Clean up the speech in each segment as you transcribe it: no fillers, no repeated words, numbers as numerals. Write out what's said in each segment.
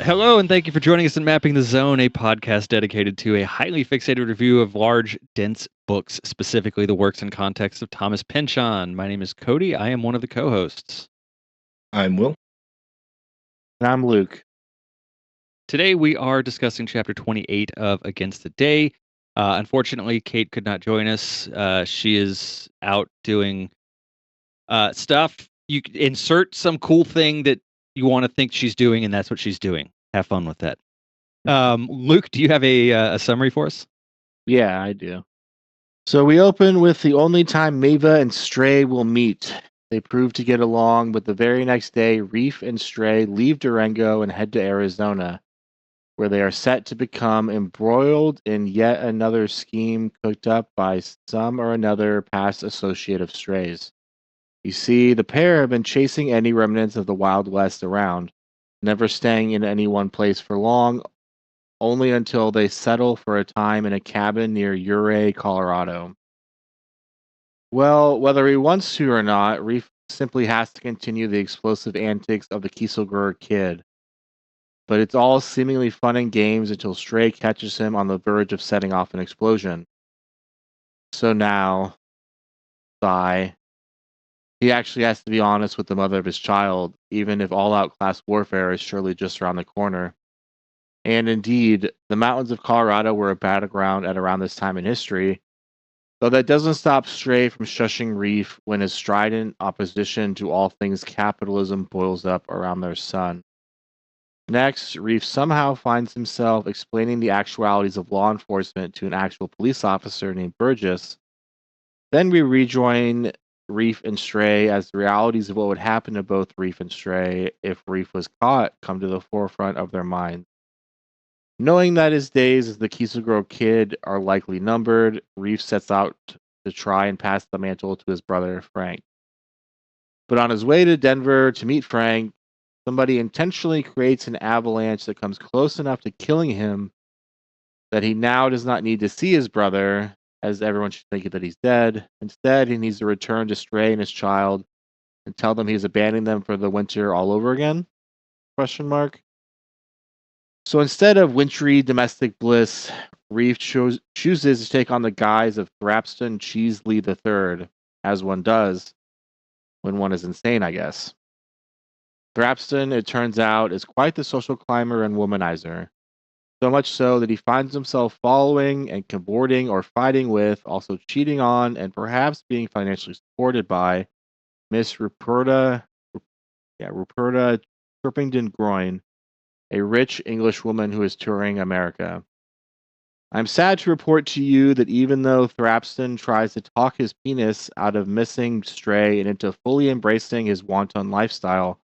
Hello, and thank you for joining us in Mapping the Zone, a podcast dedicated to a highly fixated review of large, dense books, specifically the works and context of Thomas Pynchon. My name is Cody. I am one of the co-hosts. I'm Will. And I'm Luke. Today we are discussing chapter 28 of Against the Day. Unfortunately, Kate could not join us. She is out doing stuff. You insert some cool thing that you want to think she's doing, and that's what she's doing. Have fun with that. Luke, do you have a summary for us? Yeah, I do. So we open with the only time Mava and Stray will meet. They prove to get along, but the very next day, Reef and Stray leave Durango and head to Arizona, where they are set to become embroiled in yet another scheme cooked up by some or another past associate of Stray's. You see, the pair have been chasing any remnants of the Wild West around, never staying in any one place for long, only until they settle for a time in a cabin near Ouray, Colorado. Well, whether he wants to or not, Reef simply has to continue the explosive antics of the Kieselguhr kid. But it's all seemingly fun and games until Stray catches him on the verge of setting off an explosion. So now, sigh, he actually has to be honest with the mother of his child, even if all-out class warfare is surely just around the corner. And indeed, the mountains of Colorado were a battleground at around this time in history, though that doesn't stop Stray from shushing Reef when his strident opposition to all things capitalism boils up around their son. Next, Reef somehow finds himself explaining the actualities of law enforcement to an actual police officer named Burgess. Then we rejoin Reef and Stray as the realities of what would happen to both Reef and Stray if Reef was caught come to the forefront of their minds. Knowing that his days as the Kieselguhr kid are likely numbered, Reef sets out to try and pass the mantle to his brother, Frank. But on his way to Denver to meet Frank, somebody intentionally creates an avalanche that comes close enough to killing him that he now does not need to see his brother, as everyone should think that he's dead. Instead, he needs to return to Stray and his child and tell them he's abandoning them for the winter all over again? Question mark. So instead of wintry domestic bliss, Reef chooses to take on the guise of Thrapston Cheesley III, as one does when one is insane, I guess. Thrapston, it turns out, is quite the social climber and womanizer. So much so that he finds himself following and cavorting or fighting with, also cheating on, and perhaps being financially supported by Miss Ruperta Turpington Groin, a rich English woman who is touring America. I'm sad to report to you that even though Thrapston tries to talk his penis out of missing Stray and into fully embracing his wanton lifestyle,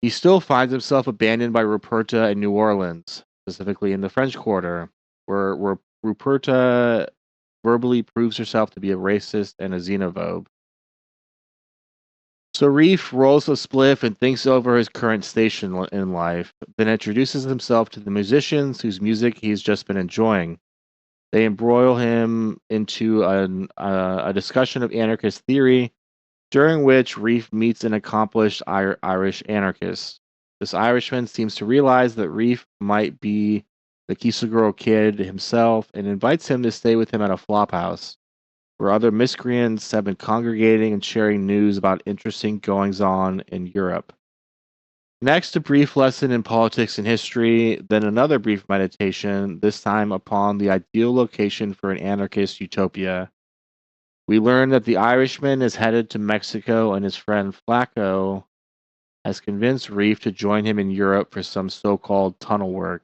he still finds himself abandoned by Ruperta in New Orleans, specifically in the French Quarter, where Ruperta verbally proves herself to be a racist and a xenophobe. So Reef rolls a spliff and thinks over his current station in life, then introduces himself to the musicians whose music he's just been enjoying. They embroil him into a discussion of anarchist theory, during which Reef meets an accomplished Irish anarchist. This Irishman seems to realize that Reef might be the Kieselguhr kid himself and invites him to stay with him at a flophouse, where other miscreants have been congregating and sharing news about interesting goings-on in Europe. Next, a brief lesson in politics and history, then another brief meditation, this time upon the ideal location for an anarchist utopia. We learn that the Irishman is headed to Mexico and his friend Flacco has convinced Reef to join him in Europe for some so-called tunnel work.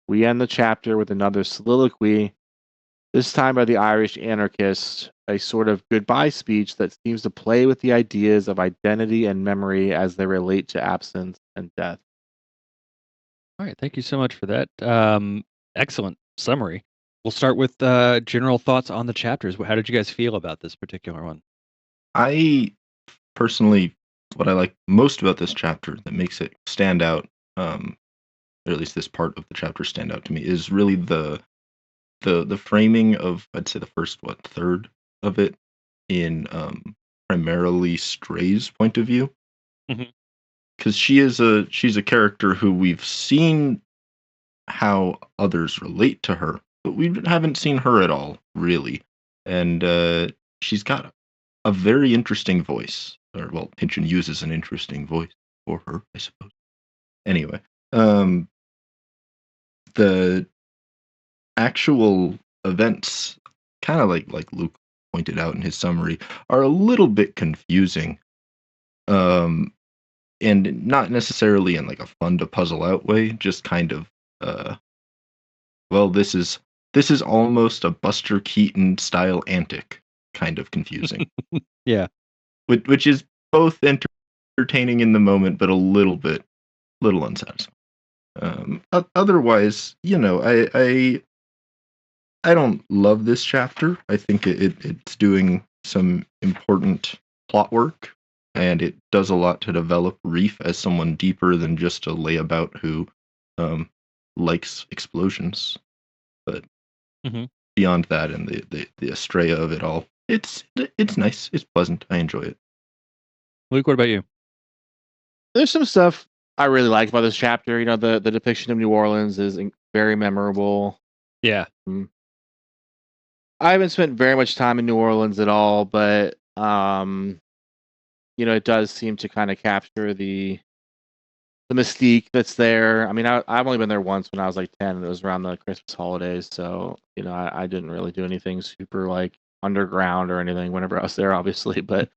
We end the chapter with another soliloquy, this time by the Irish anarchist, a sort of goodbye speech that seems to play with the ideas of identity and memory as they relate to absence and death. All right, thank you so much for that. Excellent summary. We'll start with general thoughts on the chapters. How did you guys feel about this particular one? I personally, what I like most about this chapter that makes it stand out, or at least this part of the chapter stand out to me, is really the framing of, I'd say, the first third of it in primarily Stray's point of view. Mhm. because she's a character who we've seen how others relate to her, but we haven't seen her at all, really. And she's got a very interesting voice. Or, well, Pynchon uses an interesting voice for her, I suppose. Anyway, the actual events, kind of like Luke pointed out in his summary, are a little bit confusing. And not necessarily in like a fun to puzzle out way, just kind of well, this is almost a Buster Keaton style antic, kind of confusing. Yeah. Which is both entertaining in the moment, but a little unsatisfying. Otherwise, I don't love this chapter. I think it's doing some important plot work, and it does a lot to develop Reef as someone deeper than just a layabout who likes explosions. But beyond that, and the Estrella of it all, it's nice. It's pleasant. I enjoy it. Luke, what about you? There's some stuff I really like about this chapter. You know, the depiction of New Orleans is very memorable. Yeah. I haven't spent very much time in New Orleans at all, but you know, it does seem to kind of capture the mystique that's there. I mean, I've only been there once when I was like 10, and it was around the Christmas holidays. So, you know, I didn't really do anything super like underground or anything whenever I was there, obviously. But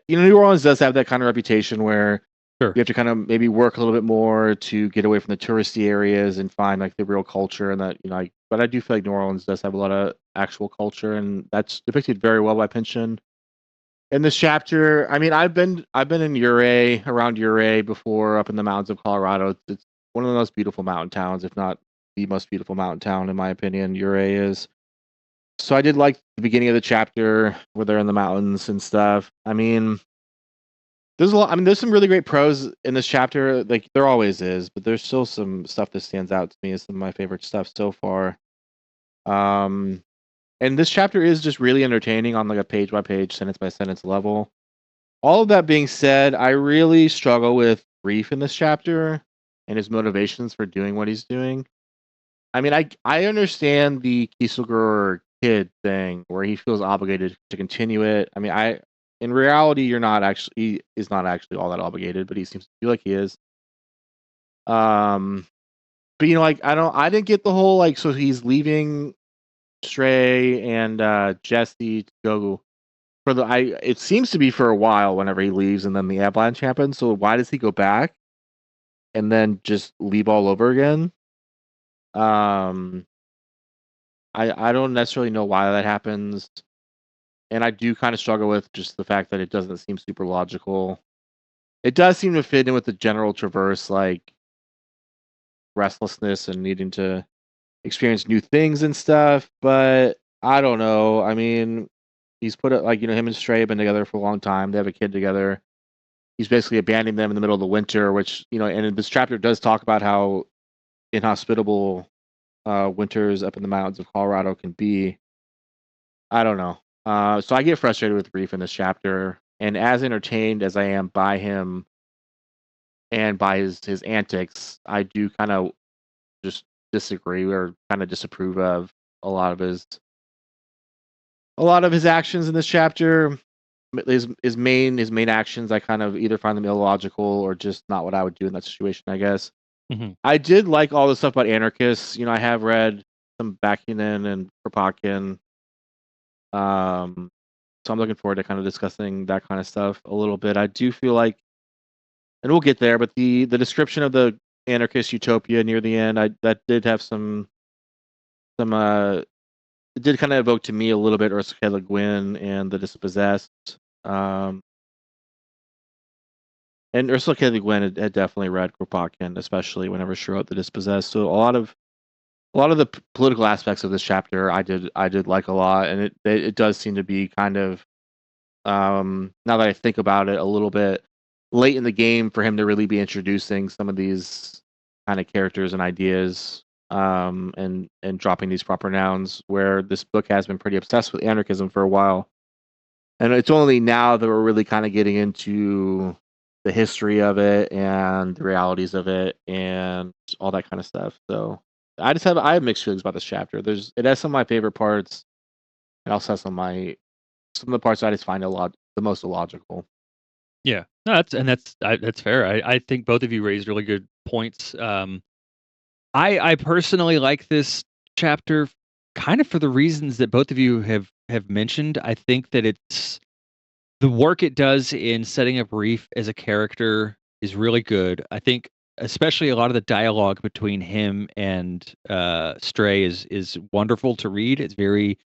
New Orleans does have that kind of reputation where you have to kind of maybe work a little bit more to get away from the touristy areas and find like the real culture. And that, you know, but I do feel like New Orleans does have a lot of actual culture, and that's depicted very well by Pynchon. In this chapter, I mean, I've been in around Ouray before, up in the mountains of Colorado. It's one of the most beautiful mountain towns, if not the most beautiful mountain town, in my opinion. Ouray is. So I did like the beginning of the chapter where they're in the mountains and stuff. I mean, there's a lot. I mean, there's some really great prose in this chapter. Like there always is, but there's still some stuff that stands out to me as some of my favorite stuff so far. And this chapter is just really entertaining on like a page by page, sentence by sentence level. All of that being said, I really struggle with Reef in this chapter and his motivations for doing what he's doing. I mean, I understand the Kieselguhr kid thing where he feels obligated to continue it. I mean, in reality, he is not actually all that obligated, but he seems to feel like he is. But you know, like I didn't get the whole like, so he's leaving Stray and Jesse to go for it seems to be for a while whenever he leaves, and then the avalanche happens. So why does he go back and then just leave all over again? I don't necessarily know why that happens, and I do kind of struggle with just the fact that it doesn't seem super logical. It does seem to fit in with the general Traverse like restlessness and needing to experience new things and stuff, but I don't know. I mean, he's put it like, you know, him and Stray have been together for a long time. They have a kid together. He's basically abandoning them in the middle of the winter, which, you know, and this chapter does talk about how inhospitable winters up in the mountains of Colorado can be. I don't know. So I get frustrated with Reef in this chapter, and as entertained as I am by him and by his antics, I do kind of just disagree or kind of disapprove of a lot of his actions in this chapter. His main actions, I kind of either find them illogical or just not what I would do in that situation, I guess. I did like all the stuff about anarchists. You know, I have read some Bakunin and Kropotkin. So I'm looking forward to kind of discussing that kind of stuff a little bit. I do feel like, and we'll get there, but the description of the anarchist utopia near the end, that did have some it did kind of evoke to me a little bit Ursula Le Guin and the Dispossessed. And Ursula K. Le Guin had definitely read Kropotkin, especially whenever she wrote The Dispossessed. So a lot of the political aspects of this chapter I did like a lot, and it does seem to be kind of now that I think about it a little bit late in the game for him to really be introducing some of these kind of characters and ideas, and dropping these proper nouns, where this book has been pretty obsessed with anarchism for a while. And it's only now that we're really kind of getting into the history of it and the realities of it and all that kind of stuff. So I have mixed feelings about this chapter. It has some of my favorite parts. It also has some of the parts I just find the most illogical. Yeah, no, that's fair. I think both of you raised really good points. I personally like this chapter kind of for the reasons that both of you have mentioned. I think that it's the work it does in setting up Reef as a character is really good. I think especially a lot of the dialogue between him and Stray is wonderful to read. It's very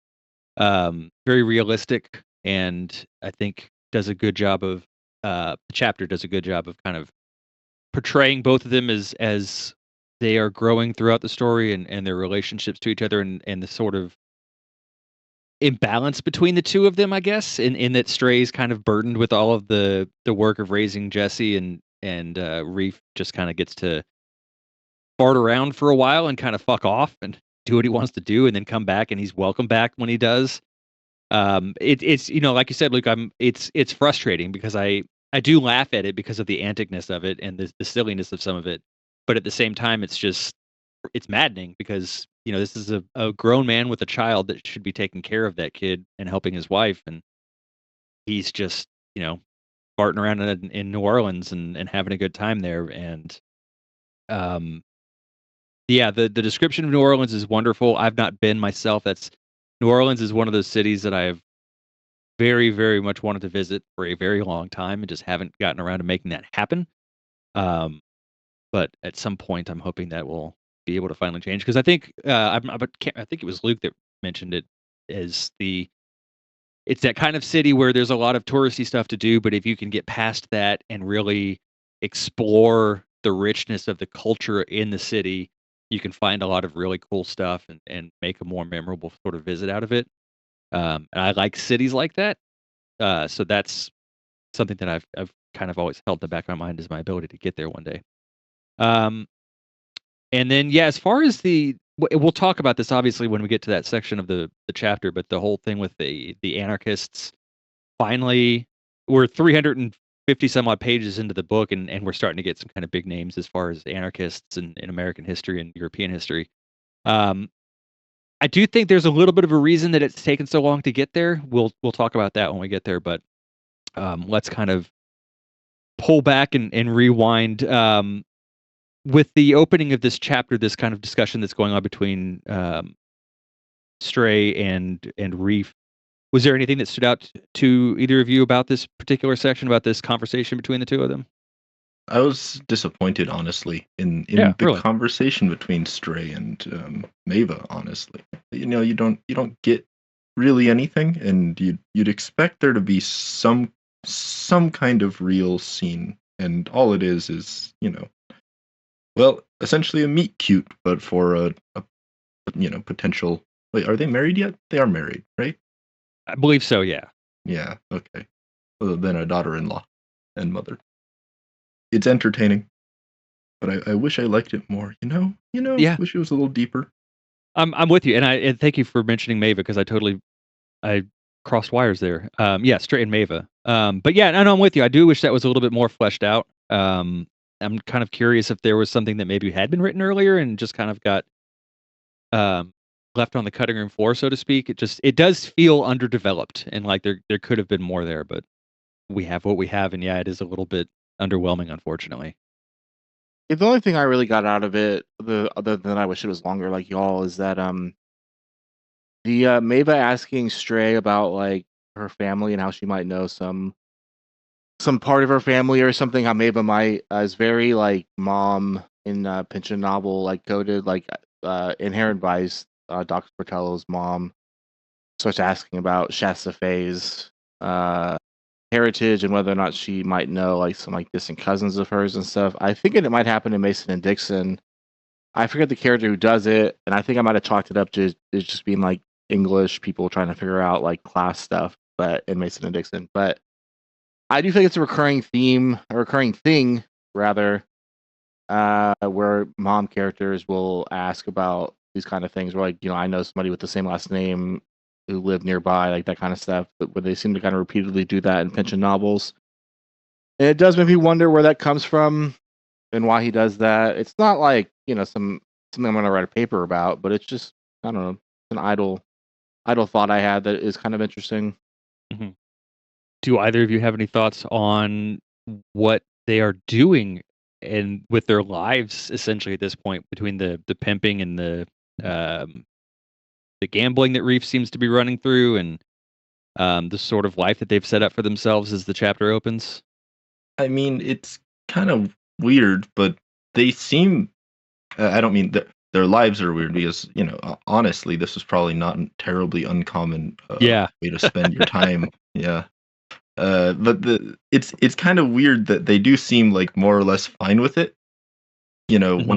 realistic, and I think does a good job of the chapter does a good job of kind of portraying both of them as they are growing throughout the story and their relationships to each other and the sort of imbalance between the two of them, I guess, in that Stray's kind of burdened with all of the work of raising Jesse and Reef just kind of gets to fart around for a while and kind of fuck off and do what he wants to do and then come back and he's welcome back when he does. It's like you said, Luke, it's frustrating because I do laugh at it because of the anticness of it and the silliness of some of it. But at the same time, it's maddening because, this is a grown man with a child that should be taking care of that kid and helping his wife. And he's just, farting around in New Orleans and having a good time there. And, yeah, the description of New Orleans is wonderful. I've not been myself. New Orleans is one of those cities that I have very, very much wanted to visit for a very long time and just haven't gotten around to making that happen. Um, but at some point, I'm hoping that will be able to finally change because I think I think it was Luke that mentioned it as it's that kind of city where there's a lot of touristy stuff to do, but if you can get past that and really explore the richness of the culture in the city, you can find a lot of really cool stuff and make a more memorable sort of visit out of it. And I like cities like that. So that's something that I've kind of always held in the back of my mind is my ability to get there one day. Um, and then yeah, as far as we'll talk about this obviously when we get to that section of the chapter, but the whole thing with the anarchists finally we're 350 some odd pages into the book and we're starting to get some kind of big names as far as anarchists in American history and European history. Um, I do think there's a little bit of a reason that it's taken so long to get there. We'll talk about that when we get there, but let's kind of pull back and rewind. With the opening of this chapter, this kind of discussion that's going on between Stray and Reef. Was there anything that stood out to either of you about this particular section, about this conversation between the two of them? I was disappointed, honestly, in Yeah, the really. conversation between Stray and Mava. Honestly, you don't get really anything, and you'd expect there to be some kind of real scene, and all it is well, essentially a meet cute, but for a potential. Wait, are they married yet? They are married, right? I believe so, yeah. Yeah. Okay. Other than a daughter-in-law and mother, it's entertaining. But I wish I liked it more, Yeah. Wish it was a little deeper. I'm with you, and thank you for mentioning Mava because I crossed wires there. Yeah, Stray and Mava. But yeah, no, I'm with you. I do wish that was a little bit more fleshed out. I'm kind of curious if there was something that maybe had been written earlier and just kind of got um, left on the cutting room floor, so to speak. It does feel underdeveloped and like there could have been more there, but we have what we have, and yeah, it is a little bit underwhelming, unfortunately. Yeah, the only thing I really got out of it, other than I wish it was longer, like y'all, is that the Mava asking Stray about like her family and how she might know some part of her family or something. How Mava might is very like mom in pension novel like coded like Inherent Vice. Dr. Portello's mom starts asking about Shasta Faye's heritage and whether or not she might know like some like distant cousins of hers and stuff. I think it might happen in Mason and Dixon. I forget the character who does it, and I think I might have chalked it up to it just being like English people trying to figure out like class stuff, but in Mason and Dixon. But I do think it's a recurring theme, a recurring thing rather, where mom characters will ask about these kind of things. Where like I know somebody with the same last name who lived nearby, like that kind of stuff. But where they seem to kind of repeatedly do that in pension novels. And it does make me wonder where that comes from and why he does that. It's not like, something I'm gonna write a paper about, but it's just, I don't know, an idle thought I had that is kind of interesting. Mhm. Do either of you have any thoughts on what they are doing and with their lives essentially at this point between the pimping and um, the gambling that Reef seems to be running through and the sort of life that they've set up for themselves as the chapter opens? I mean, it's kind of weird, but they seem. I don't mean that their lives are weird because honestly, this is probably not a terribly uncommon Yeah. way to spend your time. Yeah. But it's kind of weird that they do seem like more or less fine with it. Mhm.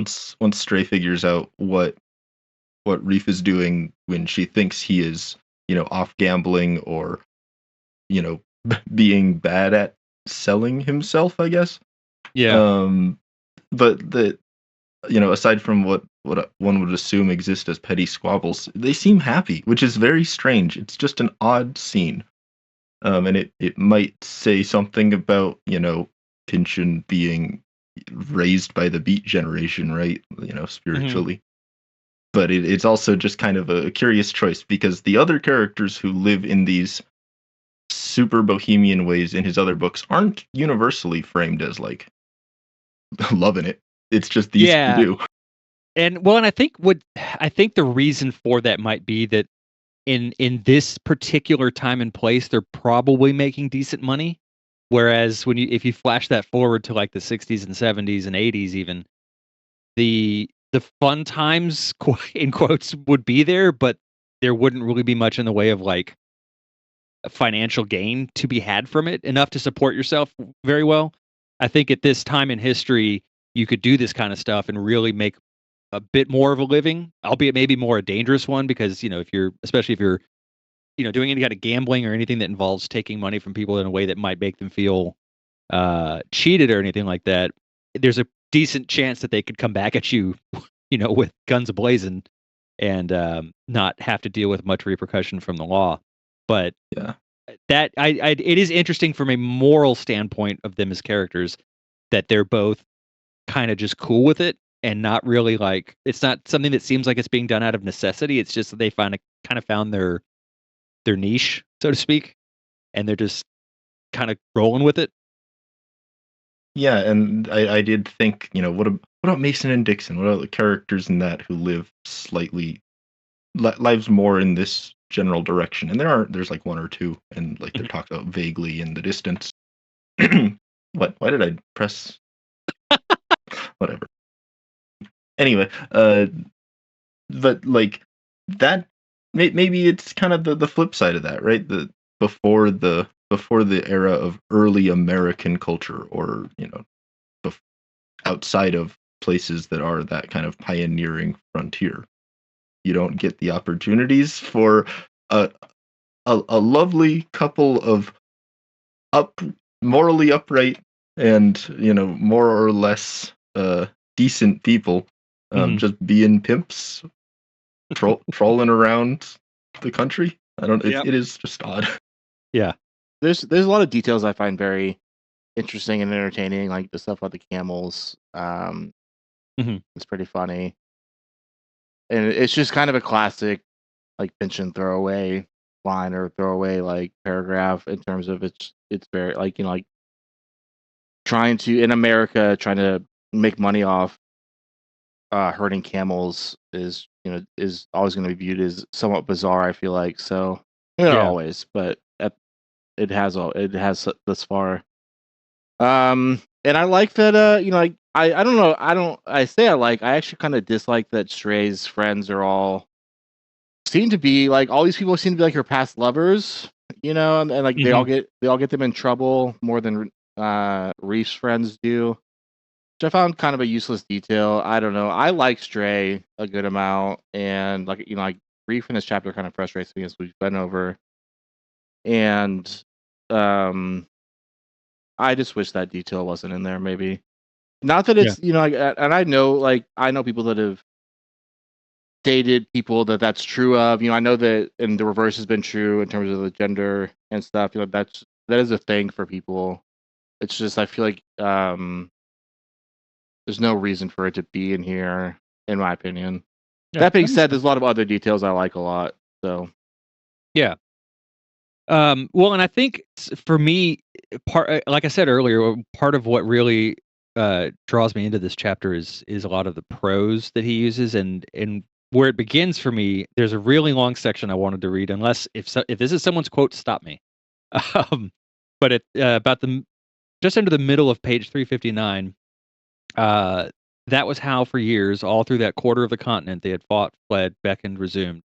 Once Stray figures out what Reef is doing when she thinks he is, off gambling or, you know, being bad at selling himself, I guess. Yeah. Um, but aside from what one would assume exist as petty squabbles, they seem happy, which is very strange. It's just an odd scene. And it might say something about, Pynchon being raised by the Beat generation, right? Mhm. Spiritually. But it's also just kind of a curious choice because the other characters who live in these super bohemian ways in his other books aren't universally framed as like loving it. It's just these two Yeah. do. And I think the reason for that might be that in this particular time and place, they're probably making decent money. Whereas if you flash that forward to like the 60s and 70s and 80s even, the fun times in quotes would be there, but there wouldn't really be much in the way of like a financial gain to be had from it enough to support yourself very well. I think at this time in history, you could do this kind of stuff and really make a bit more of a living, albeit maybe more a dangerous one because, especially if you're, doing any kind of gambling or anything that involves taking money from people in a way that might make them feel cheated or anything like that, there's a decent chance that they could come back at you, with guns ablazing and not have to deal with much repercussion from the law. But Yeah. that it is interesting from a moral standpoint of them as characters that they're both kind of just cool with it and not really like it's not something that seems like it's being done out of necessity. It's just that they kind of found their niche, so to speak, and they're just kind of rolling with it. Yeah, and I did think, what about Mason and Dixon? What about the characters in that who live slightly lives more in this general direction? And there's like one or two, and like they're Mhm. talked about vaguely in the distance. What? Why did I press? Whatever. Anyway, but like that, maybe it's kind of the flip side of that, right? Before the era of early American culture, or bef- outside of places that are that kind of pioneering frontier, you don't get the opportunities for a a lovely couple of up morally upright and more or less decent people Mhm. just being pimps trolling around the country. I don't. Yep. It is just odd. Yeah. There's a lot of details I find very interesting and entertaining, like the stuff about the camels. Mhm. It's pretty funny, and it's just kind of a classic like pension throwaway line or throwaway like paragraph in terms of it's very like like trying to in America trying to make money off herding camels is always going to be viewed as somewhat bizarre. I feel like so not Yeah. always, but it has thus far. And I like that. Like I don't know. I say I actually kind of dislike that Stray's friends are all seem to be like all these people seem to be like her past lovers, and like Mhm. they all get them in trouble more than Reef's friends do. Which I found kind of a useless detail. I don't know. I like Stray a good amount, and like like Reef in this chapter kind of frustrates me as we've been over. And um, I just wish that detail wasn't in there. Maybe not that Yeah. it's and I know people that have dated people that's true of. I know that, and the reverse has been true in terms of the gender and stuff. That is a thing for people. It's just I feel like there's no reason for it to be in here, in my opinion. Yeah, That being makes said, sense. there's a lot of other details I like a lot. So Yeah. Well, and I think for me, like I said earlier, part of what really draws me into this chapter is a lot of the prose that he uses, and where it begins for me. There's a really long section I wanted to read, unless if this is someone's quote, stop me. Um, but about just under the middle of page 359. That was how for years, all through that quarter of the continent, they had fought, fled, beckoned, resumed.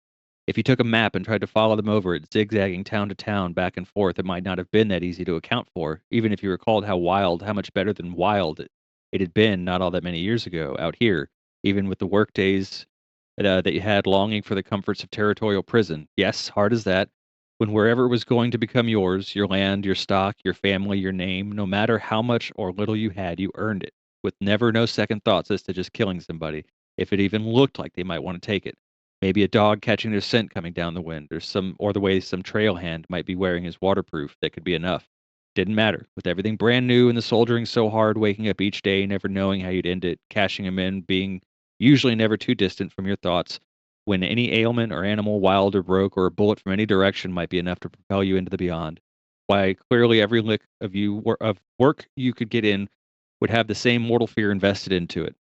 If you took a map and tried to follow them over it, zigzagging town to town, back and forth, it might not have been that easy to account for, even if you recalled how much better than wild it had been not all that many years ago out here, even with the work days that you had longing for the comforts of territorial prison. Yes, hard as that. When wherever was going to become yours, your land, your stock, your family, your name, no matter how much or little you had, you earned it, with never no second thoughts as to just killing somebody, if it even looked like they might want to take it. Maybe a dog catching their scent coming down the wind, or the way some trail hand might be wearing his waterproof, that could be enough. Didn't matter. With everything brand new and the soldiering so hard, waking up each day, never knowing how you'd end it, cashing him in, being usually never too distant from your thoughts, when any ailment or animal, wild or broke, or a bullet from any direction might be enough to propel you into the beyond. Why, clearly every lick of work you could get in would have the same mortal fear invested into it.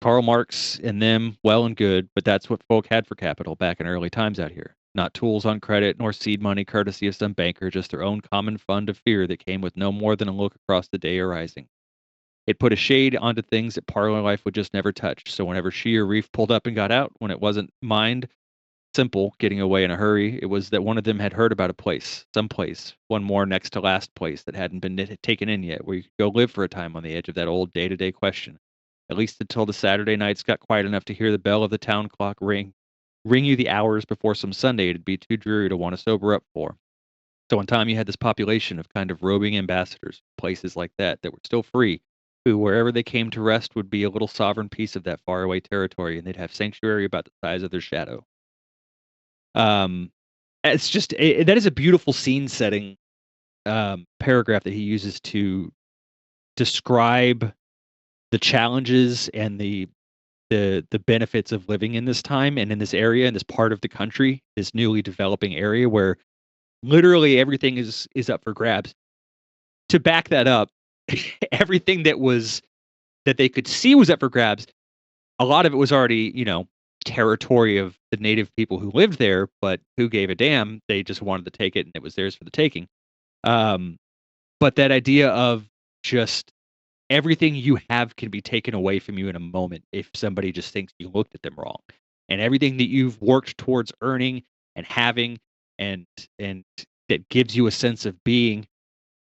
Karl Marx and them, well and good, but that's what folk had for capital back in early times out here. Not tools on credit, nor seed money courtesy of some banker, just their own common fund of fear that came with no more than a look across the day arising. It put a shade onto things that parlor life would just never touch. So whenever she or Reef pulled up and got out, when it wasn't mind simple getting away in a hurry, it was that one of them had heard about a place, some place, one more next to last place that hadn't been taken in yet, where you could go live for a time on the edge of that old day-to-day question. At least until the Saturday nights got quiet enough to hear the bell of the town clock ring you the hours before some Sunday it'd be too dreary to want to sober up for. So in time you had this population of kind of roving ambassadors, places like that were still free, who wherever they came to rest would be a little sovereign piece of that faraway territory, and they'd have sanctuary about the size of their shadow. Um, it's just that is a beautiful scene setting paragraph that he uses to describe the challenges and the benefits of living in this time and in this area, in this part of the country, this newly developing area where literally everything is up for grabs. To back that up, everything that they could see was up for grabs. A lot of it was already, territory of the native people who lived there, but who gave a damn? They just wanted to take it and it was theirs for the taking. Um, but that idea of just everything you have can be taken away from you in a moment if somebody just thinks you looked at them wrong. And everything that you've worked towards earning and having and and that gives you a sense of being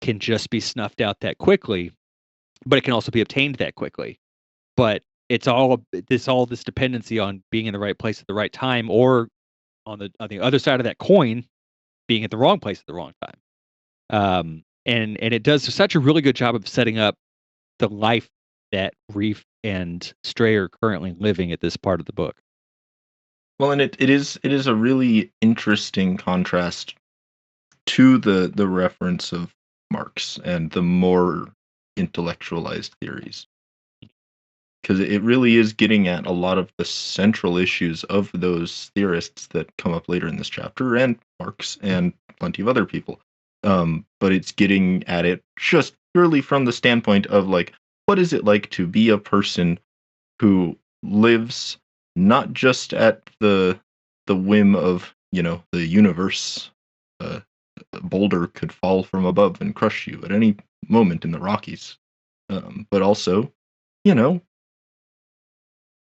can just be snuffed out that quickly, but it can also be obtained that quickly. But it's all this dependency on being in the right place at the right time, or on the other side of that coin, being at the wrong place at the wrong time. And it does such a really good job of setting up the life that Reef and Stray are currently living at this part of the book. Well, and it is a really interesting contrast to the reference of Marx and the more intellectualized theories, because it really is getting at a lot of the central issues of those theorists that come up later in this chapter, and Marx and plenty of other people. But it's getting at it just purely from the standpoint of, like, what is it like to be a person who lives not just at the whim of, the universe. A boulder could fall from above and crush you at any moment in the Rockies, but also, you know,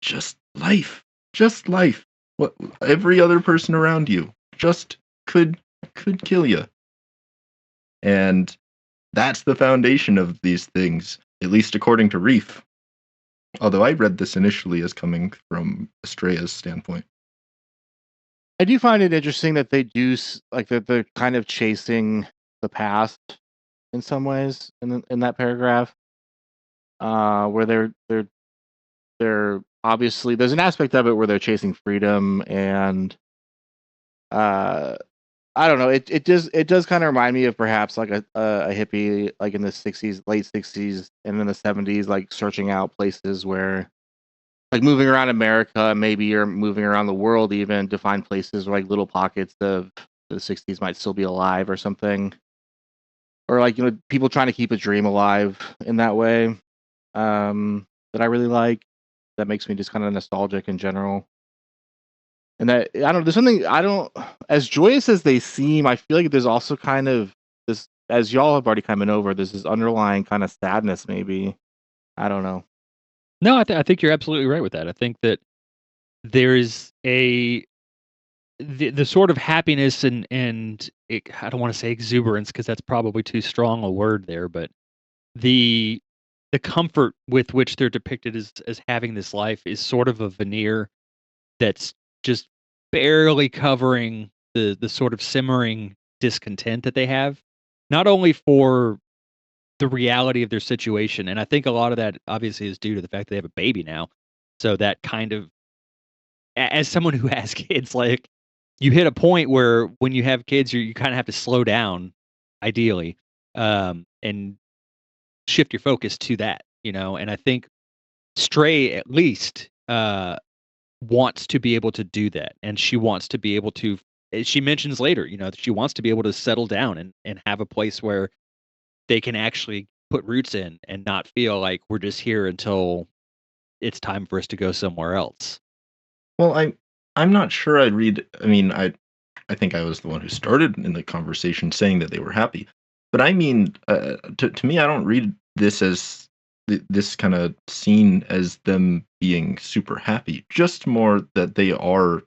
just life, just life. What every other person around you just could kill you, and that's the foundation of these things, at least according to Reef. Although I read this initially as coming from Estrella's standpoint. I do find it interesting that they do like that they're kind of chasing the past in some ways in that paragraph, where they're obviously there's an aspect of it where they're chasing freedom and uh I don't know. It does kind of remind me of perhaps like a hippie like in the '60s, late '60s, and in the '70s, like searching out places where like moving around America, maybe you're moving around the world even to find places where like little pockets of the '60s might still be alive or something, or like people trying to keep a dream alive in that way. That I really like. That makes me just kind of nostalgic in general. And that I don't there's something I don't as joyous as they seem, I feel like there's also kind of this as y'all have already come in over, there's this underlying kind of sadness maybe. I don't know. No, I think you're absolutely right with that. I think that there is the sort of happiness and I don't wanna say exuberance because that's probably too strong a word there, but the the comfort with which they're depicted as having this life is sort of a veneer that's just barely covering the sort of simmering discontent that they have, not only for the reality of their situation, and I think a lot of that obviously is due to the fact they have a baby now. So that kind of as someone who has kids, like, you hit a point where when you have kids, you kinda have to slow down, ideally, and shift your focus to that, and I think Stray at least, wants to be able to do that, and she wants to be able to she mentions later, that she wants to be able to settle down and have a place where they can actually put roots in and not feel like we're just here until it's time for us to go somewhere else. Well, I'm not sure I'd read. I mean, I think I was the one who started in the conversation saying that they were happy, but I mean, to me, I don't read this as this kind of scene as them being super happy. Just more that they are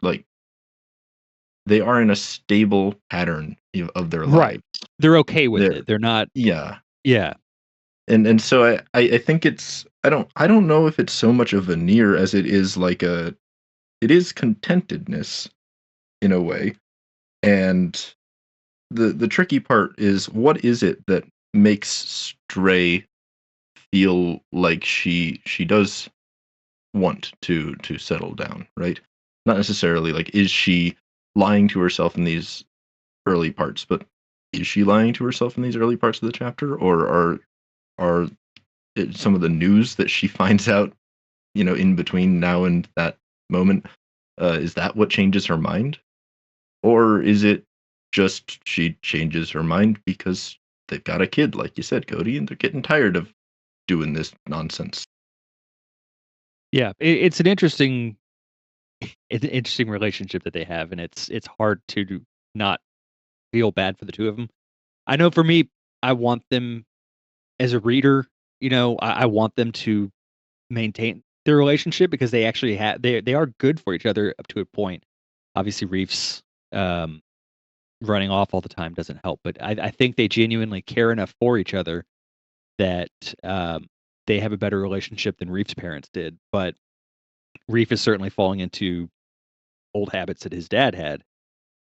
in a stable pattern of their Right. lives. They're okay with They're it. They're not. Yeah, Yeah. and so I think it's I don't know if it's so much a veneer as it is like it is contentedness in a way. And the tricky part is what is it that makes Stray feel like she does want to settle down, right? Not necessarily like is she lying to herself in these early parts, but is she lying to herself in these early parts of the chapter, or are some of the news that she finds out, in between now and that moment, is that what changes her mind? Or is it just she changes her mind because they've got a kid, like you said, Cody, and they're getting tired of doing this nonsense? Yeah. It's an interesting relationship that they have, and it's hard to not feel bad for the 2 of them. I know for me, I want them as a reader, I want them to maintain their relationship because they actually they are good for each other up to a point. Obviously, Reef's, um, running off all the time doesn't help, but I think they genuinely care enough for each other that, they have a better relationship than Reef's parents did, but Reef is certainly falling into old habits that his dad had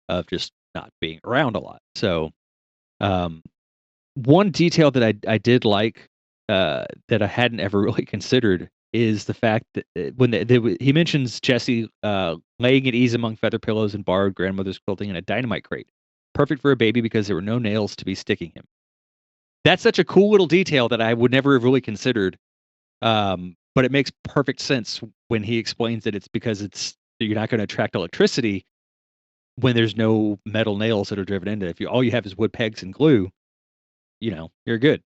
of just not being around a lot. So, um, one detail that I did like, that I hadn't ever really considered is the fact that, when he mentions Jesse, laying at ease among feather pillows and borrowed grandmother's quilting in a dynamite crate. Perfect for a baby because there were no nails to be sticking him. That's such a cool little detail that I would never have really considered, but it makes perfect sense when he explains that it's because you're not gonna attract electricity when there's no metal nails that are driven into it. If all you have is wood pegs and glue, you're good.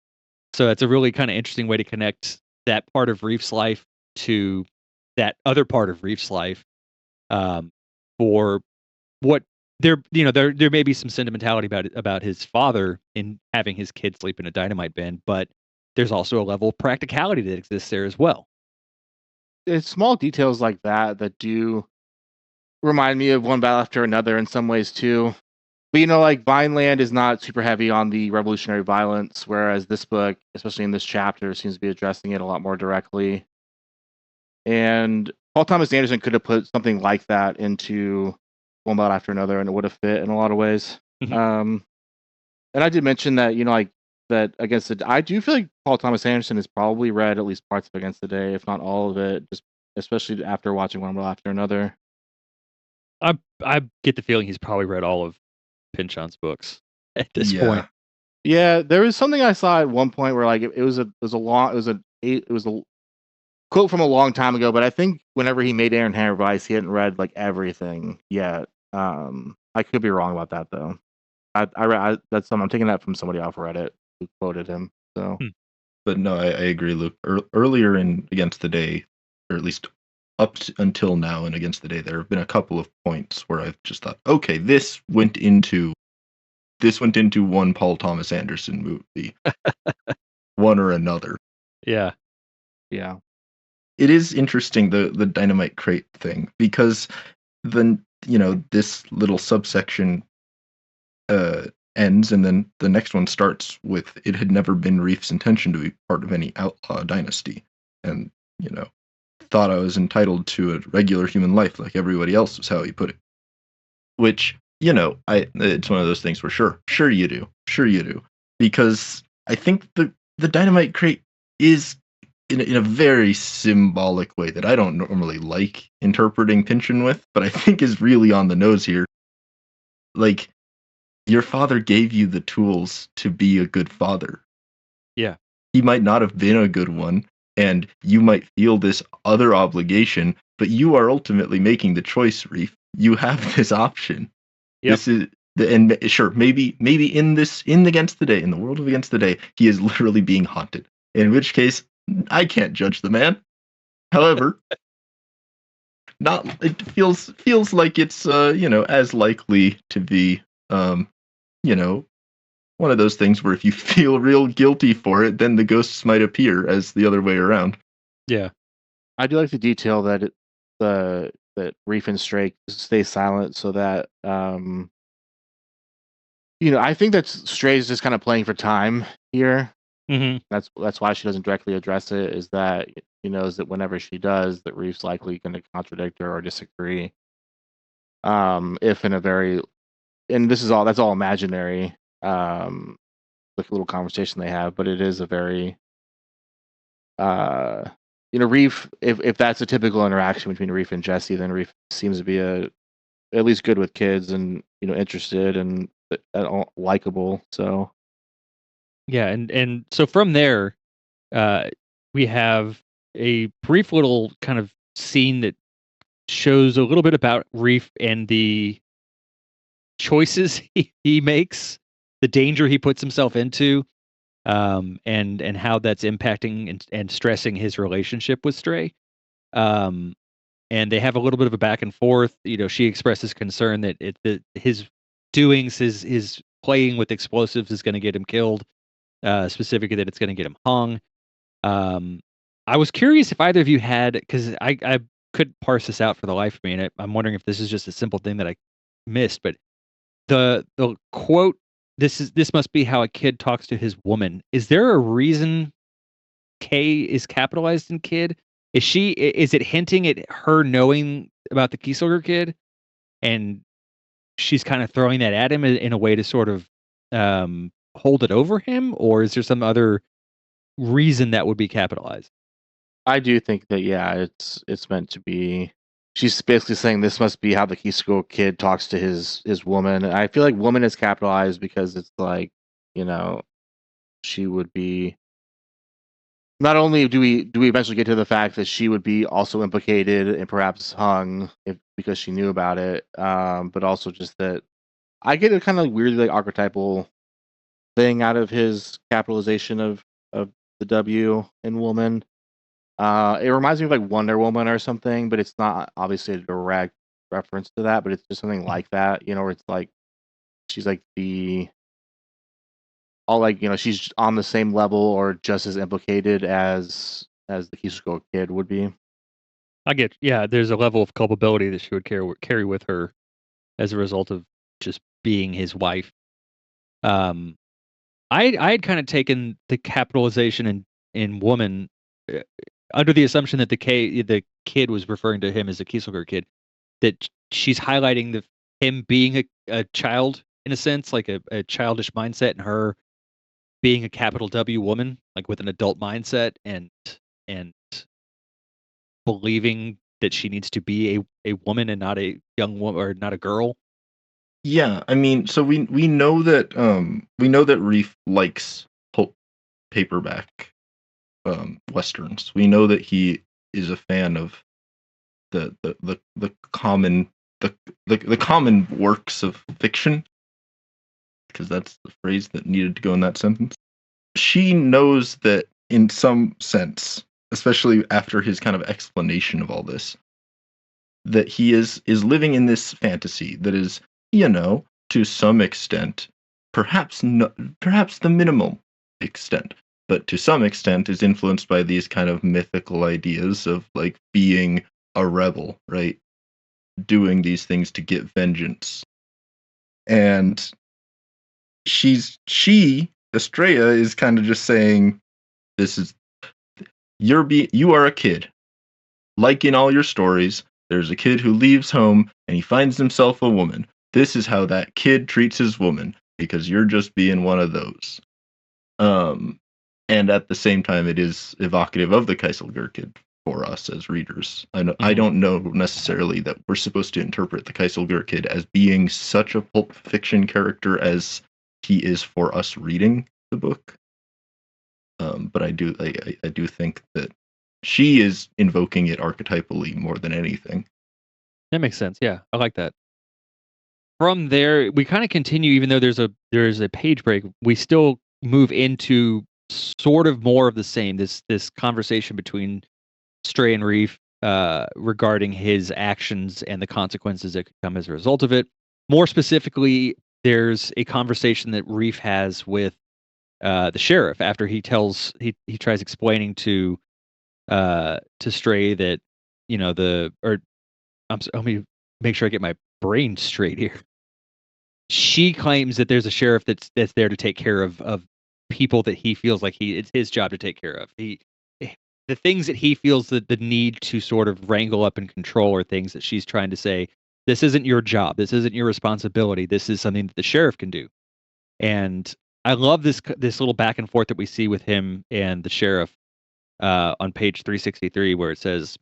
So that's a really kinda interesting way to connect that part of Reef's life to that other part of Reef's life, um, for what there may be some sentimentality about his father in having his kid sleep in a dynamite bin, but there's also a level of practicality that exists there as well. It's small details like that that do remind me of One Battle After Another in some ways too. But like Vineland is not super heavy on the revolutionary violence, whereas this book, especially in this chapter, seems to be addressing it a lot more directly. And Paul Thomas Anderson could have put something like that into One Battle After Another, and it would have fit in a lot of ways. Mhm. Um, and I did mention that, like that Against the I do feel like Paul Thomas Anderson has probably read at least parts of Against the Day, if not all of it, just especially after watching One Battle After Another. I get the feeling he's probably read all of Pynchon's books at this point. Yeah, there was something I saw at one point where like it was a quote from a long time ago, but I think whenever he made Aaron Hammer Vice, he hadn't read like everything yet. I could be wrong about that though. That's something I'm taking that from somebody off Reddit who quoted him. So, But no, I agree, Luke. Earlier in Against the Day, or at least until now in Against the Day, there have been a couple of points where I've just thought, okay, this went into one Paul Thomas Anderson movie, one or another. Yeah. It is interesting, the dynamite crate thing, because this little subsection ends, and then the next one starts with, it had never been Reef's intention to be part of any outlaw dynasty, and thought I was entitled to a regular human life like everybody else, was how he put it. Which, it's one of those things where sure you do, because I think the dynamite crate is in a very symbolic way that I don't normally like interpreting Pynchon with, but I think is really on the nose here. Like, your father gave you the tools to be a good father. Yeah. He might not have been a good one, and you might feel this other obligation, but you are ultimately making the choice, Reef. You have this option. Yep. This is sure, maybe in Against the Day, in the world of Against the Day, he is literally being haunted. In which case, I can't judge the man. However, it feels like it's as likely to be one of those things where if you feel real guilty for it, then the ghosts might appear, as the other way around. Yeah. I do like the detail that that Reef and Stray stay silent so that I think that Stray is just kind of playing for time here. Mm-hmm. That's why she doesn't directly address it, is that she knows that whenever she does, that Reef's likely going to contradict her or disagree. If in a very, and that's all imaginary, like a little conversation they have, but it is a very, Reef, if that's a typical interaction between Reef and Jesse, then Reef seems to be at least good with kids and interested and likable. So Yeah, and so from there, we have a brief little kind of scene that shows a little bit about Reef and the choices he makes, the danger he puts himself into, and how that's impacting and stressing his relationship with Stray. And they have a little bit of a back and forth. She expresses concern that his doings, his playing with explosives is going to get him killed. Specifically, that it's going to get him hung. I was curious if either of you had, because I couldn't parse this out for the life of me, and I'm wondering if this is just a simple thing that I missed. But the quote, "This must be how a kid talks to his woman." Is there a reason K is capitalized in kid? Is it hinting at her knowing about the Kieselguhr kid, and she's kind of throwing that at him in a way to sort of hold it over him, or is there some other reason that would be capitalized? I do think that it's meant to be. She's basically saying this must be how the Kieselguhr kid talks to his woman. I feel like woman is capitalized because it's like, she would be. Not only do we eventually get to the fact that she would be also implicated and perhaps hung because she knew about it, but also just that I get a kind of weirdly like archetypal thing out of his capitalization of the W in woman. It reminds me of like Wonder Woman or something, but it's not obviously a direct reference to that, but it's just something like that, where it's like she's like she's on the same level or just as implicated as the Kieselguhr kid would be. There's a level of culpability that she would carry with her as a result of just being his wife. I had kind of taken the capitalization in woman under the assumption that the kid was referring to him as a Kieselguhr kid, that she's highlighting him being a child in a sense, like a childish mindset, and her being a capital W woman, like with an adult mindset and believing that she needs to be a woman and not a young woman or not a girl. Yeah, I mean, so we know that Reef likes pulp paperback westerns. We know that he is a fan of the common the common works of fiction, because that's the phrase that needed to go in that sentence. She knows that in some sense, especially after his kind of explanation of all this, that he is living in this fantasy that is, to some extent, perhaps perhaps the minimal extent, but to some extent is influenced by these kind of mythical ideas of like being a rebel, right? Doing these things to get vengeance. And Estrella is kind of just saying, this is you are a kid. Like in all your stories, there's a kid who leaves home and he finds himself a woman. This is how that kid treats his woman, because you're just being one of those. And at the same time, it is evocative of the Keiselger kid for us as readers. I don't know necessarily that we're supposed to interpret the Keiselger kid as being such a pulp fiction character as he is for us reading the book. But I do think that she is invoking it archetypally more than anything. That makes sense. Yeah, I like that. From there, we kind of continue, even though there's a page break. We still move into sort of more of the same. This conversation between Stray and Reef regarding his actions and the consequences that could come as a result of it. More specifically, there's a conversation that Reef has with the sheriff after he tries explaining to Stray that let me make sure I get my brain straight here. She claims that there's a sheriff that's there to take care of people that he feels like it's his job to take care of. The things that he feels the need to sort of wrangle up and control are things that she's trying to say, this isn't your job. This isn't your responsibility. This is something that the sheriff can do. And I love this little back and forth that we see with him and the sheriff on page 363, where it says,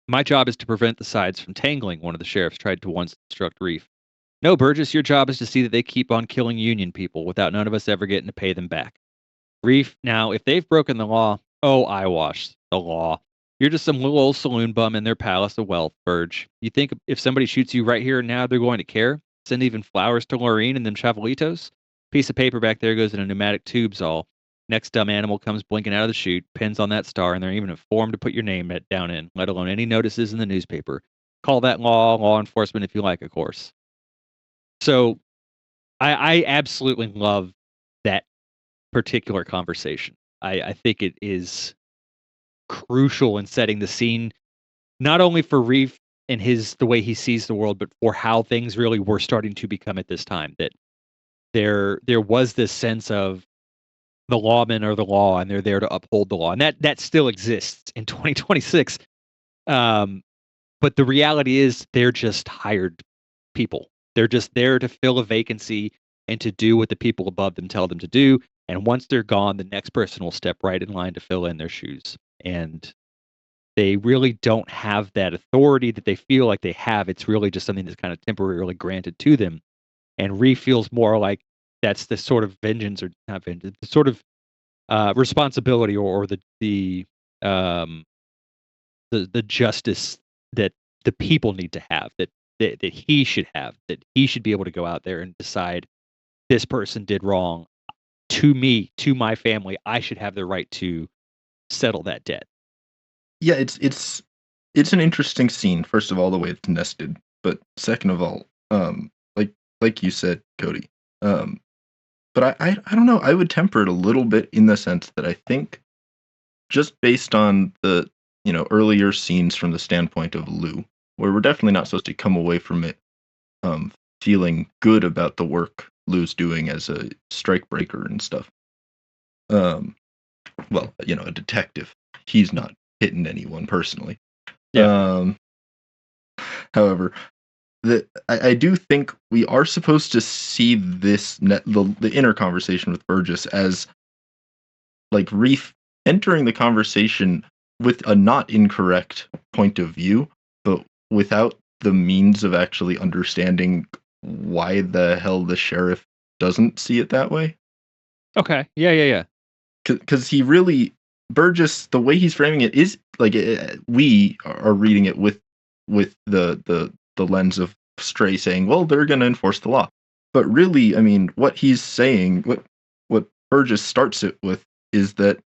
"My job is to prevent the sides from tangling," one of the sheriffs tried to once instruct Reef. "No, Burgess, your job is to see that they keep on killing Union people without none of us ever getting to pay them back. Reef, now, if they've broken the law, oh, eyewash, the law. You're just some little old saloon bum in their palace of wealth, Burge. You think if somebody shoots you right here and now, they're going to care? Send even flowers to Laureen and them Chavalitos? Piece of paper back there goes in a pneumatic tube's all. Next dumb animal comes blinking out of the chute, pins on that star, and they're even a form to put your name down in, let alone any notices in the newspaper. Call that law enforcement if you like, of course." So I absolutely love that particular conversation. I think it is crucial in setting the scene, not only for Reef and the way he sees the world, but for how things really were starting to become at this time. That there was this sense of the lawmen are the law, and they're there to uphold the law, and that still exists in 2026. But the reality is, they're just hired people. They're just there to fill a vacancy and to do what the people above them tell them to do. And once they're gone, the next person will step right in line to fill in their shoes. And they really don't have that authority that they feel like they have. It's really just something that's kind of temporarily granted to them. And Reef feels more like that's the sort of vengeance, or not vengeance, the sort of responsibility, or the justice that the people need to have, that he should have, that he should be able to go out there and decide, this person did wrong to me, to my family. I should have the right to settle that debt. Yeah, it's an interesting scene. First of all, the way it's nested, but second of all, like you said, Cody. But I don't know. I would temper it a little bit in the sense that I think, just based on the earlier scenes from the standpoint of Lou, where we're definitely not supposed to come away from it feeling good about the work Lou's doing as a strikebreaker and stuff. Well, a detective. He's not hitting anyone personally. Yeah. However, I do think we are supposed to see this the inner conversation with Burgess as like Reef entering the conversation with a not incorrect point of view, but without the means of actually understanding why the hell the sheriff doesn't see it that way. Okay. Yeah. Because he really, Burgess, the way he's framing it is like we are reading it with the lens of Stray saying, well, they're going to enforce the law. But really, I mean, what he's saying, what Burgess starts it with is that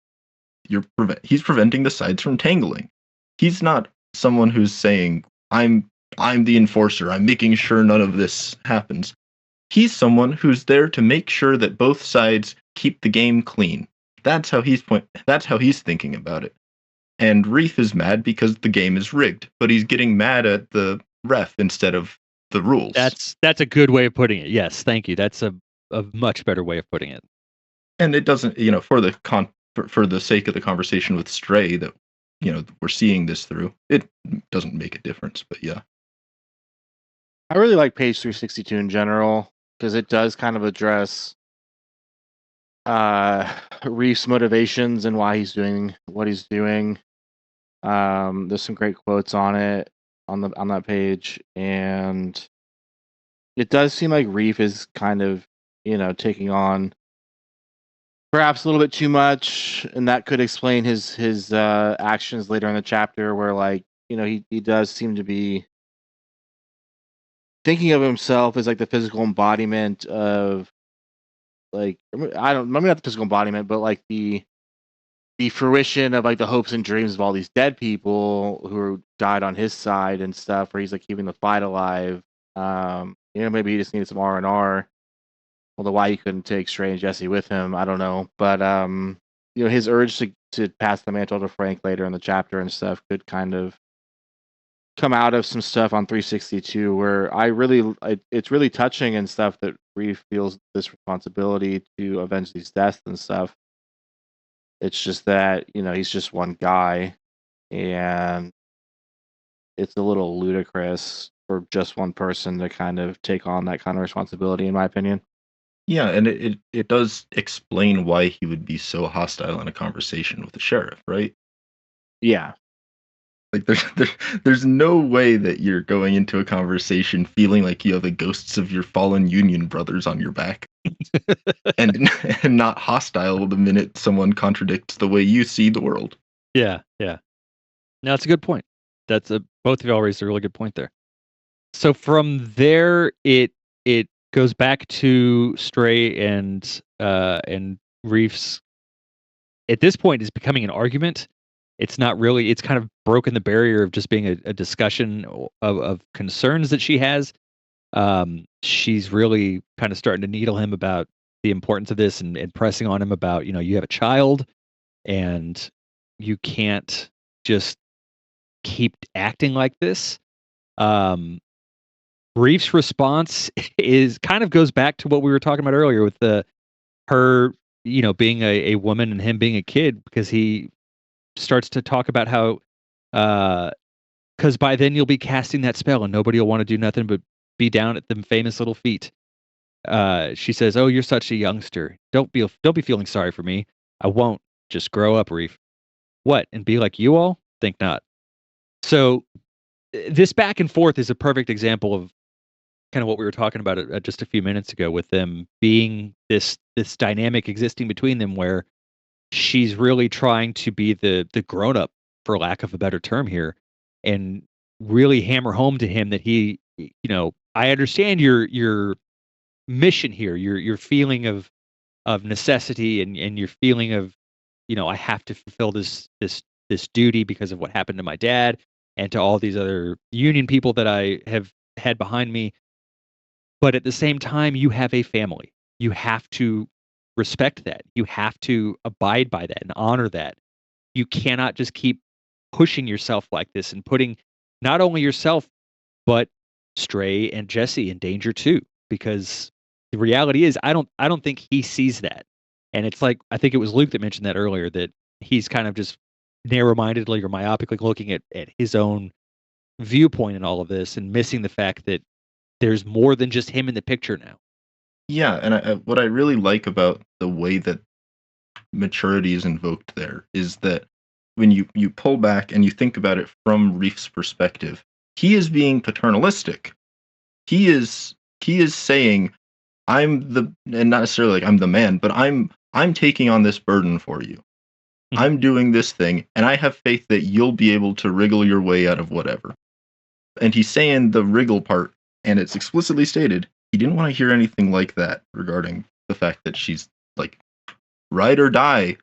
he's preventing the sides from tangling. He's not someone who's saying, I'm the enforcer, I'm making sure none of this happens. He's someone who's there to make sure that both sides keep the game clean. That's how he's thinking about it. And Reef is mad because the game is rigged, but he's getting mad at the ref instead of the rules. That's a good way of putting it. Yes, thank you. That's a much better way of putting it. And it doesn't, for the sake of the conversation with Stray that we're seeing this through, it doesn't make a difference. But yeah, I really like page 362 in general because it does kind of address Reef's motivations and why he's doing what he's doing. There's some great quotes on it on that page, and it does seem like Reef is kind of taking on perhaps a little bit too much, and that could explain his actions later in the chapter, where he does seem to be thinking of himself as like the physical embodiment of maybe not the physical embodiment, but like the fruition of like the hopes and dreams of all these dead people who died on his side and stuff, where he's like keeping the fight alive. Maybe he just needed some R&R. Although why he couldn't take Stray and Jesse with him, I don't know. But his urge to pass the mantle to Frank later in the chapter and stuff could kind of come out of some stuff on 362, where it's really touching and stuff that Reef feels this responsibility to avenge these deaths and stuff. It's just that he's just one guy, and it's a little ludicrous for just one person to kind of take on that kind of responsibility, in my opinion. Yeah, and it does explain why he would be so hostile in a conversation with the sheriff, right? Yeah. Like there's no way that you're going into a conversation feeling like you have the ghosts of your fallen Union brothers on your back, and not hostile the minute someone contradicts the way you see the world. Yeah. No, that's a good point. Both of y'all raised a really good point there. So from there, it goes back to Stray and Reef's. At this point, is becoming an argument. It's not really. It's kind of broken the barrier of just being a discussion of concerns that she has. She's really kind of starting to needle him about the importance of this and pressing on him about, you have a child and you can't just keep acting like this. Reef's response goes back to what we were talking about earlier with her, being a woman and him being a kid, because he starts to talk about how, because by then you'll be casting that spell and nobody will want to do nothing but be down at them famous little feet. She says, "Oh, you're such a youngster. Don't be feeling sorry for me. I won't. Just grow up, Reef. What, and be like you all? Think not." So this back and forth is a perfect example of kind of what we were talking about just a few minutes ago, with them being this dynamic existing between them, where she's really trying to be the grown up, for lack of a better term here, and really hammer home to him that he, I understand your mission here, your feeling of necessity, and your feeling of, I have to fulfill this duty because of what happened to my dad and to all these other Union people that I have had behind me. But at the same time, you have a family. You have to respect that. You have to abide by that and honor that. You cannot just keep pushing yourself like this and putting not only yourself, but Stray and Jesse in danger too. Because the reality is, I don't think he sees that. And it's like, I think it was Luke that mentioned that earlier, that he's kind of just narrow-mindedly or myopically looking at his own viewpoint in all of this, and missing the fact that there's more than just him in the picture now. Yeah, and what I really like about the way that maturity is invoked there is that when you pull back and you think about it from Reef's perspective, he is being paternalistic. He is he is saying, and not necessarily like I'm the man, but I'm taking on this burden for you. Mhm. I'm doing this thing, and I have faith that you'll be able to wriggle your way out of whatever. And he's saying the wriggle part, and it's explicitly stated he didn't want to hear anything like that regarding the fact that she's like ride or die.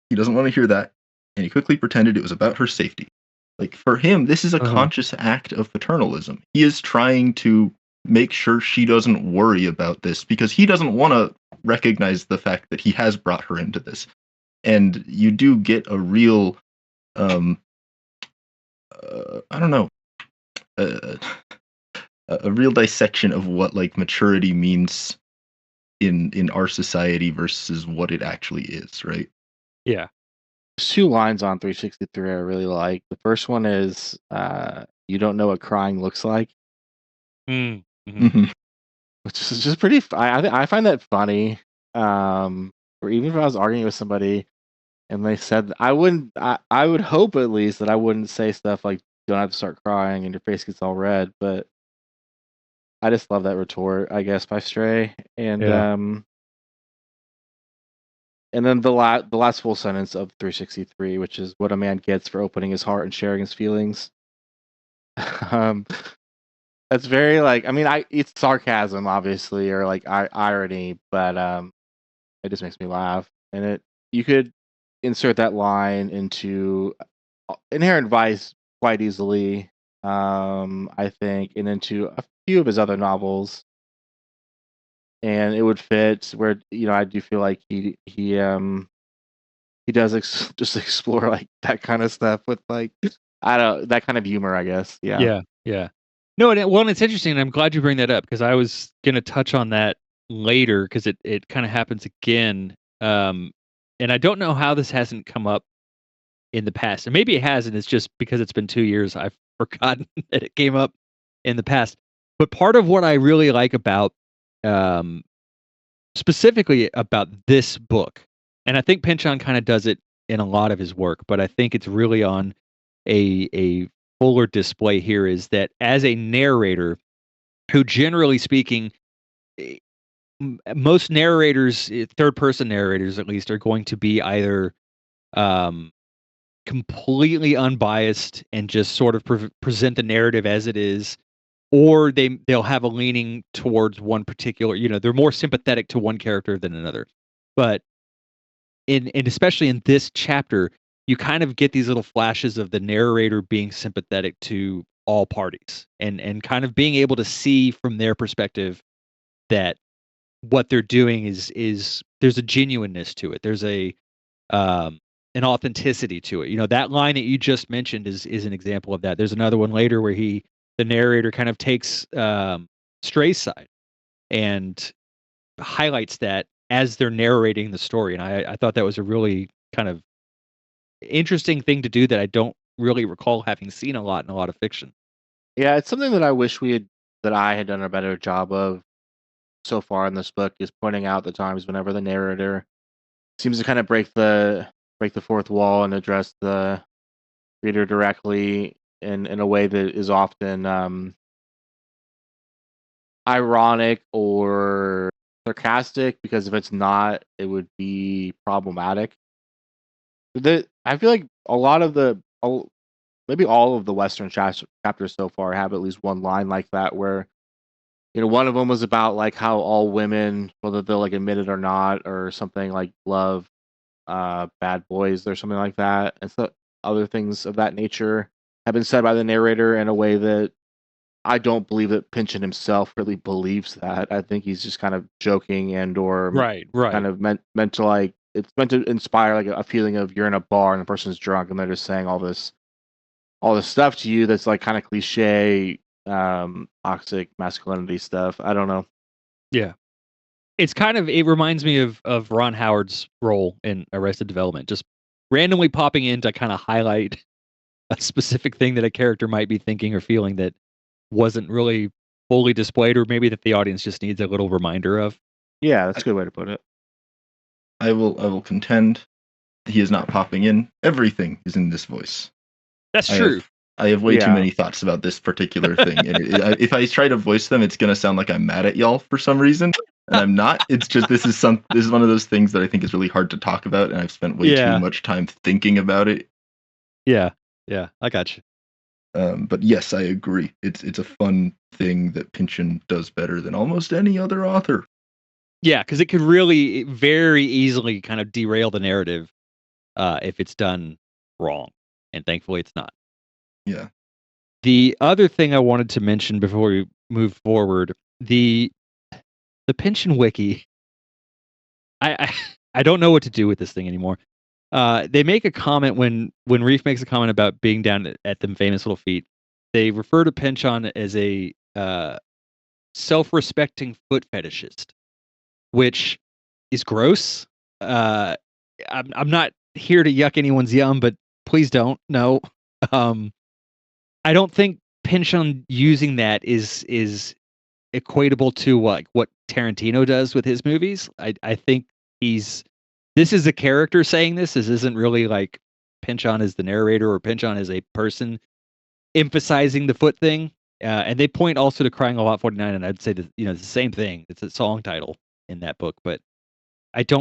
He doesn't want to hear that, and he quickly pretended it was about her safety. Like, for him, this is a conscious act of paternalism. He is trying to make sure she doesn't worry about this because he doesn't want to recognize the fact that he has brought her into this. And you do get a real, I don't know, a real dissection of what like maturity means in our society versus what it actually is, right? Yeah. There's 2 lines on 363 I really like. The first one is, "You don't know what crying looks like," Mm. Mhm. Mhm. which is just pretty I find that funny, or even if I was arguing with somebody and they said I would hope at least that I wouldn't say stuff like, "You don't have to start crying and your face gets all red," but I just love that retort, I guess, by Stray, Yeah. and then the last full sentence of 363, which is what a man gets for opening his heart and sharing his feelings. Um, that's very like I mean, it's sarcasm obviously or like irony, but it just makes me laugh. And you could insert that line into Inherent Vice quite easily, I think, and into a few of his other novels, and it would fit where I do feel like he does just explore like that kind of stuff with like I don't that kind of humor, I guess. Yeah. Yeah. Yeah. No, and it's interesting, and I'm glad you bring that up because I was gonna touch on that later because it kinda happens again, and I don't know how this hasn't come up in the past, and maybe it has, and it's just because it's been 2 years, I've forgotten that it came up in the past. But part of what I really like about, um, specifically about this book, and I think Pynchon kinda does it in a lot of his work, but I think it's really on a fuller display here, is that as a narrator who, generally speaking, eh, most narrators, third person narrators at least, are going to be either, um completely unbiased and just sort of present the narrative as it is, or they'll have a leaning towards one particular, they're more sympathetic to one character than another. But in especially in this chapter, you kind of get these little flashes of the narrator being sympathetic to all parties and kind of being able to see from their perspective that what they're doing is there's a genuineness to it. There's um, an authenticity to it. That line that you just mentioned is an example of that. There's another one later where the narrator kind of takes Stray's side and highlights that as they're narrating the story. And I thought that was a really kind of interesting thing to do that I don't really recall having seen a lot in a lot of fiction. Yeah, it's something that I wish that I had done a better job of so far in this book is pointing out the times whenever the narrator seems to kind of break the fourth wall and address the reader directly in a way that is often ironic or sarcastic, because if it's not, it would be problematic. I feel like maybe all of the Western chapters so far have at least one line like that where one of them was about like how all women, whether they'll like admit it or not, or something like love bad boys or something like that, and so other things of that nature have been said by the narrator in a way that I don't believe that Pynchon himself really believes that. I think he's just kind of joking and or Right, kind right. of meant to like it's meant to inspire like a feeling of you're in a bar and the person's drunk and they're just saying all this stuff to you that's like kind of cliche toxic masculinity stuff. I don't know. Yeah. It reminds me of Ron Howard's role in Arrested Development, just randomly popping in to kind of highlight a specific thing that a character might be thinking or feeling that wasn't really fully displayed, or maybe that the audience just needs a little reminder of. Yeah, that's a good way to put it. I will contend he is not popping in. Everything is in this voice. That's I true. I have way too Yeah. many thoughts about this particular thing, and if I try to voice them, it's gonna sound like I'm mad at y'all for some reason, and I'm not. It's just this is one of those things that I think is really hard to talk about, and I've spent way too much time thinking about it. Yeah, I got you. But yes, I agree. It's a fun thing that Pynchon does better than almost any other author. Yeah, because it could really very easily kind of derail the narrative if it's done wrong, and thankfully it's not. Yeah. The other thing I wanted to mention before we move forward, the Pynchon wiki. I don't know what to do with this thing anymore. They make a comment when Reef makes a comment about being down at them famous little feet. They refer to Pynchon as a self-respecting foot fetishist, which is gross. I'm not here to yuck anyone's yum, but please don't. No. I don't think Pynchon using that is equatable to what Tarantino does with his movies. I think this is a character saying this. This isn't really like Pynchon as the narrator or Pynchon as a person emphasizing the foot thing. And they point also to Crying All Out 49, and I'd say that it's the same thing. It's a song title in that book, but that's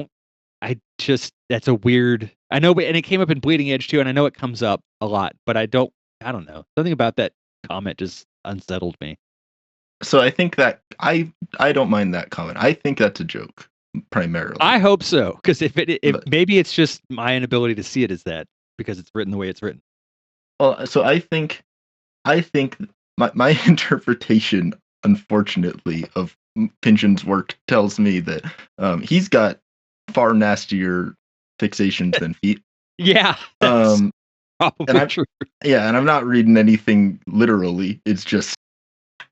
a weird. I know, and it came up in Bleeding Edge too, and I know it comes up a lot, but I don't know. Something about that comment just unsettled me. So I think that I don't mind that comment. I think that's a joke primarily. I hope so, because if maybe it's just my inability to see it as that because it's written the way it's written. Well, so I think my interpretation, unfortunately, of Pynchon's work tells me that he's got far nastier fixations than feet. Yeah, that's probably true. Yeah, and I'm not reading anything literally. It's just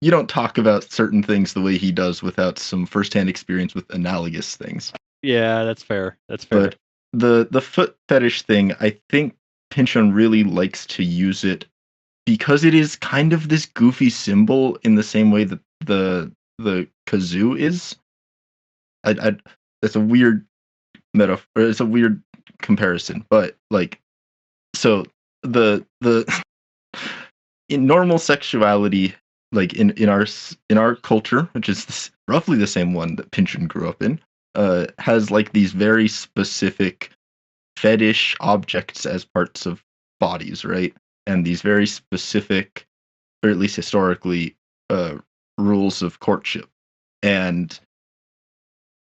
you don't talk about certain things the way he does without some firsthand experience with analogous things. Yeah, that's fair. That's fair. But the foot fetish thing, I think Pynchon really likes to use it because it is kind of this goofy symbol in the same way that the kazoo is. It's a weird metaphor. It's a weird comparison, but like, so the in normal sexuality, like in our culture, which is roughly the same one that Pynchon grew up in, has like these very specific fetish objects as parts of bodies, right? And these very specific, or at least historically, rules of courtship. And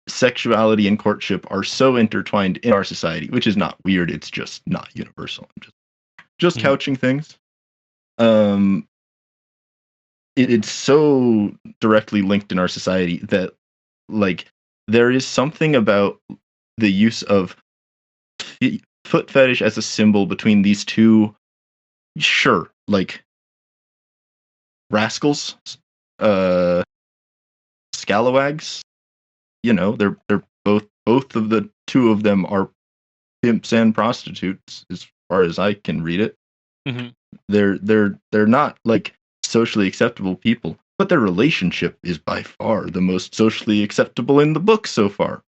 sexuality and courtship are so intertwined in our society, which is not weird. It's just not universal. I'm just couching things. It's so directly linked in our society that, like, there is something about the use of foot fetish as a symbol between these two, sure, like rascals, scalawags. They're both of the two of them are pimps and prostitutes, as far as I can read it. Mm-hmm. They're not like socially acceptable people, but their relationship is by far the most socially acceptable in the book so far.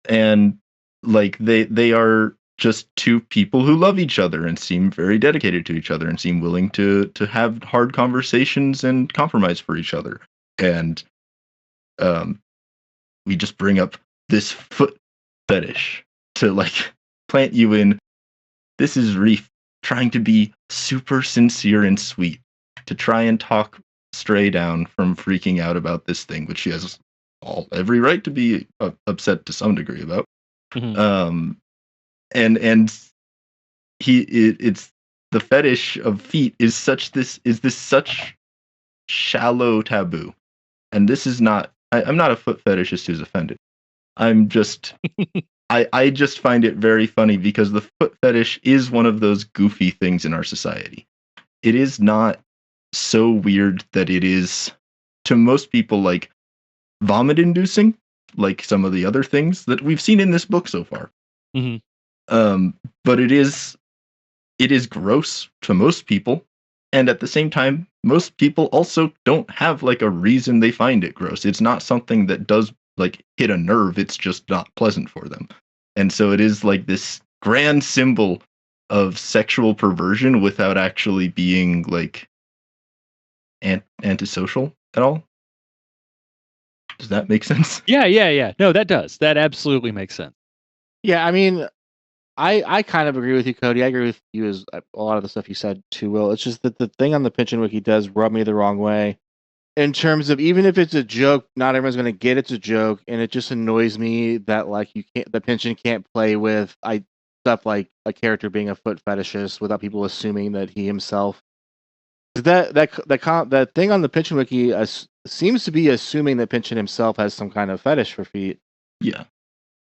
And like they are just two people who love each other and seem very dedicated to each other and seem willing to have hard conversations and compromise for each other. And we just bring up this foot fetish to like plant you in. This is Reef trying to be super sincere and sweet, to try and talk Stray down from freaking out about this thing, which she has every right to be upset to some degree about. Mm-hmm. And it's the fetish of feet is such shallow taboo, and this is not. I'm not a foot fetishist who's offended. I'm just. I just find it very funny because the foot fetish is one of those goofy things in our society. It is not so weird that it is, to most people, like vomit inducing, like some of the other things that we've seen in this book so far. Mm-hmm. But it is gross to most people, and at the same time, most people also don't have like a reason they find it gross. It's not something that does like hit a nerve. It's just not pleasant for them. And so it is like this grand symbol of sexual perversion without actually being like antisocial at all. Does that make sense? Yeah. No, that does. That absolutely makes sense. Yeah, I mean, I kind of agree with you, Cody. I agree with you as a lot of the stuff you said too, Will. It's just that the thing on the Pynchon Wiki does rub me the wrong way. In terms of, even if it's a joke, not everyone's gonna get it's a joke, and it just annoys me that like the Pynchon can't play with stuff like a character being a foot fetishist without people assuming that he himself. That thing on the Pynchon Wiki seems to be assuming that Pynchon himself has some kind of fetish for feet. Yeah.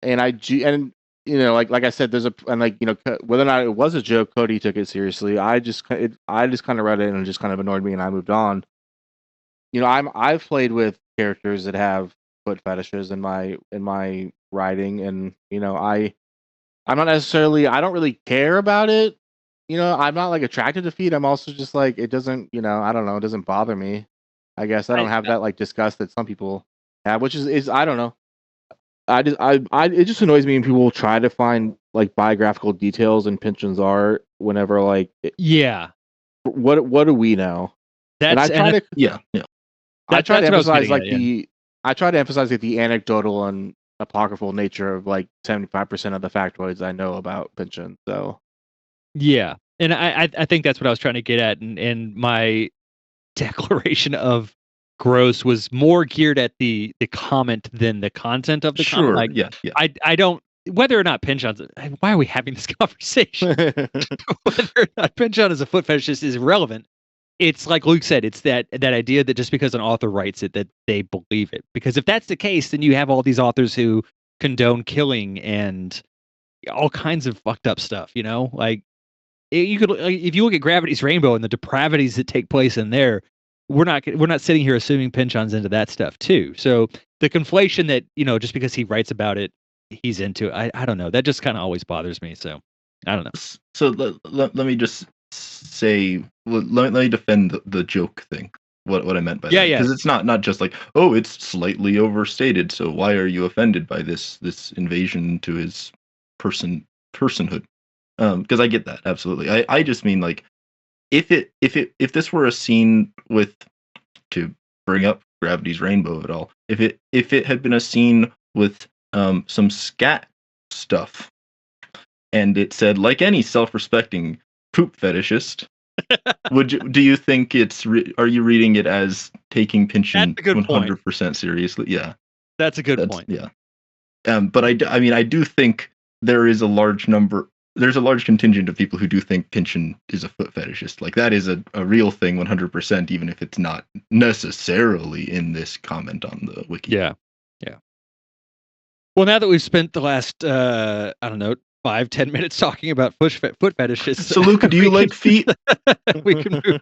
And like I said, whether or not it was a joke, Cody took it seriously. I just kind of read it and it just kind of annoyed me, and I moved on. I've played with characters that have foot fetishes in my writing, and I'm not necessarily, I don't really care about it. I'm not like attracted to feet. I'm also just like, it doesn't, I don't know, it doesn't bother me. I guess I don't have that like disgust that some people have, which is I don't know. It just annoys me when people try to find like biographical details in Pynchon's art whenever Yeah. What do we know? And I try to I try to emphasize I try to emphasize like the anecdotal and apocryphal nature of like 75% of the factoids I know about Pynchon. So yeah, and I think that's what I was trying to get at, and my declaration of gross was more geared at the comment than the content of the comment. Like, yeah. I don't, whether or not Pynchon's, why are we having this conversation? Whether or not Pynchon is a foot fetishist is irrelevant. It's like Luke said, it's that idea that just because an author writes it, that they believe it. Because if that's the case, then you have all these authors who condone killing and all kinds of fucked up stuff, like you could, if you look at Gravity's Rainbow and the depravities that take place in there, we're not sitting here assuming Pynchon's into that stuff too. So the conflation that, just because he writes about it, he's into it. I don't know. That just kind of always bothers me. So I don't know. So let me just say, let me defend the joke thing. What I meant by that, because it's not just like, oh, it's slightly overstated, so why are you offended by this invasion to his personhood? Because I get that, absolutely. I just mean, like, if this were a scene with, to bring up Gravity's Rainbow at all, if it had been a scene with some scat stuff, and it said, like any self-respecting poop fetishist, do you think are you reading it as taking Pynchon 100% seriously? Yeah, that's a good point. Yeah, but I mean, I do think there's a large contingent of people who do think Pynchon is a foot fetishist. Like, that is a real thing, 100%, even if it's not necessarily in this comment on the wiki. Yeah. Well, now that we've spent the last, I don't know, 5-10 minutes talking about foot fetishes. So, Luke, do you like feet? We can move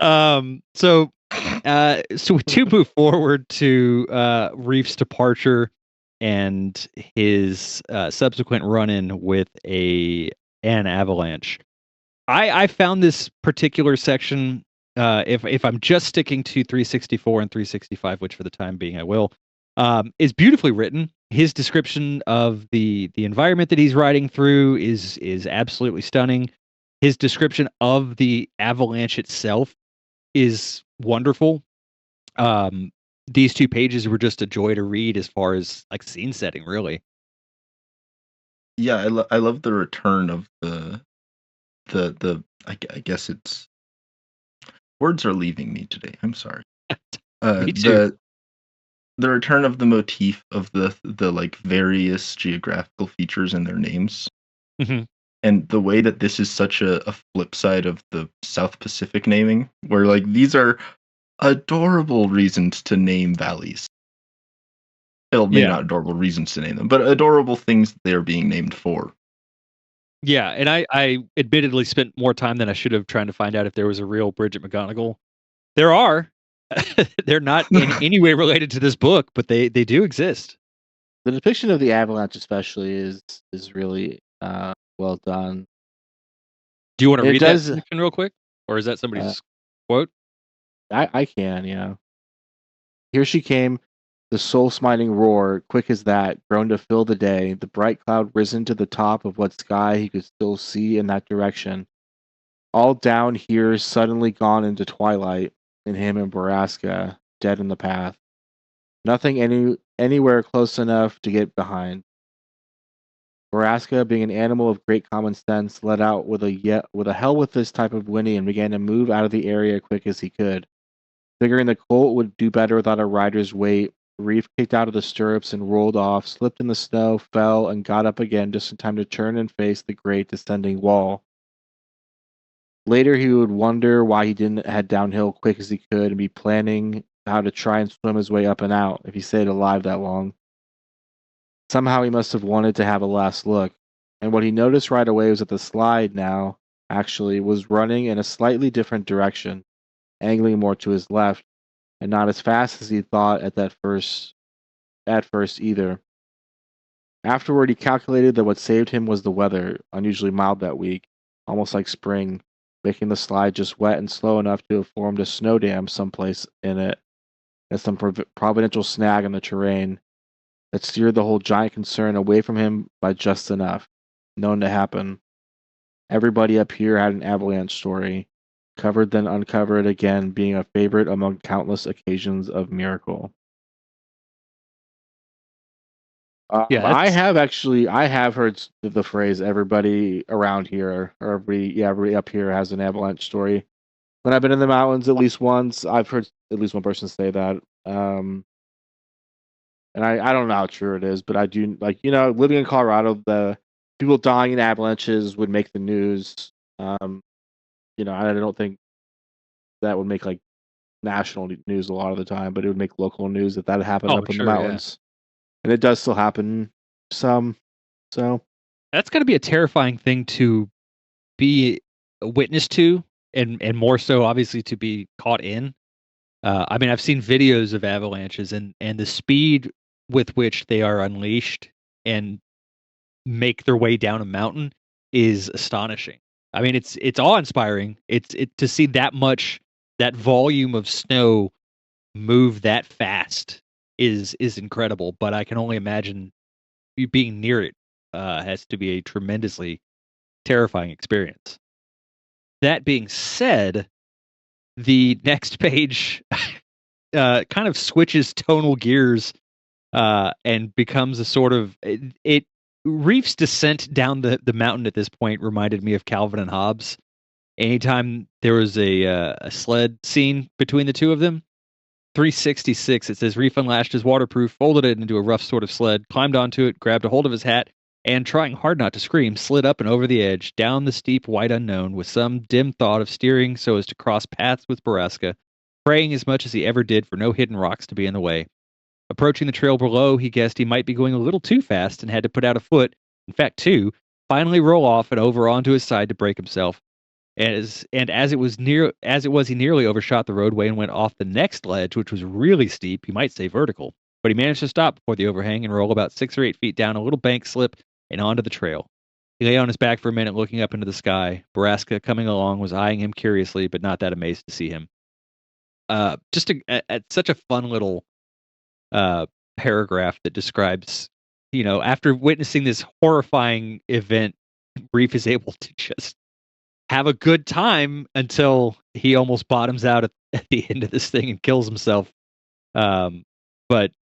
on. So to move forward to Reef's departure and his subsequent run-in with an avalanche. I found this particular section, if I'm just sticking to 364 and 365, which for the time being I will, is beautifully written. His description of the environment that he's riding through is absolutely stunning. His description of the avalanche itself is wonderful. These 2 pages were just a joy to read as far as like scene setting, really. Yeah, I love the return of the I guess it's, words are leaving me today. I'm sorry. Me too. The return of the motif of the like various geographical features in their names. Mm-hmm. And the way that this is such a flip side of the South Pacific naming, where like these are adorable reasons to name valleys. Well, maybe not adorable reasons to name them, but adorable things they're being named for. Yeah, and I admittedly spent more time than I should have trying to find out if there was a real Bridget McGonagall. There are. They're not in any way related to this book, but they do exist. The depiction of the avalanche especially is really well done. Do you want to read that section real quick? Or is that somebody's quote? I can, yeah. Here she came, The soul-smiting roar, quick as that, grown to fill the day, the bright cloud risen to the top of what sky he could still see in that direction. All down here suddenly gone into twilight, and him and Baraska dead in the path. Nothing anywhere close enough to get behind. Baraska, being an animal of great common sense, let out with a hell with this type of whinny and began to move out of the area quick as he could. Figuring the colt would do better without a rider's weight, Reef kicked out of the stirrups and rolled off, slipped in the snow, fell, and got up again just in time to turn and face the great descending wall. Later, he would wonder why he didn't head downhill quick as he could and be planning how to try and swim his way up and out if he stayed alive that long. Somehow he must have wanted to have a last look, and what he noticed right away was that the slide now, actually, was running in a slightly different direction, angling more to his left, and not as fast as he thought at first either. Afterward, he calculated that what saved him was the weather, unusually mild that week, almost like spring, making the slide just wet and slow enough to have formed a snow dam someplace in it, and some providential snag in the terrain that steered the whole giant concern away from him by just enough. Known to happen. Everybody up here had an avalanche story, covered then uncovered again, being a favorite among countless occasions of miracle. Yeah, I that's have heard the phrase "everybody around here" or everybody up here has an avalanche story. When I've been in the mountains at least once, I've heard at least one person say that. And I don't know how true it is, but I do living in Colorado, the people dying in avalanches would make the news. I don't think that would make like national news a lot of the time, but it would make local news that happened oh, up in the sure, yeah. mountains, and it does still happen some. So That's gotta be a terrifying thing to be a witness to, and more so, obviously, to be caught in. I mean, I've seen videos of avalanches, and the speed with which they are unleashed and make their way down a mountain is astonishing. I mean, it's awe-inspiring. It to see that volume of snow move that fast is incredible, but I can only imagine you being near it, has to be a tremendously terrifying experience. That being said, the next page, kind of switches tonal gears, and becomes a sort of Reef's descent down the mountain at this point reminded me of Calvin and Hobbes. Anytime there was a sled scene between the two of them, 366, it says Reef unlashed his waterproof, folded it into a rough sort of sled, climbed onto it, grabbed a hold of his hat, and trying hard not to scream, slid up and over the edge, down the steep white unknown, with some dim thought of steering so as to cross paths with Baraska, praying as much as he ever did for no hidden rocks to be in the way. Approaching the trail below, he guessed he might be going a little too fast and had to put out a foot, in fact two, finally roll off and over onto his side to brake himself. As it was, he nearly overshot the roadway and went off the next ledge, which was really steep, you might say vertical. But he managed to stop before the overhang and roll about 6 or 8 feet down a little bank slip and onto the trail. He lay on his back for a minute, looking up into the sky. Baraska, coming along, was eyeing him curiously, but not that amazed to see him. Such a fun little paragraph that describes, after witnessing this horrifying event, Reef is able to just have a good time until he almost bottoms out at the end of this thing and kills himself. But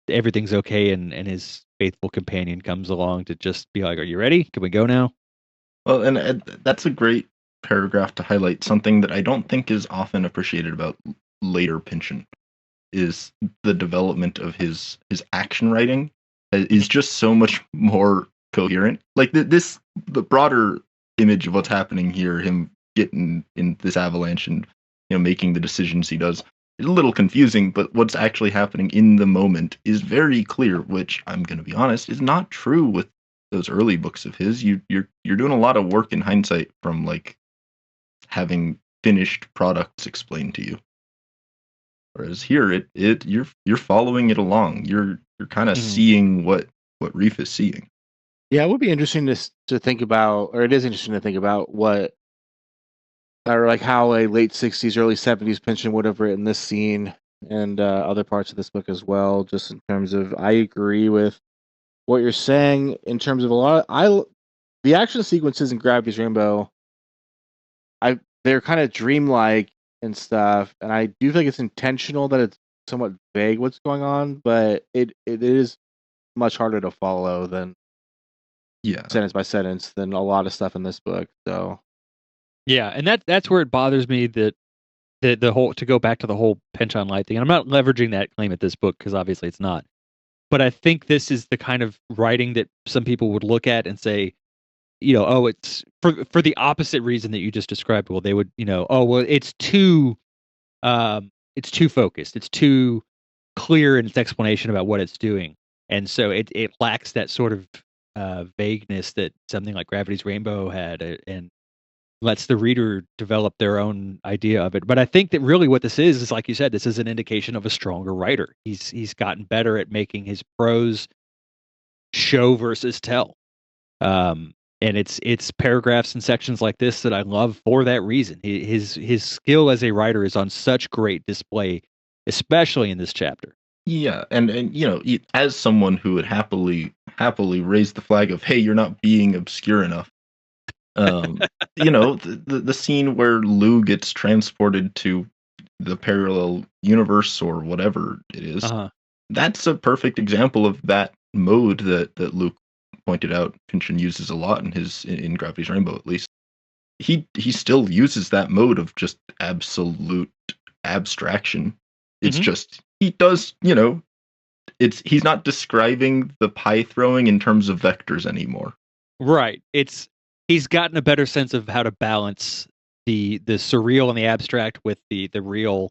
everything's okay, and his faithful companion comes along to just be like, "Are you ready? Can we go now?" Well, and that's a great paragraph to highlight something that I don't think is often appreciated about later Pynchon, is the development of his action writing is just so much more coherent. Like the broader image of what's happening here, him getting in this avalanche and making the decisions he does, is a little confusing, but what's actually happening in the moment is very clear, which I'm going to be honest is not true with those early books of his. You're doing a lot of work in hindsight from like having finished products explained to you. Whereas here, you're following it along. You're kind of seeing what Reef is seeing. Yeah, it would be interesting to think about, or it is interesting to think about what, or like how a late '60s, early '70s Pynchon would have written this scene. and other parts of this book as well. Just in terms of, I agree with what you're saying in terms of the action sequences in Gravity's Rainbow. They're kind of dreamlike and stuff, and I do think it's intentional that it's somewhat vague what's going on, but it is much harder to follow than sentence by sentence than a lot of stuff in this book. So yeah, and that's where it bothers me that the whole, to go back to the whole Penchon Light thing. And I'm not leveraging that claim at this book because obviously it's not. But I think this is the kind of writing that some people would look at and say, oh, it's for the opposite reason that you just described. Well, they would, oh, well, it's too focused. It's too clear in its explanation about what it's doing. And so it lacks that sort of vagueness that something like Gravity's Rainbow had, and lets the reader develop their own idea of it. But I think that really what this is like you said, this is an indication of a stronger writer. He's gotten better at making his prose show versus tell. And it's paragraphs and sections like this that I love for that reason. His skill as a writer is on such great display, especially in this chapter. Yeah, and as someone who would happily raise the flag of, hey, you're not being obscure enough. The scene where Lou gets transported to the parallel universe or whatever it is, that's a perfect example of that mode that Luke pointed out Pynchon uses a lot in Gravity's Rainbow, at least. He still uses that mode of just absolute abstraction. It's just, he does, he's not describing the pie throwing in terms of vectors anymore. Right. He's gotten a better sense of how to balance the surreal and the abstract with the real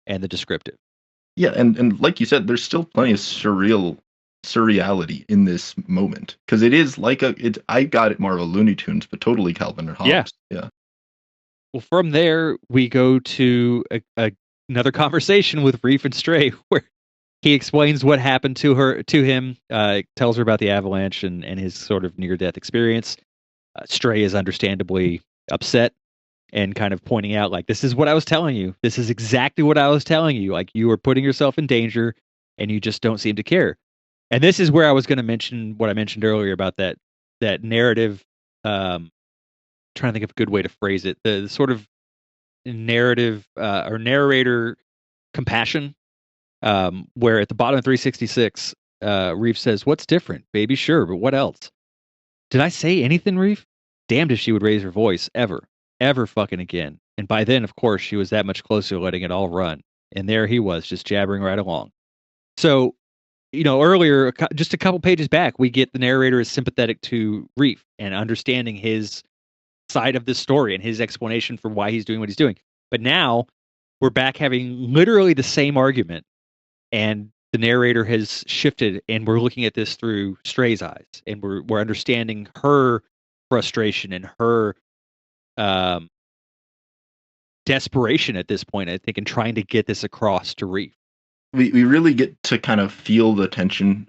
and the descriptive. Yeah, and like you said, there's still plenty of surreality in this moment, because it is like I got it more of a Looney Tunes, but totally Calvin and Hobbes. Yeah. Well, from there we go to another conversation with Reef and Stray, where he explains what happened to him, tells her about the avalanche and his sort of near-death experience. Stray is understandably upset and kind of pointing out, like, this is what I was telling you. This is exactly what I was telling you. Like, you are putting yourself in danger and you just don't seem to care. And this is where I was going to mention what I mentioned earlier about that narrative. Trying to think of a good way to phrase it. The sort of narrative or narrator compassion, where at the bottom of 366, Reef says, "What's different, baby? Sure, but what else? Did I say anything, Reef? Damned if she would raise her voice, ever fucking again." And by then, of course, she was that much closer to letting it all run. And there he was, just jabbering right along. So, earlier, just a couple pages back, we get the narrator is sympathetic to Reef and understanding his side of this story and his explanation for why he's doing what he's doing. But now we're back having literally the same argument, and the narrator has shifted, and we're looking at this through Stray's eyes, and we're understanding her frustration and her desperation at this point, I think, in trying to get this across to Reef. We really get to kind of feel the tension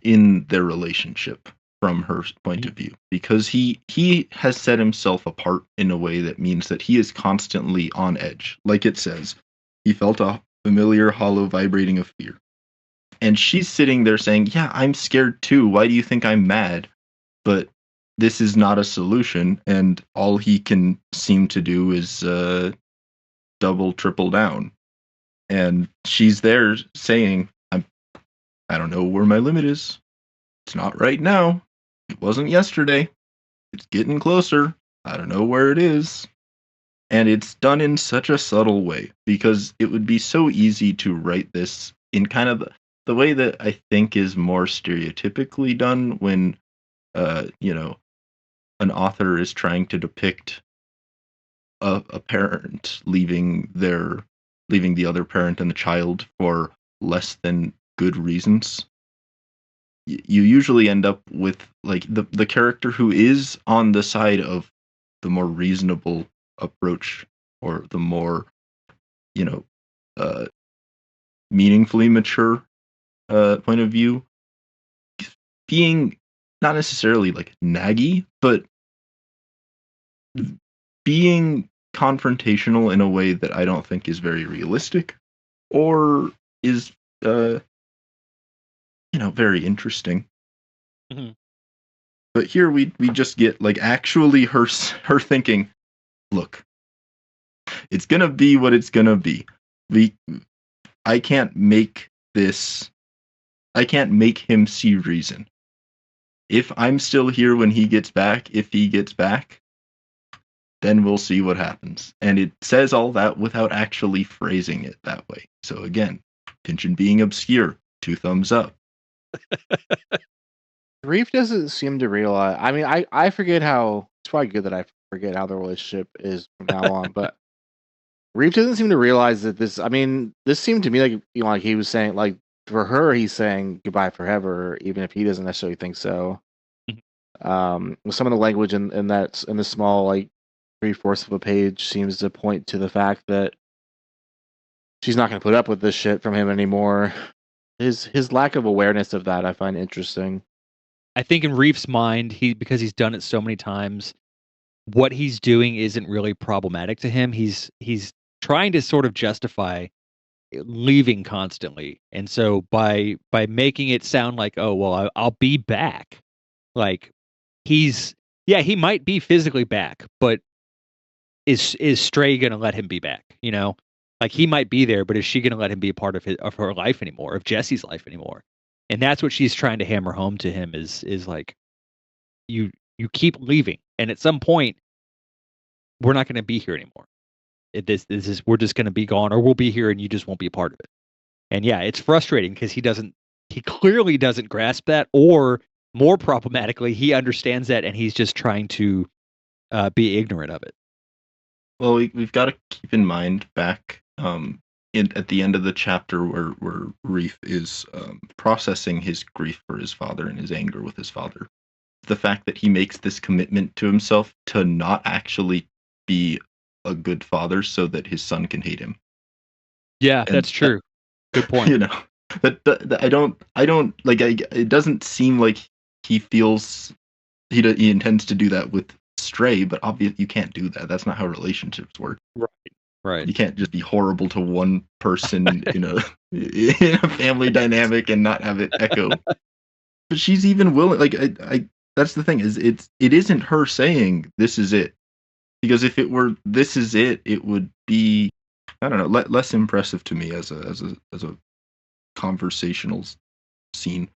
in their relationship from her point of view, because he has set himself apart in a way that means that he is constantly on edge. Like it says, he felt a familiar hollow vibrating of fear. And she's sitting there saying, yeah, I'm scared too. Why do you think I'm mad? But this is not a solution, and all he can seem to do is double, triple down. And she's there saying, I don't know where my limit is. It's not right now. It wasn't yesterday. It's getting closer. I don't know where it is. And it's done in such a subtle way, because it would be so easy to write this in kind of the way that I think is more stereotypically done when, an author is trying to depict a parent leaving the other parent and the child for less than good reasons. You usually end up with like the character who is on the side of the more reasonable approach, or the more meaningfully mature point of view, being not necessarily like naggy, but being confrontational in a way that I don't think is very realistic, or is very interesting. Mhm. But here we just get like actually her thinking, look, it's gonna be what it's gonna be. I can't make him see reason. If I'm still here when he gets back, then we'll see what happens. And it says all that without actually phrasing it that way. So again, tension being obscure, 2 thumbs up. Reef doesn't seem to realize. I mean, I forget how. It's probably good that I forget how the relationship is from now on. But Reef doesn't seem to realize that this. I mean, this seemed to me like like he was saying, like for her, he's saying goodbye forever, even if he doesn't necessarily think so. Some of the language in the small like 3/4 of a page seems to point to the fact that she's not going to put up with this shit from him anymore. His lack of awareness of that I find interesting. I think in Reef's mind, because he's done it so many times, what he's doing isn't really problematic to him. He's trying to sort of justify leaving constantly, and so by making it sound like, oh well, I'll be back, like he might be physically back, but is Stray gonna let him be back? Like he might be there, but is she gonna let him be a part of her life anymore, of Jesse's life anymore? And that's what she's trying to hammer home to him is like you keep leaving, and at some point we're not going to be here anymore. This is we're just going to be gone, or we'll be here and you just won't be a part of it. And yeah, it's frustrating because he clearly doesn't grasp that, or more problematically, he understands that and he's just trying to be ignorant of it. Well, we've got to keep in mind back at the end of the chapter where Reef is processing his grief for his father and his anger with his father. The fact that he makes this commitment to himself to not actually be a good father so that his son can hate him. Yeah, that's true. Good point. That I don't like. It doesn't seem like he feels he intends to do that with Stray, but obviously you can't do that. That's not how relationships work. Right. You can't just be horrible to one person in a family dynamic and not have it echo. But she's even willing. Like I that's the thing is it isn't her saying this is it, because if it were this is it, it would be, I don't know, less impressive to me as a conversational scene.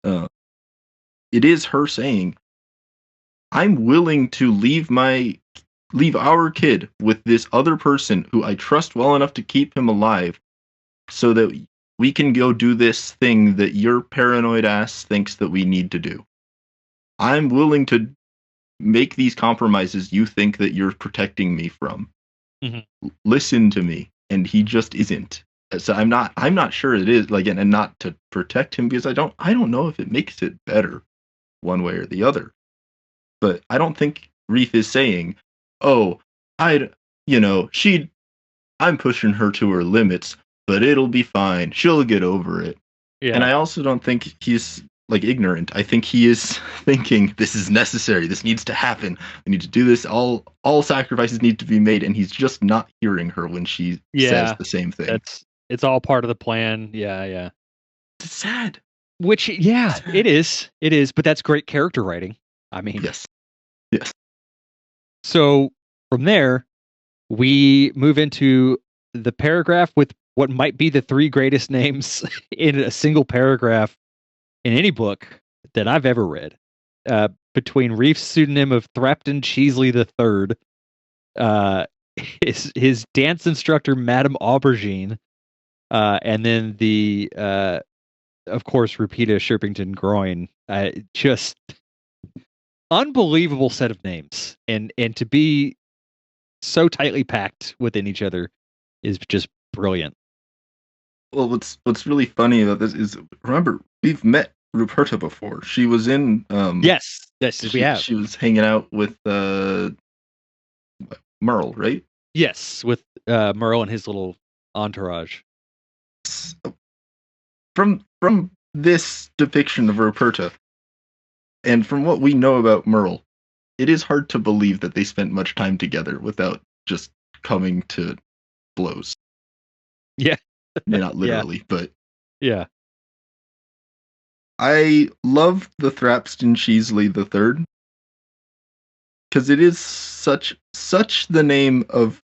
It is her saying, I'm willing to leave our kid with this other person who I trust well enough to keep him alive so that we can go do this thing that your paranoid ass thinks that we need to do. I'm willing to make these compromises you think that you're protecting me from. Mm-hmm. Listen to me. And he just isn't. So I'm not sure it is, like, and not to protect him, because I don't know if it makes it better one way or the other. But I don't think Reef is saying, oh, I'm pushing her to her limits, but it'll be fine. She'll get over it. Yeah. And I also don't think he's like ignorant. I think he is thinking this is necessary. This needs to happen. We need to do this. All sacrifices need to be made, and he's just not hearing her when she says the same thing. It's all part of the plan. Yeah. It's sad. Which, yeah, sad. It is. But that's great character writing. I mean, yes. So from there, we move into the paragraph with what might be the 3 greatest names in a single paragraph in any book that I've ever read. Between Reef's pseudonym of Thrapton Cheesley III, his dance instructor, Madame Aubergine, and then the, of course, Rupita Sherpington Groin. Just unbelievable set of names, and to be so tightly packed within each other is just brilliant. Well, what's really funny about this is, remember, we've met Ruperta before. She was in yes, we have. She was hanging out with Merle, right? Yes, with Merle and his little entourage. From this depiction of Ruperta, and from what we know about Merle, it is hard to believe that they spent much time together without just coming to blows. Yeah. Not literally, but Yeah. I love the Thrapston Cheesley the Third because it is such the name of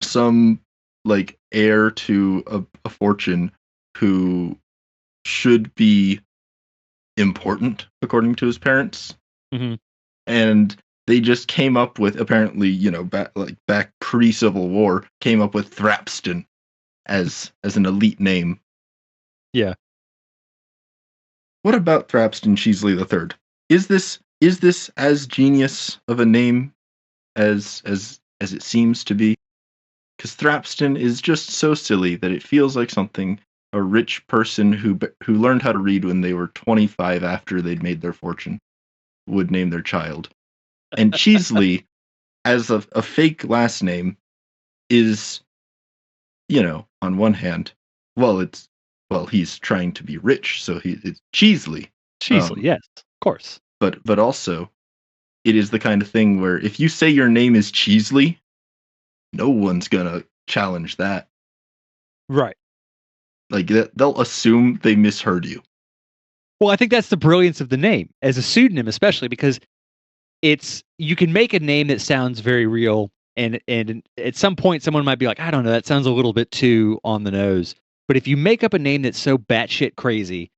some like heir to a fortune who should be important according to his parents, Hmm. and they just came up with, apparently, back pre-Civil War, came up with Thrapston as an elite name. Yeah. What about Thrapston Cheesley the Third? Is this as genius of a name as it seems to be? Because Thrapston is just so silly that it feels like something a rich person who learned how to read when they were 25 after they'd made their fortune would name their child. And Cheesley, as a fake last name, is, on one hand, he's trying to be rich, so it's Cheesley. Cheesley, yes, of course. But also, it is the kind of thing where if you say your name is Cheesley, no one's gonna challenge that. Right. Like, they'll assume they misheard you. Well, I think that's the brilliance of the name as a pseudonym, especially because you can make a name that sounds very real, and at some point someone might be like, I don't know, that sounds a little bit too on the nose. But if you make up a name that's so batshit crazy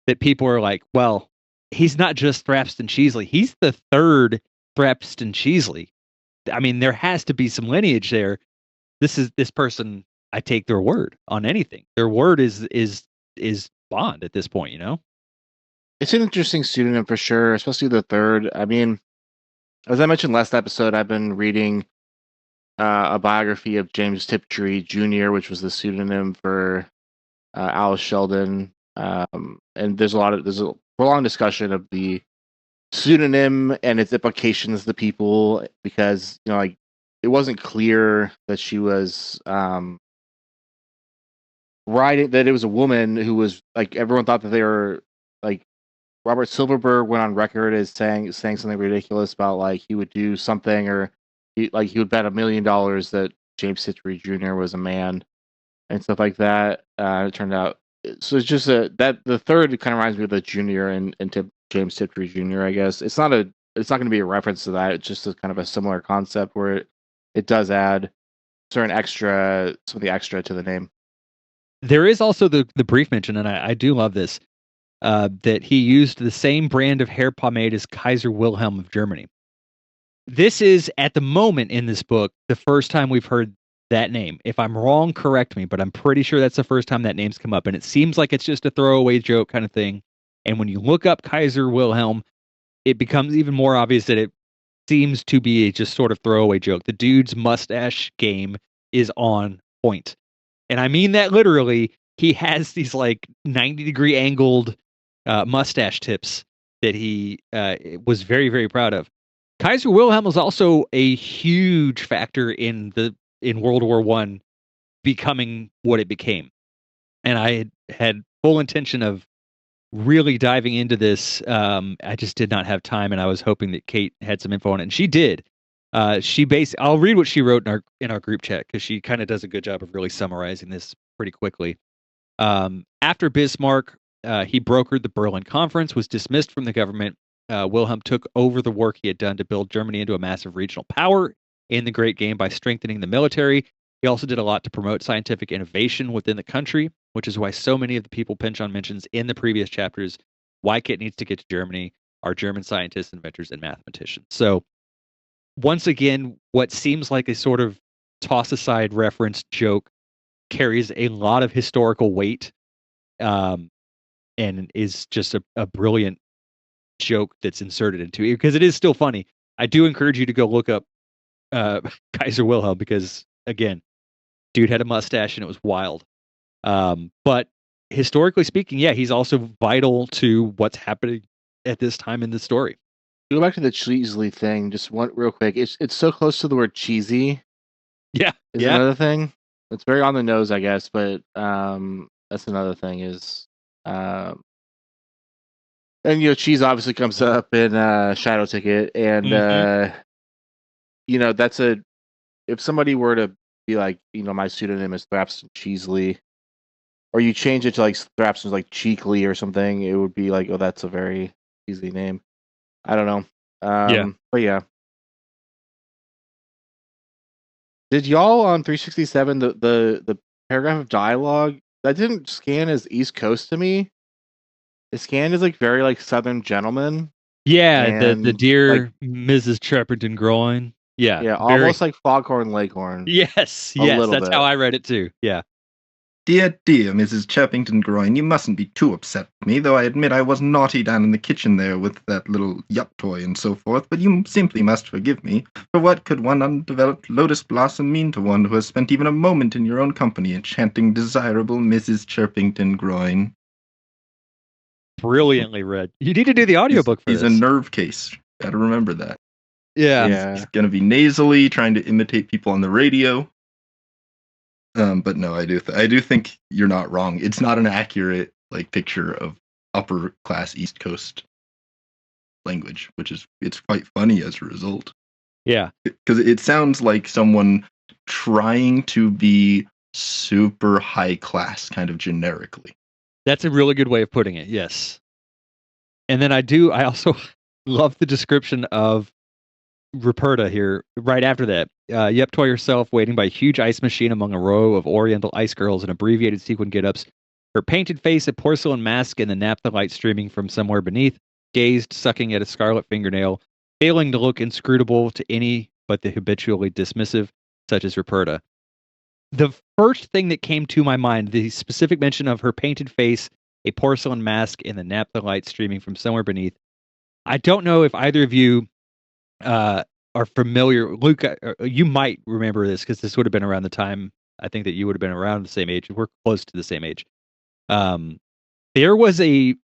that people are like, well, he's not just Thrapston Cheesley, he's the third Thrapston Cheesley. I mean, there has to be some lineage there. This person, I take their word on anything. Their word is bond at this point, It's an interesting pseudonym for sure, especially the third. I mean, as I mentioned last episode, I've been reading a biography of James Tiptree Jr., which was the pseudonym for Alice Sheldon. And there's a prolonged discussion of the pseudonym and its implications to people, because like, it wasn't clear that she was writing, that it was a woman who was, like, everyone thought that they were, like, Robert Silverberg went on record as saying something ridiculous about, like, he would do something, or he would bet $1 million that James Tiptree Jr. was a man and stuff like that. It turned out, so it's just that the third kind of reminds me of the junior and James Tiptree Jr. I guess it's not going to be a reference to that. It's just a kind of a similar concept where it does add some of the extra to the name. There is also the brief mention, and I do love this, that he used the same brand of hair pomade as Kaiser Wilhelm of Germany. This is, at the moment in this book, the first time we've heard that name. If I'm wrong, correct me, but I'm pretty sure that's the first time that name's come up. And it seems like it's just a throwaway joke kind of thing. And when you look up Kaiser Wilhelm, it becomes even more obvious that it seems to be a just sort of throwaway joke. The dude's mustache game is on point. And I mean that literally. He has these like 90-degree angled mustache tips that he was very, very proud of. Kaiser Wilhelm was also a huge factor in World War I becoming what it became. And I had full intention of really diving into this. I just did not have time, and I was hoping that Kate had some info on it, and she did. I'll read what she wrote in our group chat, because she kind of does a good job of really summarizing this pretty quickly. After Bismarck, he brokered the Berlin Conference, was dismissed from the government. Wilhelm took over the work he had done to build Germany into a massive regional power in the Great Game by strengthening the military. He also did a lot to promote scientific innovation within the country, which is why so many of the people Pynchon mentions in the previous chapters why Kit needs to get to Germany are German scientists, inventors, and mathematicians. So, once again, what seems like a sort of toss-aside reference joke carries a lot of historical weight, and is just a brilliant joke that's inserted into it, because it is still funny. I do encourage you to go look up Kaiser Wilhelm, because, again, dude had a mustache and it was wild. But historically speaking, yeah, he's also vital to what's happening at this time in the story. Go back to the Cheesley thing, just one real quick. It's so close to the word cheesy. Yeah, Is another thing. It's very on the nose, I guess, but that's another thing is, and cheese obviously comes up in Shadow Ticket, and that's if somebody were to be like, my pseudonym is Thrapston Cheesley, or you change it to like Thrapson's like Cheekly or something, it would be like, oh, that's a very easy name. I don't know. Yeah. But yeah. Did y'all on 367 the paragraph of dialogue that didn't scan as East Coast to me? It scanned as like very like Southern gentleman. Yeah, the And dear like Mrs. Trepperton Groin. Yeah, yeah, very. almost like Foghorn Leghorn. Yes, A yes, little that's bit. how I read it too. Yeah. Dear Mrs. Chirpington Groin, you mustn't be too upset with me, though I admit I was naughty down in the kitchen there with that little yup toy and so forth, but you simply must forgive me, for what could one undeveloped lotus blossom mean to one who has spent even a moment in your own company enchanting desirable Mrs. Chirpington Groin? Brilliantly read. You need to do the audiobook for He's this. a nerve case. Gotta remember that. Yeah. He's gonna be nasally, trying to imitate people on the radio. But no, I do think you're not wrong. It's not an accurate like picture of upper class East Coast language, it's quite funny as a result. Yeah. Because it sounds like someone trying to be super high class, kind of generically. That's a really good way of putting it. Yes. And then I also love the description of Ruperta here right after that. Yeptoy herself waiting by a huge ice machine among a row of oriental ice girls in abbreviated sequin get-ups, her painted face a porcelain mask and the naphtha light streaming from somewhere beneath, gazed, sucking at a scarlet fingernail, failing to look inscrutable to any but the habitually dismissive, such as Ruperta. The first thing that came to my mind, the specific mention of her painted face, a porcelain mask, and the naphtha light streaming from somewhere beneath. I don't know if either of you are familiar. Luke, you might remember this because this would have been around the time I think that you would have been around the same age. We're close to the same age. There was a,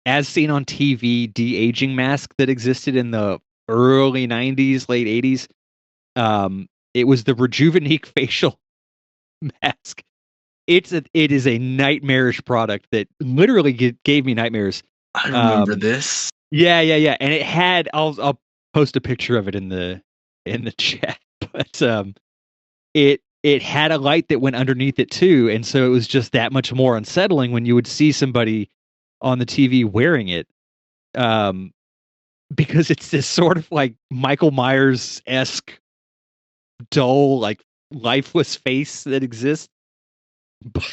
as seen on TV, de-aging mask that existed in the early 90s, late 80s. It was the Rejuvenique facial mask. It is a nightmarish product that literally gave me nightmares. I remember this. Yeah. And it had, I'll post a picture of it in the chat, but it had a light that went underneath it too, and so it was just that much more unsettling when you would see somebody on the TV wearing it, because it's this sort of like Michael Myers-esque dull, like lifeless face that exists. But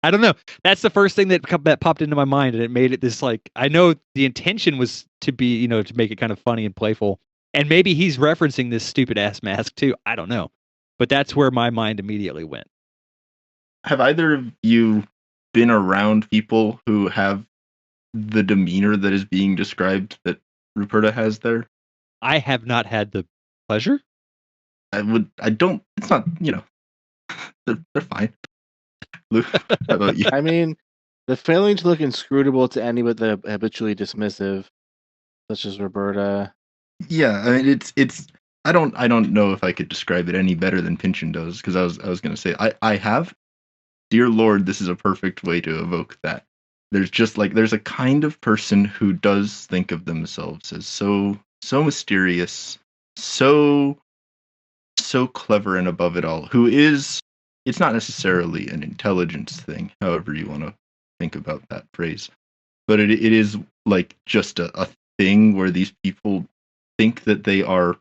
I don't know. That's the first thing that popped into my mind, and it made it this like, I know the intention was to be, to make it kind of funny and playful. And maybe he's referencing this stupid ass mask too. I don't know. But that's where my mind immediately went. Have either of you been around people who have the demeanor that is being described that Ruperta has there? I have not had the pleasure. It's not, they're fine. Luke, how about you? I mean, the failing to look inscrutable to any but the habitually dismissive, such as Roberta. Yeah, I mean it's I don't know if I could describe it any better than Pynchon does, because I was gonna say I have. Dear Lord, this is a perfect way to evoke that. There's a kind of person who does think of themselves as so mysterious, so clever and above it all, who is, it's not necessarily an intelligence thing, however you want to think about that phrase, but it is like just a thing where these people think that they are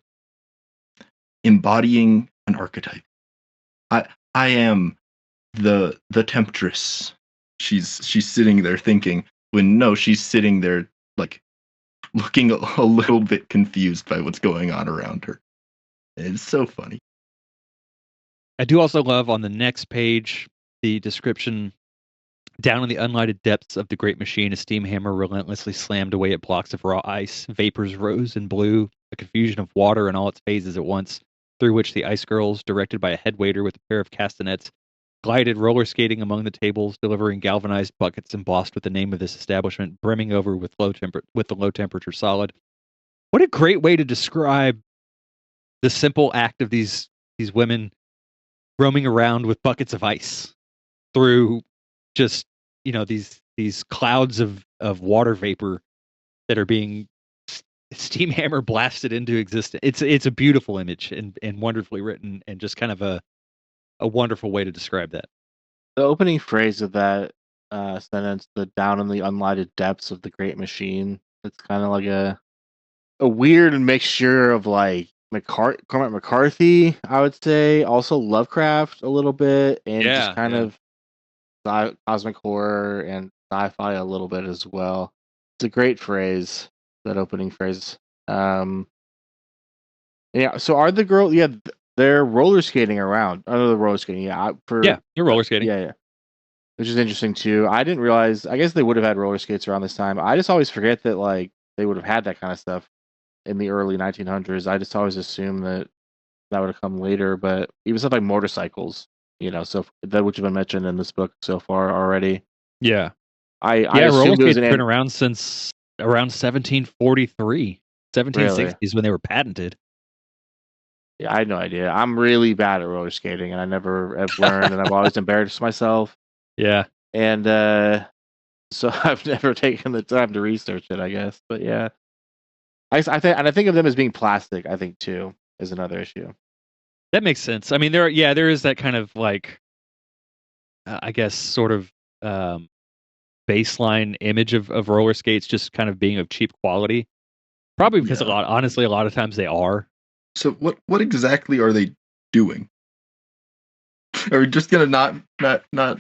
embodying an archetype. I am the temptress. She's sitting there thinking, when no, she's sitting there like looking a little bit confused by what's going on around her. It's so funny. I do also love on the next page the description. Down in the unlighted depths of the great machine, a steam hammer relentlessly slammed away at blocks of raw ice. Vapors rose and blew, a confusion of water in all its phases at once, through which the ice girls, directed by a head waiter with a pair of castanets, glided roller skating among the tables, delivering galvanized buckets embossed with the name of this establishment, brimming over with the low temperature solid. What a great way to describe the simple act of these women roaming around with buckets of ice through just, these clouds of water vapor that are being steam hammer blasted into existence. It's a beautiful image and wonderfully written, and just kind of a wonderful way to describe that. The opening phrase of that sentence, the down in the unlighted depths of the great machine. It's kind of like a weird mixture of like Cormac McCarthy, I would say, also Lovecraft a little bit, and just kind of cosmic horror and sci-fi a little bit as well. It's a great phrase, that opening phrase. Yeah. So are the girls? Yeah, they're roller skating around. Oh, the roller skating. Yeah, they're roller skating. Yeah, which is interesting too. I didn't realize. I guess they would have had roller skates around this time. I just always forget that like they would have had that kind of stuff in the early 1900s. I just always assume that would have come later. But even stuff like motorcycles, so that which have been mentioned in this book so far already. Yeah. I roller assumed it was skates been around since around 1743, 1760s when they were patented. Yeah, I had no idea. I'm really bad at roller skating, and I never have learned, and I've always embarrassed myself. Yeah. And so I've never taken the time to research it, I guess. But yeah, I think of them as being plastic. I think too is another issue. That makes sense. I mean, there is that kind of like, I guess, sort of baseline image of roller skates just kind of being of cheap quality. Probably because a lot of times they are. So what exactly are they doing? Are we just gonna not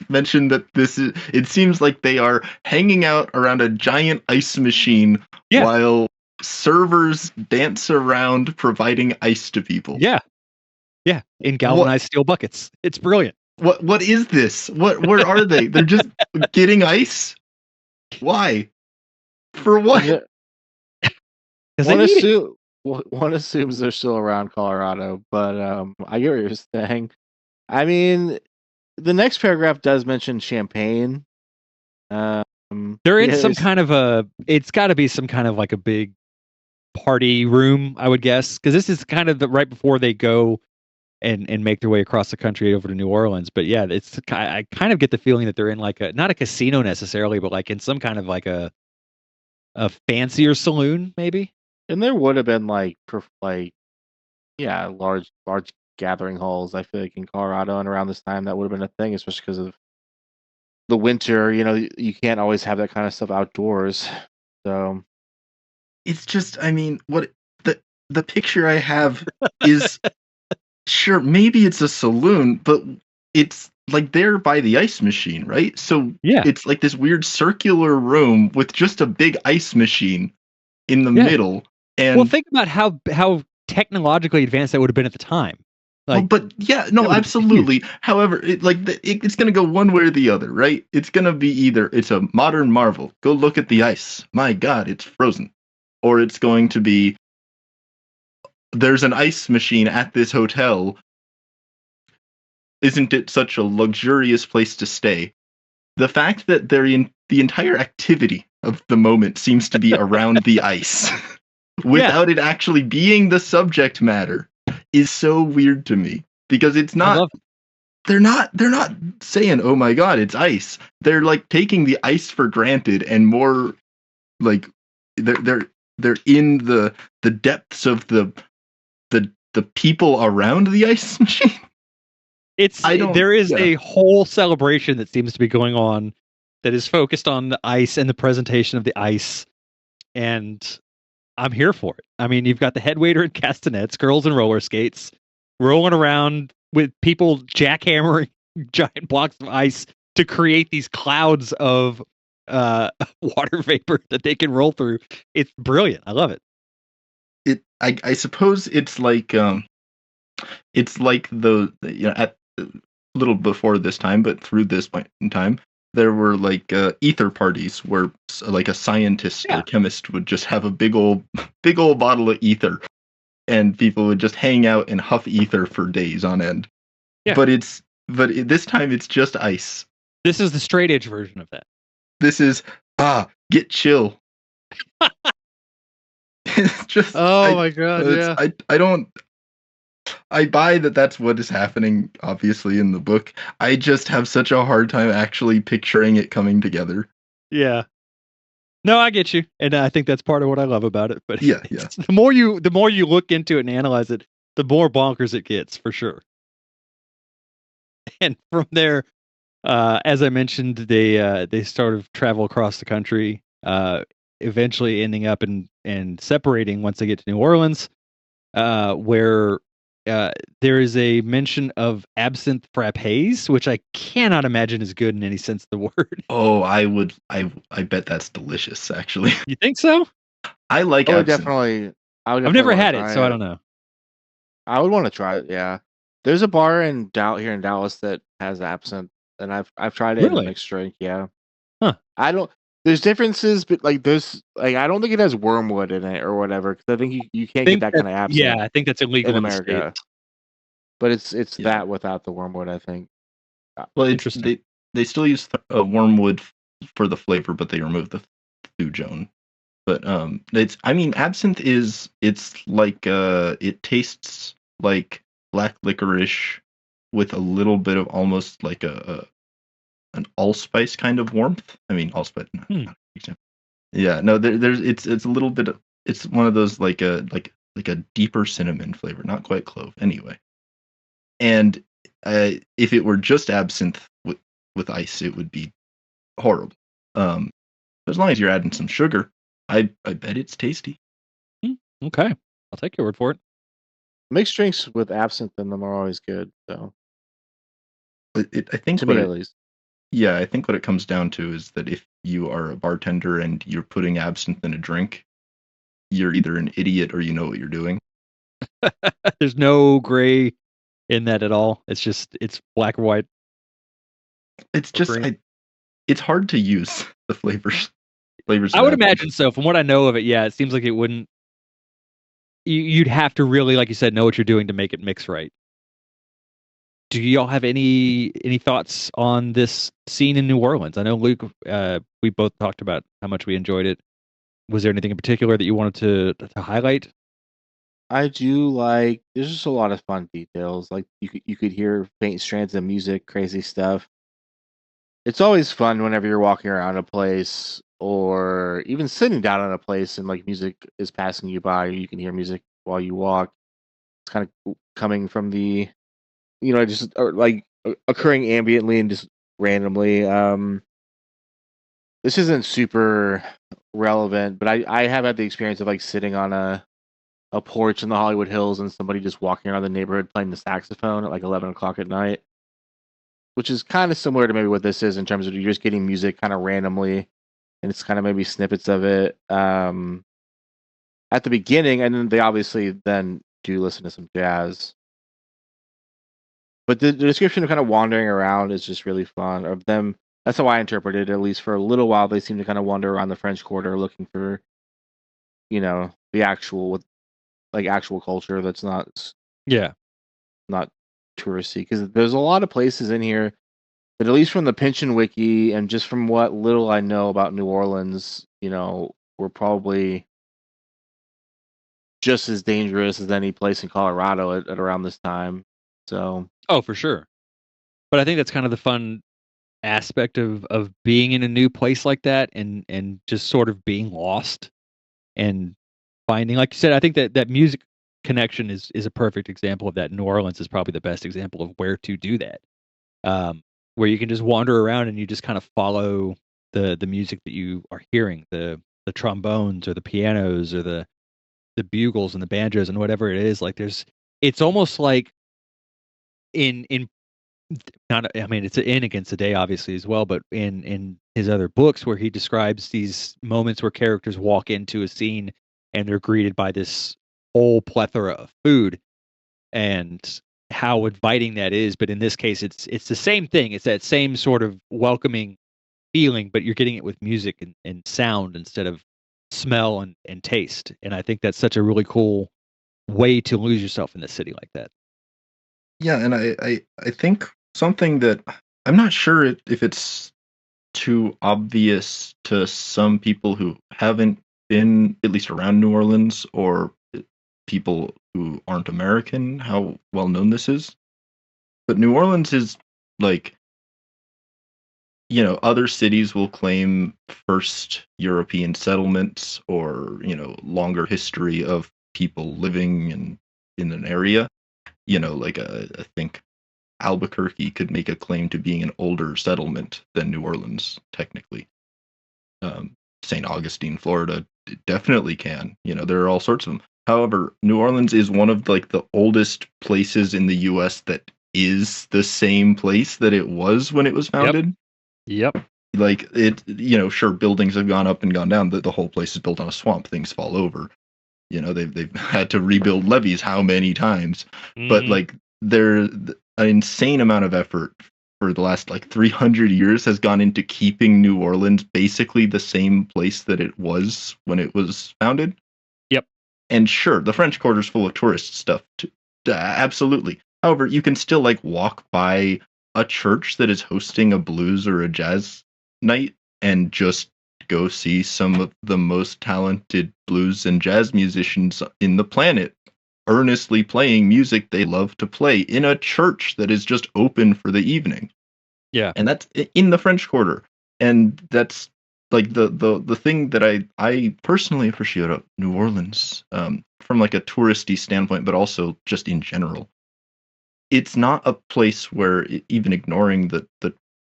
mention that this is? It seems like they are hanging out around a giant ice machine while servers dance around providing ice to people. Yeah, in galvanized steel buckets. It's brilliant. What is this? Where are they? They're just getting ice. Why? For what? One assumes they're still around Colorado, but I get what you're saying. I mean, the next paragraph does mention champagne. They're in some kind of it's got to be some kind of like a big party room, I would guess, because this is kind of right before they go and make their way across the country over to New Orleans. But yeah, I kind of get the feeling that they're in like not a casino necessarily, but like in some kind of like a fancier saloon, maybe. And there would have been like large gathering halls. I feel like in Colorado and around this time that would have been a thing, especially because of the winter. You can't always have that kind of stuff outdoors. So it's just, I mean, what the picture I have is sure, maybe it's a saloon, but it's like there by the ice machine, right? So it's like this weird circular room with just a big ice machine in the middle. And think about how technologically advanced that would have been at the time. Like, absolutely. However, it's going to go one way or the other, right? It's going to be either it's a modern marvel. Go look at the ice. My God, it's frozen. Or it's going to be there's an ice machine at this hotel. Isn't it such a luxurious place to stay? The fact that the entire activity of the moment seems to be around the ice without it actually being the subject matter is so weird to me, because it's not they're not saying, oh my God, it's ice. They're like taking the ice for granted, and more like they're in the depths of the people around the ice machine. There is a whole celebration that seems to be going on that is focused on the ice and the presentation of the ice, and I'm here for it. I mean, you've got the head waiter in castanets, girls in roller skates, rolling around with people jackhammering giant blocks of ice to create these clouds of water vapor that they can roll through. It's brilliant. I love it. I suppose it's like at a little before this time, but through this point in time, there were like ether parties where like a scientist or chemist would just have a big old bottle of ether, and people would just hang out and huff ether for days on end. Yeah. But this time it's just ice. This is the straight edge version of that. This is get chill. It's just my God, I buy that that's what is happening, obviously, in the book. I just have such a hard time actually picturing it coming together. Yeah. No, I get you, and I think that's part of what I love about it. But yeah. The more you look into it and analyze it, the more bonkers it gets, for sure. And from there, As I mentioned, they sort of travel across the country, eventually ending up and separating once they get to New Orleans, where there is a mention of absinthe frappes, which I cannot imagine is good in any sense of the word. Oh, I bet that's delicious, actually. You think so? I like I would absinthe. definitely, I would I've definitely never want to had it, try so I it. don't know. I would want to try it. Yeah, there's a bar in here in Dallas that has absinthe, and I've tried it in a Really? mixed drink. Yeah, Huh. I don't. There's differences, but like there's like I don't think it has wormwood in it or whatever. Because I think you can't get that kind of absinthe I think that's illegal in in the States. America. But it's Yeah. that without the wormwood, I think. Well, it's Interesting. they still use wormwood for the flavor, but they remove the thujone. But it's I mean absinthe it's like it tastes like black licorice with a little bit of almost like an allspice kind of warmth. I mean allspice. Hmm. Yeah, no, there's it's a little bit. It's one of those like a deeper cinnamon flavor, not quite clove. Anyway, and if it were just absinthe with ice, it would be horrible. As long as you're adding some sugar, I bet it's tasty. Okay, I'll take your word for it. Mixed drinks with absinthe in them are always good, though. I think To what me, at it least. yeah, I think what it comes down to is that if you are a bartender and you're putting absinthe in a drink, you're either an idiot or you know what you're doing. There's no gray in that at all. It's black or white It's or just green. it's hard to use the flavors. I Of would absinthe. imagine so. From what I know of it, yeah, it seems like it wouldn't. You'd have to really, like you said, know what you're doing to make it mix right. Do y'all have any thoughts on this scene in New Orleans? I know Luke, we both talked about how much we enjoyed it. Was there anything in particular that you wanted to highlight? I do like. There's just a lot of fun details. Like you could hear faint strands of music, crazy stuff. It's always fun whenever you're walking around a place or even sitting down in a place and like music is passing you by. You can hear music while you walk. It's kind of coming from the, just or like occurring ambiently and just randomly. This isn't super relevant, but I have had the experience of like sitting on a porch in the Hollywood Hills and somebody just walking around the neighborhood playing the saxophone at like 11 o'clock at night, which is kind of similar to maybe what this is in terms of you're just getting music kind of randomly and it's kind of maybe snippets of it at the beginning, and then they obviously then do listen to some jazz. But the description of kind of wandering around is just really fun. Of them, that's how I interpreted it. At least for a little while, they seem to kind of wander around the French Quarter looking for, the actual actual culture that's Yeah. not touristy. Because there's a lot of places in here that, at least from the Pynchon Wiki and just from what little I know about New Orleans, were probably just as dangerous as any place in Colorado at around this time. So Oh, for sure. But I think that's kind of the fun aspect of being in a new place like that and just sort of being lost and finding, like you said, I think that music connection is a perfect example of that. New Orleans is probably the best example of where to do that. Where you can just wander around and you just kind of follow the music that you are hearing, the trombones or the pianos or the bugles and the banjos and whatever it is. Like it's almost like in not, I mean, it's in Against the Day obviously as well, but in his other books where he describes these moments where characters walk into a scene and they're greeted by this whole plethora of food and how inviting that is. But in this case, it's the same thing. It's that same sort of welcoming feeling, but you're getting it with music and sound instead of smell and taste. And I think that's such a really cool way to lose yourself in the city like that. Yeah, and I think something that I'm not sure if it's too obvious to some people who haven't been at least around New Orleans or people who aren't American how well known this is. But New Orleans is like, other cities will claim first European settlements or, longer history of people living in an area. Like I think Albuquerque could make a claim to being an older settlement than New Orleans, technically. St. Augustine, Florida, definitely can. There are all sorts of them. However, New Orleans is one of like the oldest places in the U.S. that is the same place that it was when it was founded. Yep. Like sure, buildings have gone up and gone down. The whole place is built on a swamp. Things fall over. They've had to rebuild levees how many times, but like there's an insane amount of effort for the last like 300 years has gone into keeping New Orleans basically the same place that it was when it was founded. Yep. And sure, the French Quarter's full of tourist stuff too. Absolutely. However, you can still like walk by a church that is hosting a blues or a jazz night and just go see some of the most talented blues and jazz musicians in the planet earnestly playing music they love to play in a church that is just open for the evening. Yeah. And that's in the French Quarter. And that's like the thing that I personally appreciate about New Orleans, from like a touristy standpoint, but also just in general. It's not a place where, even ignoring the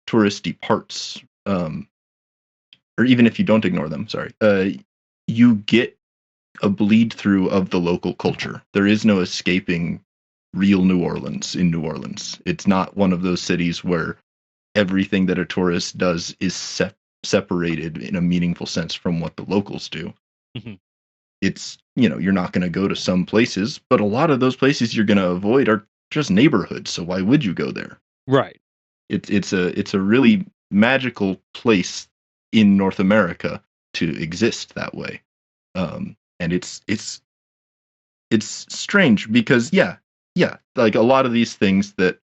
touristy parts, or even if you don't ignore them, sorry, you get a bleed through of the local culture. There is no escaping real New Orleans in New Orleans. It's not one of those cities where everything that a tourist does is separated in a meaningful sense from what the locals do. Mm-hmm. It's, you're not going to go to some places, but a lot of those places you're going to avoid are just neighborhoods. So why would you go there? Right. It's a really magical place in North America to exist that way. And it's strange because yeah, like a lot of these things that,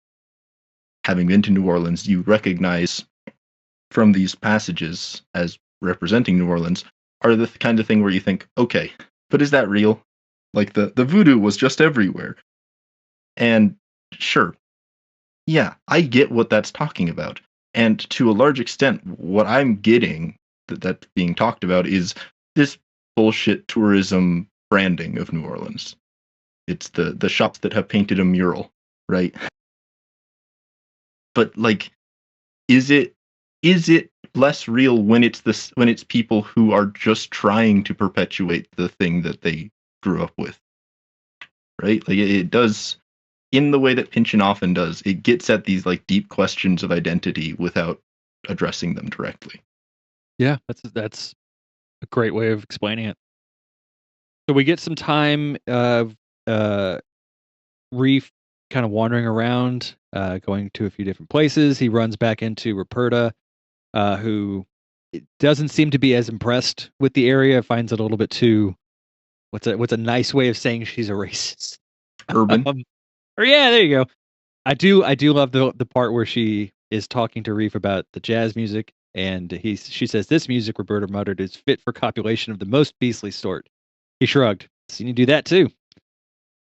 having been to New Orleans, you recognize from these passages as representing New Orleans are the kind of thing where you think, okay, but is that real? Like the voodoo was just everywhere. And sure, yeah, I get what that's talking about. And to a large extent, what I'm getting that's being talked about is this bullshit tourism branding of New Orleans. It's the shops that have painted a mural, right? But like, is it less real when it's people who are just trying to perpetuate the thing that they grew up with, right? Like it does, in the way that Pynchon often does. It gets at these like deep questions of identity without addressing them directly. Yeah, that's a great way of explaining it. So we get some time of Reef kind of wandering around, going to a few different places. He runs back into Ruperta, who doesn't seem to be as impressed with the area. Finds it a little bit too. What's a nice way of saying she's a racist? Urban. Or yeah, there you go. I do love the part where she is talking to Reef about the jazz music, and she says, "This music," Roberta muttered, "is fit for copulation of the most beastly sort." He shrugged. "Seen you do that too."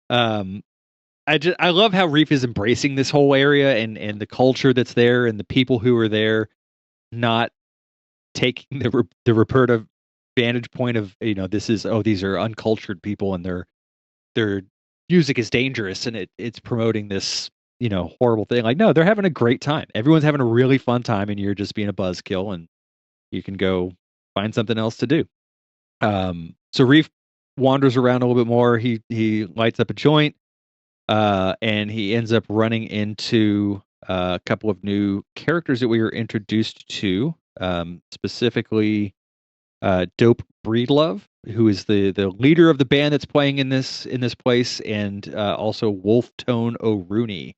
I love how Reef is embracing this whole area and the culture that's there and the people who are there, not taking the Ruperta vantage point of, these are uncultured people and their music is dangerous and it's promoting this, horrible thing. Like, no, they're having a great time. Everyone's having a really fun time and you're just being a buzzkill and you can go find something else to do. So Reef wanders around a little bit more. He lights up a joint, and he ends up running into a couple of new characters that we were introduced to, specifically Dope Breedlove, who is the leader of the band that's playing in this place, and also Wolf Tone O'Rooney,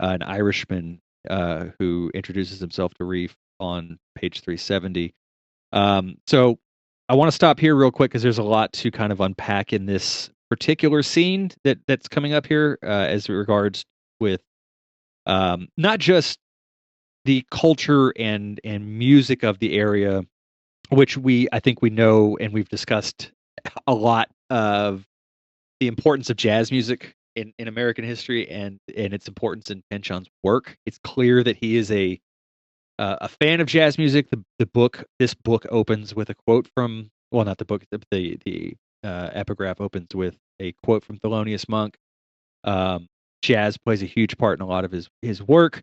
an Irishman who introduces himself to Reef on page 370. So I want to stop here real quick because there's a lot to kind of unpack in this particular scene that's coming up here, as regards with not just the culture and music of the area, which I think we know and we've discussed a lot of the importance of jazz music in American history and its importance in Pynchon's work. It's clear that he is a fan of jazz music. This book opens with a quote from, well, not the book, the epigraph opens with a quote from Thelonious Monk. jazz plays a huge part in a lot of his work.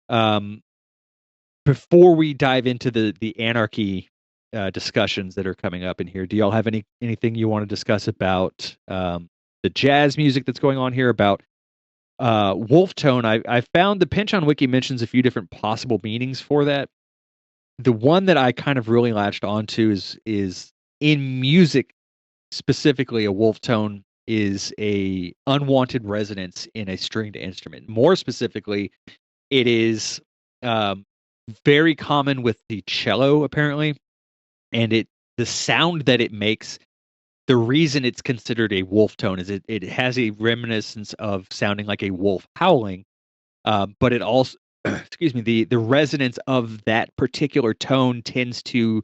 Before we dive into the anarchy discussions that are coming up in here, do y'all have anything you want to discuss about the jazz music that's going on here, about wolf tone? I found the Pinch on Wiki mentions a few different possible meanings for that. The one that I kind of really latched onto is in music specifically, a wolf tone is a unwanted resonance in a stringed instrument. More specifically, it is very common with the cello, apparently, and the sound that it makes. The reason it's considered a wolf tone is it has a reminiscence of sounding like a wolf howling, but it also, excuse me, the resonance of that particular tone tends to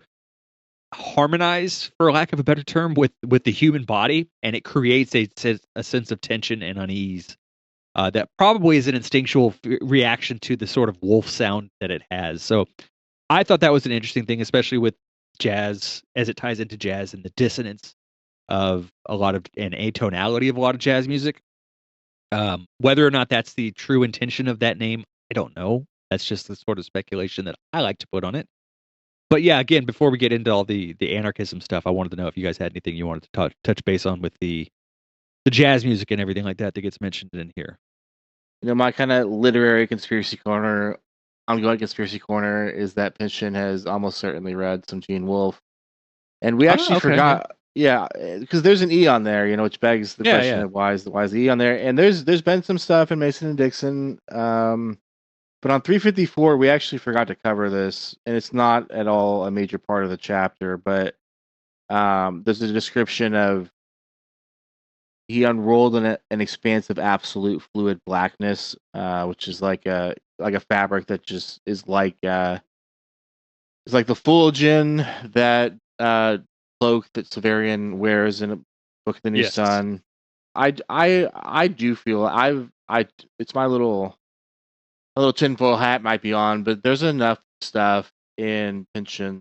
harmonize, for lack of a better term, with the human body, and it creates a sense of tension and unease. That probably is an instinctual reaction to the sort of wolf sound that it has. So I thought that was an interesting thing, especially with jazz, as it ties into jazz and the dissonance of a lot of, and atonality of a lot of jazz music. Whether or not that's the true intention of that name, I don't know. That's just the sort of speculation that I like to put on it. But yeah, again, before we get into all the anarchism stuff, I wanted to know if you guys had anything you wanted to touch base on with the jazz music and everything like that gets mentioned in here. My kind of literary conspiracy corner, ongoing conspiracy corner, is that Pynchon has almost certainly read some Gene Wolfe, and we actually forgot. Yeah, because there's an E on there, which begs the question of why is the E on there? And there's been some stuff in Mason and Dixon, but on 354 we actually forgot to cover this, and it's not at all a major part of the chapter. But there's a description of he unrolled an expanse of absolute fluid blackness, which is like a fabric that just is like it's like the fulgen that cloak that Severian wears in a Book of the New Sun. I do feel it's my little tinfoil hat might be on, but there's enough stuff in Pynchon's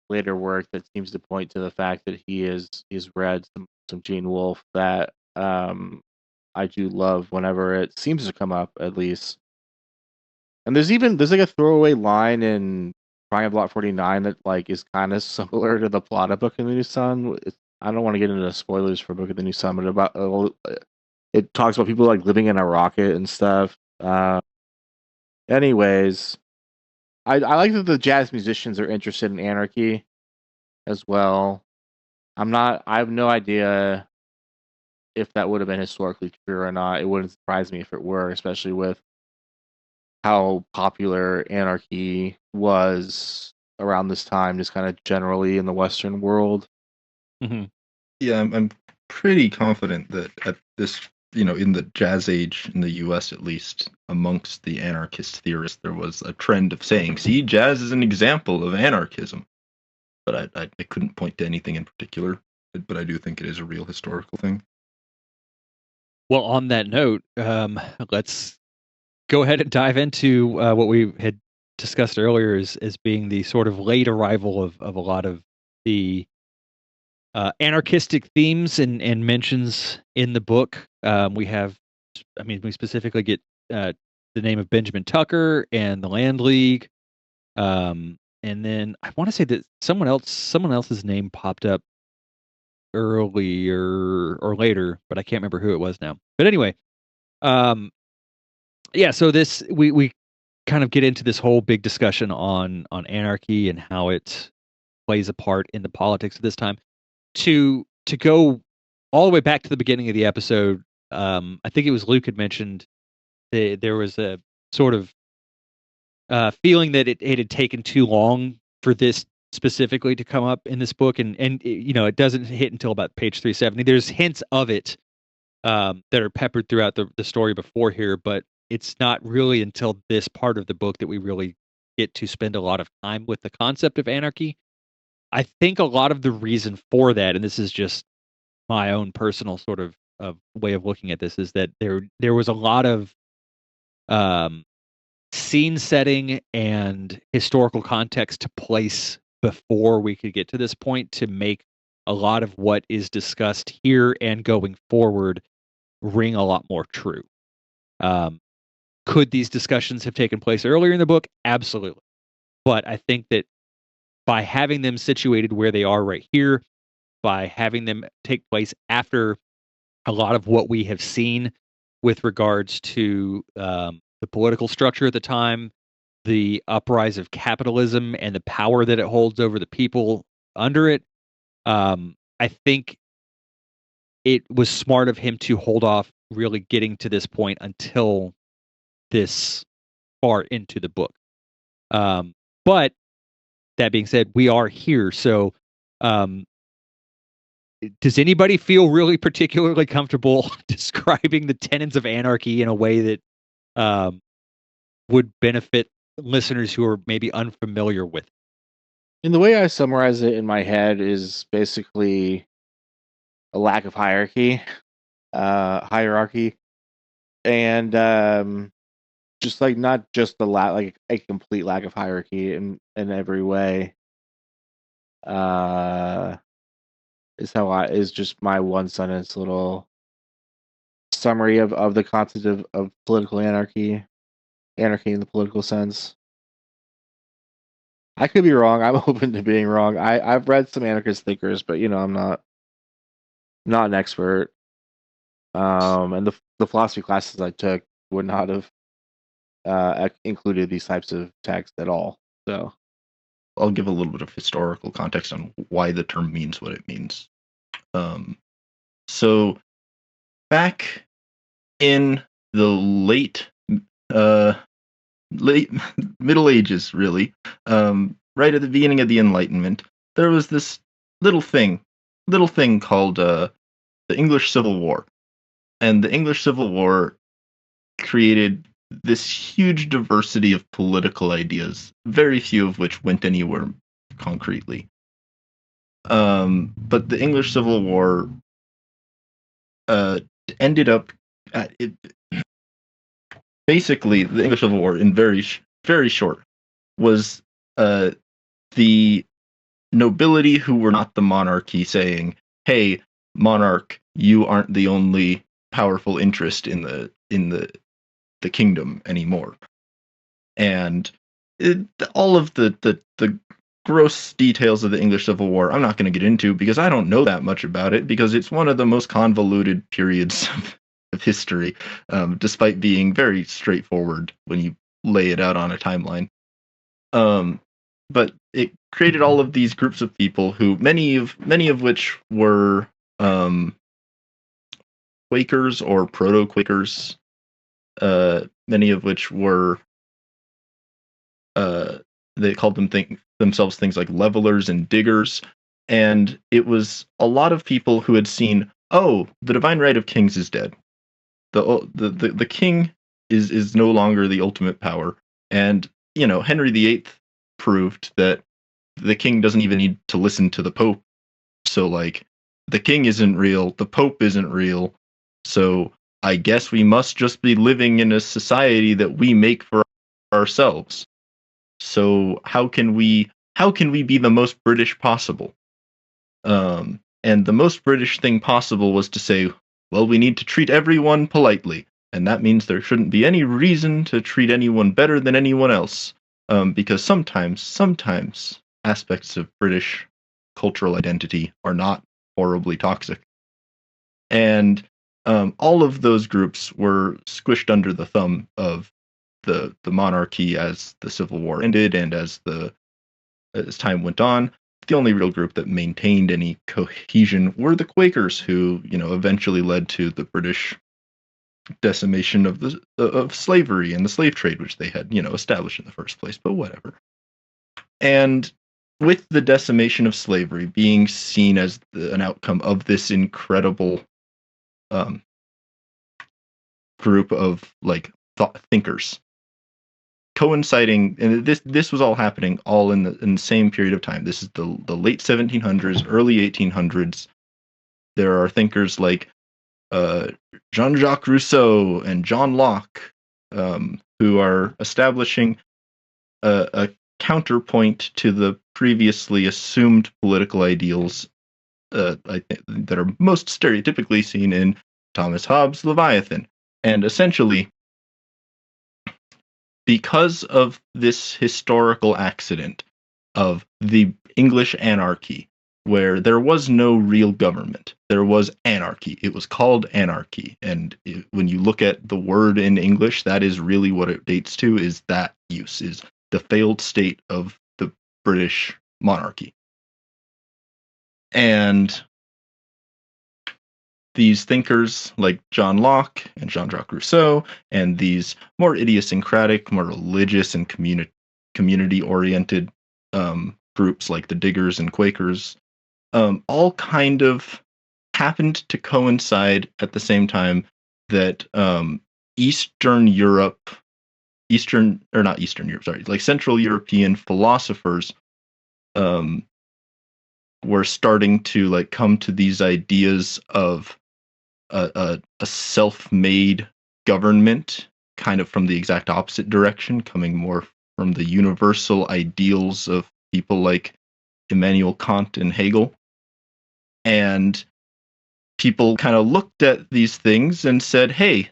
later work that seems to point to the fact that he's read some Gene Wolfe that I do love whenever it seems to come up, at least. And there's like a throwaway line in Triumph Block 49 that like is kind of similar to the plot of Book of the New Sun. I don't want to get into spoilers for Book of the New Sun, but about it talks about people like living in a rocket and stuff. Anyways, I like that the jazz musicians are interested in anarchy as well. I have no idea if that would have been historically true or not. It wouldn't surprise me if it were, especially with how popular anarchy was around this time, just kind of generally in the Western world. Mm-hmm. Yeah, I'm pretty confident that at this, in the jazz age in the U.S. at least, amongst the anarchist theorists, there was a trend of saying, "See, jazz is an example of anarchism." But I couldn't point to anything in particular. But I do think it is a real historical thing. Well, on that note, let's go ahead and dive into what we had discussed earlier as being the sort of late arrival of a lot of the anarchistic themes and mentions in the book. We specifically get the name of Benjamin Tucker and the Land League. And then I want to say that someone else's name popped up earlier or later, but I can't remember who it was now. But anyway, so this we kind of get into this whole big discussion on anarchy and how it plays a part in the politics of this time. To go all the way back to the beginning of the episode, I think it was Luke had mentioned there was a sort of feeling that it had taken too long for this specifically to come up in this book, and it doesn't hit until about page 370. There's hints of it that are peppered throughout the story before here, but it's not really until this part of the book that we really get to spend a lot of time with the concept of anarchy. I think a lot of the reason for that, and this is just my own personal sort of way of looking at this, is that there was a lot of scene setting and historical context to place before we could get to this point to make a lot of what is discussed here and going forward ring a lot more true. Could these discussions have taken place earlier in the book? Absolutely. But I think that by having them situated where they are right here, by having them take place after a lot of what we have seen with regards to the political structure at the time, the uprise of capitalism and the power that it holds over the people under it, I think it was smart of him to hold off really getting to this point until this far into the book. But that being said, we are here. So, does anybody feel really particularly comfortable describing the tenets of anarchy in a way that would benefit listeners who are maybe unfamiliar with it? And the way I summarize it in my head is basically a lack of hierarchy, and just like not just like a complete lack of hierarchy in every way. Is just my one sentence little summary of the concept of political anarchy in the political sense. I could be wrong. I'm open to being wrong. I've read some anarchist thinkers, but I'm not an expert. And the philosophy classes I took would not have included these types of texts at all. So I'll give a little bit of historical context on why the term means what it means. So back in the late Middle Ages, really, right at the beginning of the Enlightenment, there was this little thing called the English Civil War. And the English Civil War created this huge diversity of political ideas, very few of which went anywhere concretely. But the English Civil War ended up basically, the English Civil War, in very short, was the nobility who were not the monarchy saying, "Hey, monarch, you aren't the only powerful interest in the kingdom anymore." And all of the gross details of the English Civil War, I'm not going to get into because I don't know that much about it, because it's one of the most convoluted periods of history, despite being very straightforward when you lay it out on a timeline. But it created all of these groups of people who, many of which were Quakers or proto-Quakers, many of which were they called themselves things like levelers and diggers, and it was a lot of people who had seen, oh, the divine right of kings is dead. The king is no longer the ultimate power, and Henry VIII proved that the king doesn't even need to listen to the Pope. So like, the king isn't real, the Pope isn't real, so I guess we must just be living in a society that we make for ourselves. So how can we be the most British possible? And the most British thing possible was to say, well, we need to treat everyone politely, and that means there shouldn't be any reason to treat anyone better than anyone else, because sometimes aspects of British cultural identity are not horribly toxic. And all of those groups were squished under the thumb of the monarchy as the Civil War ended and as time went on. The only real group that maintained any cohesion were the Quakers, who eventually led to the British decimation of slavery and the slave trade, which they had established in the first place. But whatever. And with the decimation of slavery being seen as an outcome of this incredible group of thinkers, coinciding, and this was all happening all in the same period of time. This is the late 1700s, early 1800s. There are thinkers like Jean-Jacques Rousseau and John Locke, who are establishing a counterpoint to the previously assumed political ideals that are most stereotypically seen in Thomas Hobbes' Leviathan. And essentially, because of this historical accident of the English anarchy, where there was no real government, there was anarchy. It was called anarchy, and when you look at the word in English, that is really what it dates to. Is that use is the failed state of the British monarchy, and these thinkers like John Locke and Jean-Jacques Rousseau, and these more idiosyncratic, more religious and community-oriented groups like the Diggers and Quakers, all kind of happened to coincide at the same time that Eastern Europe, like Central European philosophers were starting to like come to these ideas of a self-made government, kind of from the exact opposite direction, coming more from the universal ideals of people like Immanuel Kant and Hegel. And people kind of looked at these things and said, hey,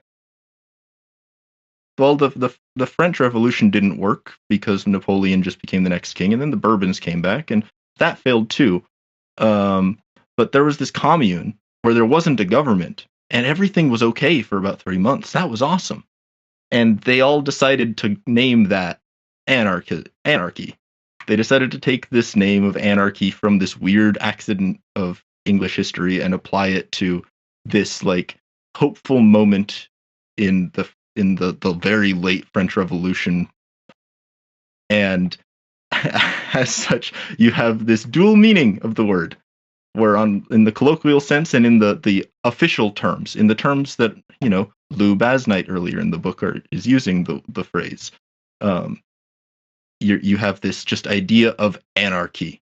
well, the French Revolution didn't work because Napoleon just became the next king, and then the Bourbons came back, and that failed too. But there was this commune where there wasn't a government, and everything was okay for about 3 months. That was awesome. And they all decided to name that anarchy. They decided to take this name of anarchy from this weird accident of English history and apply it to this like hopeful moment in the very late French Revolution. And as such, you have this dual meaning of the word, where in the colloquial sense and in the official terms, in the terms that, Lou Basnight earlier in the book is using the phrase, you have this just idea of anarchy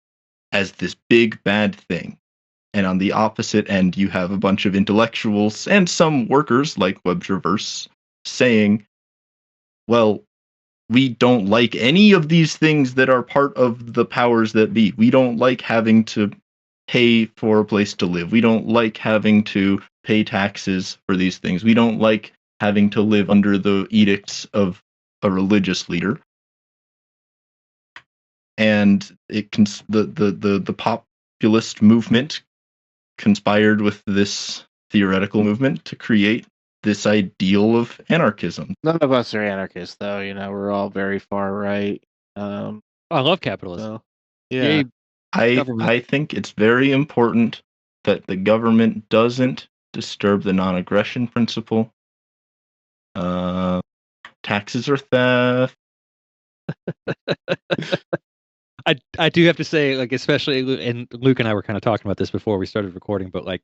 as this big bad thing. And on the opposite end, you have a bunch of intellectuals and some workers like Webster Verse saying, well, we don't like any of these things that are part of the powers that be. We don't like having to pay for a place to live. We don't like having to pay taxes for these things. We don't like having to live under the edicts of a religious leader. And the populist movement conspired with this theoretical movement to create this ideal of anarchism. None of us are anarchists, though. We're all very far right. I love capitalism. So, yeah. I think it's very important that the government doesn't disturb the non-aggression principle. Taxes are theft. I do have to say, like, especially, and Luke and I were kind of talking about this before we started recording, but like,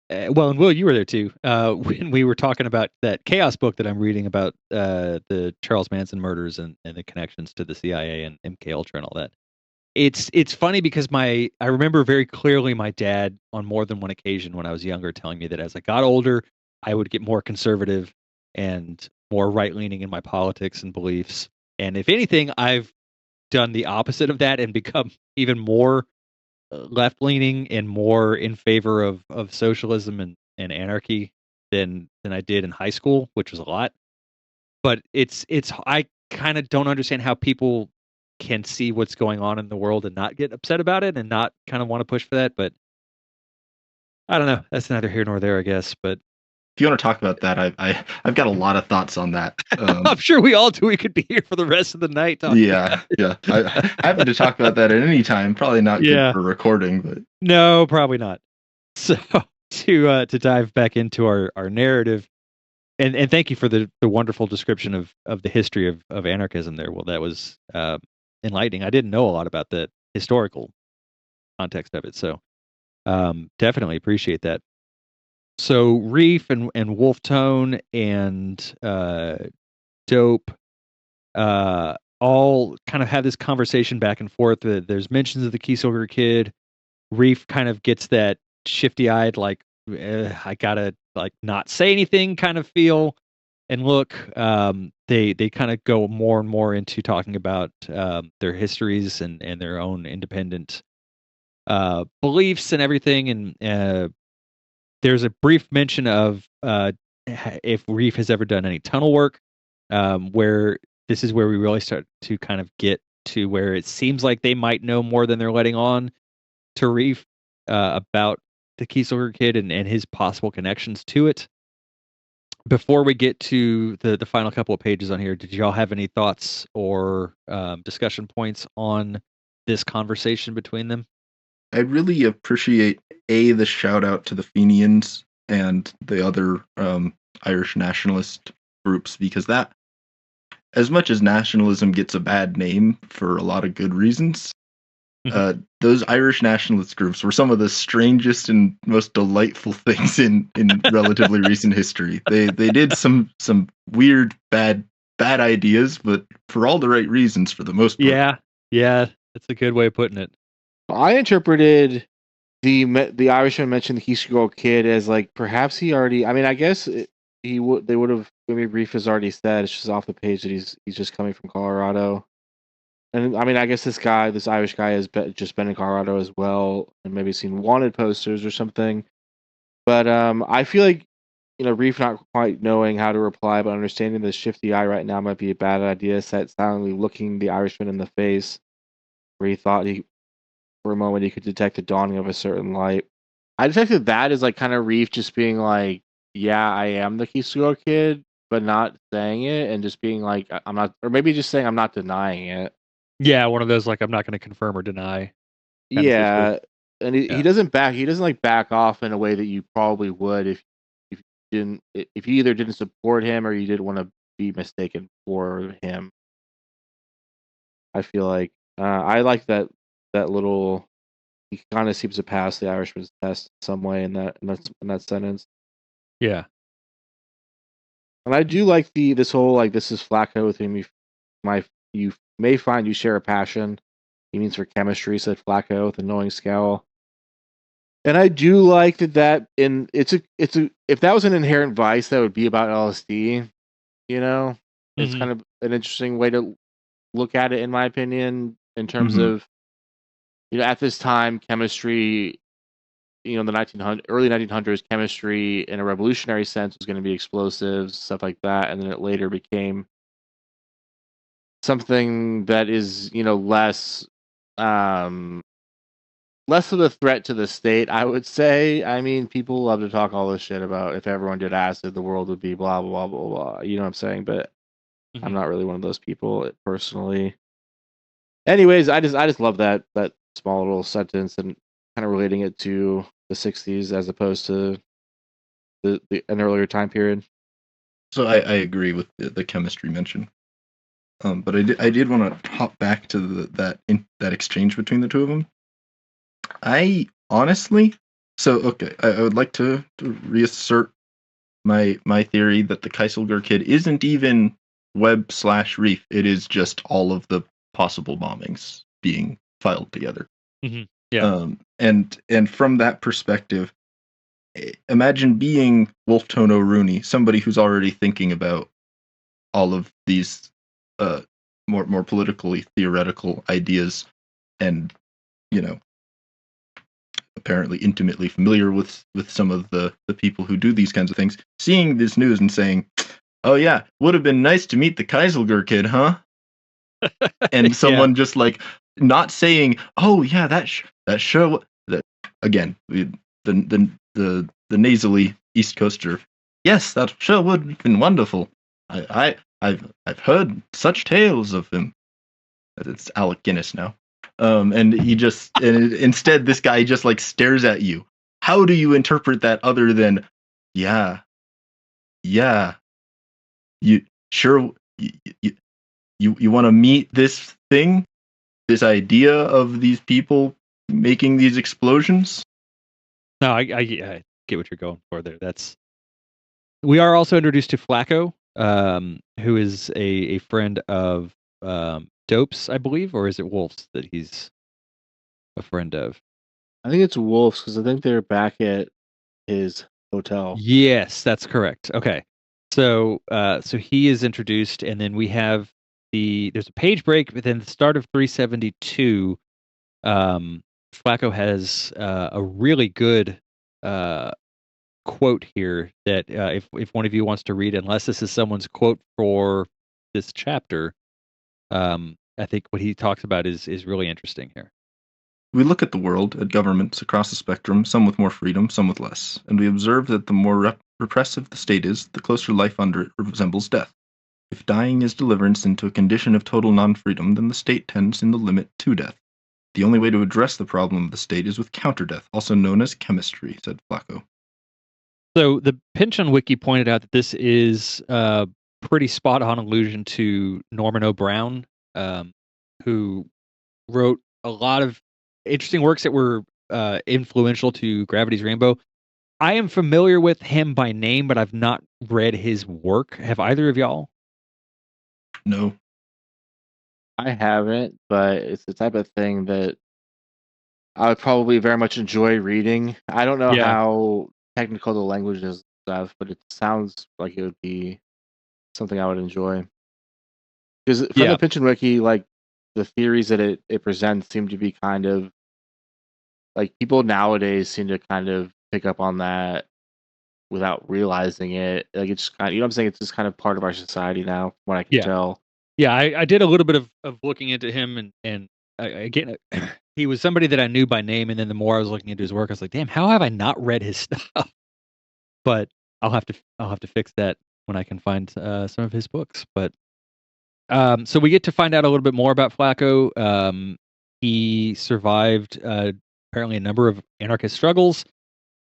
and Will, you were there too, when we were talking about that Chaos book that I'm reading about the Charles Manson murders and the connections to the CIA and MK Ultra and all that. It's funny because I remember very clearly my dad on more than one occasion when I was younger telling me that as I got older, I would get more conservative and more right-leaning in my politics and beliefs. And if anything, I've done the opposite of that and become even more left-leaning and more in favor of socialism and anarchy than I did in high school, which was a lot. But it's I kind of don't understand how people can see what's going on in the world and not get upset about it and not kind of want to push for that. But I don't know. That's neither here nor there, I guess. But if you want to talk about that, I've got a lot of thoughts on that. I'm sure we all do. We could be here for the rest of the night talking. Yeah. I'm happy to talk about that at any time. Probably not good for recording, but no, probably not. So to dive back into our narrative, and thank you for the wonderful description of the history of anarchism there. Well, that was enlightening. I didn't know a lot about the historical context of it, so definitely appreciate that. So Reef and Wolftone and Dope all kind of have this conversation back and forth. There's mentions of the Kieselguhr kid. Reef kind of gets that shifty-eyed, like, I gotta like not say anything kind of feel and look. They kind of go more and more into talking about their histories and their own independent beliefs and everything. And there's a brief mention of if Reef has ever done any tunnel work. where this is where we really start to kind of get to where it seems like they might know more than they're letting on to Reef about the Kieselguhr kid and his possible connections to it. Before we get to the final couple of pages on here, did y'all have any thoughts or discussion points on this conversation between them? I really appreciate the shout out to the Fenians and the other Irish nationalist groups, because that, as much as nationalism gets a bad name for a lot of good reasons, those Irish nationalist groups were some of the strangest and most delightful things in relatively recent history. They did some weird bad ideas, but for all the right reasons for the most part. Yeah, that's a good way of putting it. I interpreted the Irishman mentioned the Kieselguhr kid as like perhaps he already. I mean, I guess they would have. Maybe Reef has already said it's just off the page that he's just coming from Colorado. And I mean, I guess this Irish guy has just been in Colorado as well, and maybe seen wanted posters or something. But I feel like Reef not quite knowing how to reply, but understanding the shifty eye right now might be a bad idea. Silently looking the Irishman in the face, where he thought for a moment he could detect the dawning of a certain light. I detected that as like kind of Reef just being like, "Yeah, I am the Kieselguhr kid," but not saying it, and just being like, "I'm not," or maybe just saying, "I'm not denying it." Yeah, one of those like I'm not going to confirm or deny. Yeah, and he doesn't like back off in a way that you probably would if you either didn't support him or you didn't want to be mistaken for him. I feel like I like that little. He kind of seems to pass the Irishman's test in some way in that sentence. Yeah, and I do like this whole like this is Flacco with whom you may find you share a passion. He means for chemistry, said Flacco with a knowing scowl. And I do like that it's a if that was an inherent vice, that would be about LSD. It's kind of an interesting way to look at it, in my opinion, in terms of at this time, chemistry. The early 1900s, chemistry in a revolutionary sense was going to be explosives, stuff like that, and then it later became something that is less of a threat to the state, I would say. I mean, people love to talk all this shit about if everyone did acid, the world would be blah, blah, blah, blah, blah. You know what I'm saying? But I'm not really one of those people personally. Anyways, I just love that small little sentence and kind of relating it to the 60s as opposed to an earlier time period. So I agree with the chemistry mention. But I did want to hop back to that exchange between the two of them. I honestly, I would like to reassert my theory that the Kieselguhr kid isn't even Webb/Reef. It is just all of the possible bombings being filed together. Yeah. And from that perspective, imagine being Wolftono Rooney, somebody who's already thinking about all of these more politically theoretical ideas, and apparently intimately familiar with some of the people who do these kinds of things, seeing this news and saying, "Oh yeah, would have been nice to meet the Kieselguhr kid, huh?" And someone just like not saying, "Oh yeah, that show that again the nasally East Coaster. Yes, that show would have been wonderful. I've heard such tales of him." It's Alec Guinness now. And he just instead this guy just like stares at you. How do you interpret that other than, yeah, you sure you want to meet this thing, this idea of these people making these explosions? No, I get what you're going for there. We are also introduced to Flacco, who is a friend of Dope's, I believe, or is it Wolf's that he's a friend of? I think it's Wolf's because I think they're back at his hotel. Yes, that's correct. Okay, so he is introduced, and then we have there's a page break, but then the start of 372. Flacco has a really good quote here that if one of you wants to read, unless this is someone's quote for this chapter, I think what he talks about is really interesting here. We look at the world, at governments across the spectrum, some with more freedom, some with less, and we observe that the more repressive the state is, the closer life under it resembles death. If dying is deliverance into a condition of total non-freedom, then the state tends in the limit to death. The only way to address the problem of the state is with counter-death, also known as chemistry, said Flacco. So the Pynchon Wiki pointed out that this is a pretty spot-on allusion to Norman O'Brien, who wrote a lot of interesting works that were influential to Gravity's Rainbow. I am familiar with him by name, but I've not read his work. Have either of y'all? No. I haven't, but it's the type of thing that I would probably very much enjoy reading. I don't know Yeah. how technical the language is and stuff, but it sounds like it would be something I would enjoy. Because from Yeah. the Pynchon Wiki, like the theories that it presents seem to be kind of like people nowadays seem to kind of pick up on that without realizing it. Like it's kind of, you know what I'm saying? It's just kind of part of our society now, from what I can Yeah. tell. Yeah, I did a little bit of looking into him, and again, he was somebody that I knew by name, and then the more I was looking into his work, I was like, damn, how have I not read his stuff? But I'll have to fix that when I can find some of his books. But so we get to find out a little bit more about Flacco. He survived apparently a number of anarchist struggles,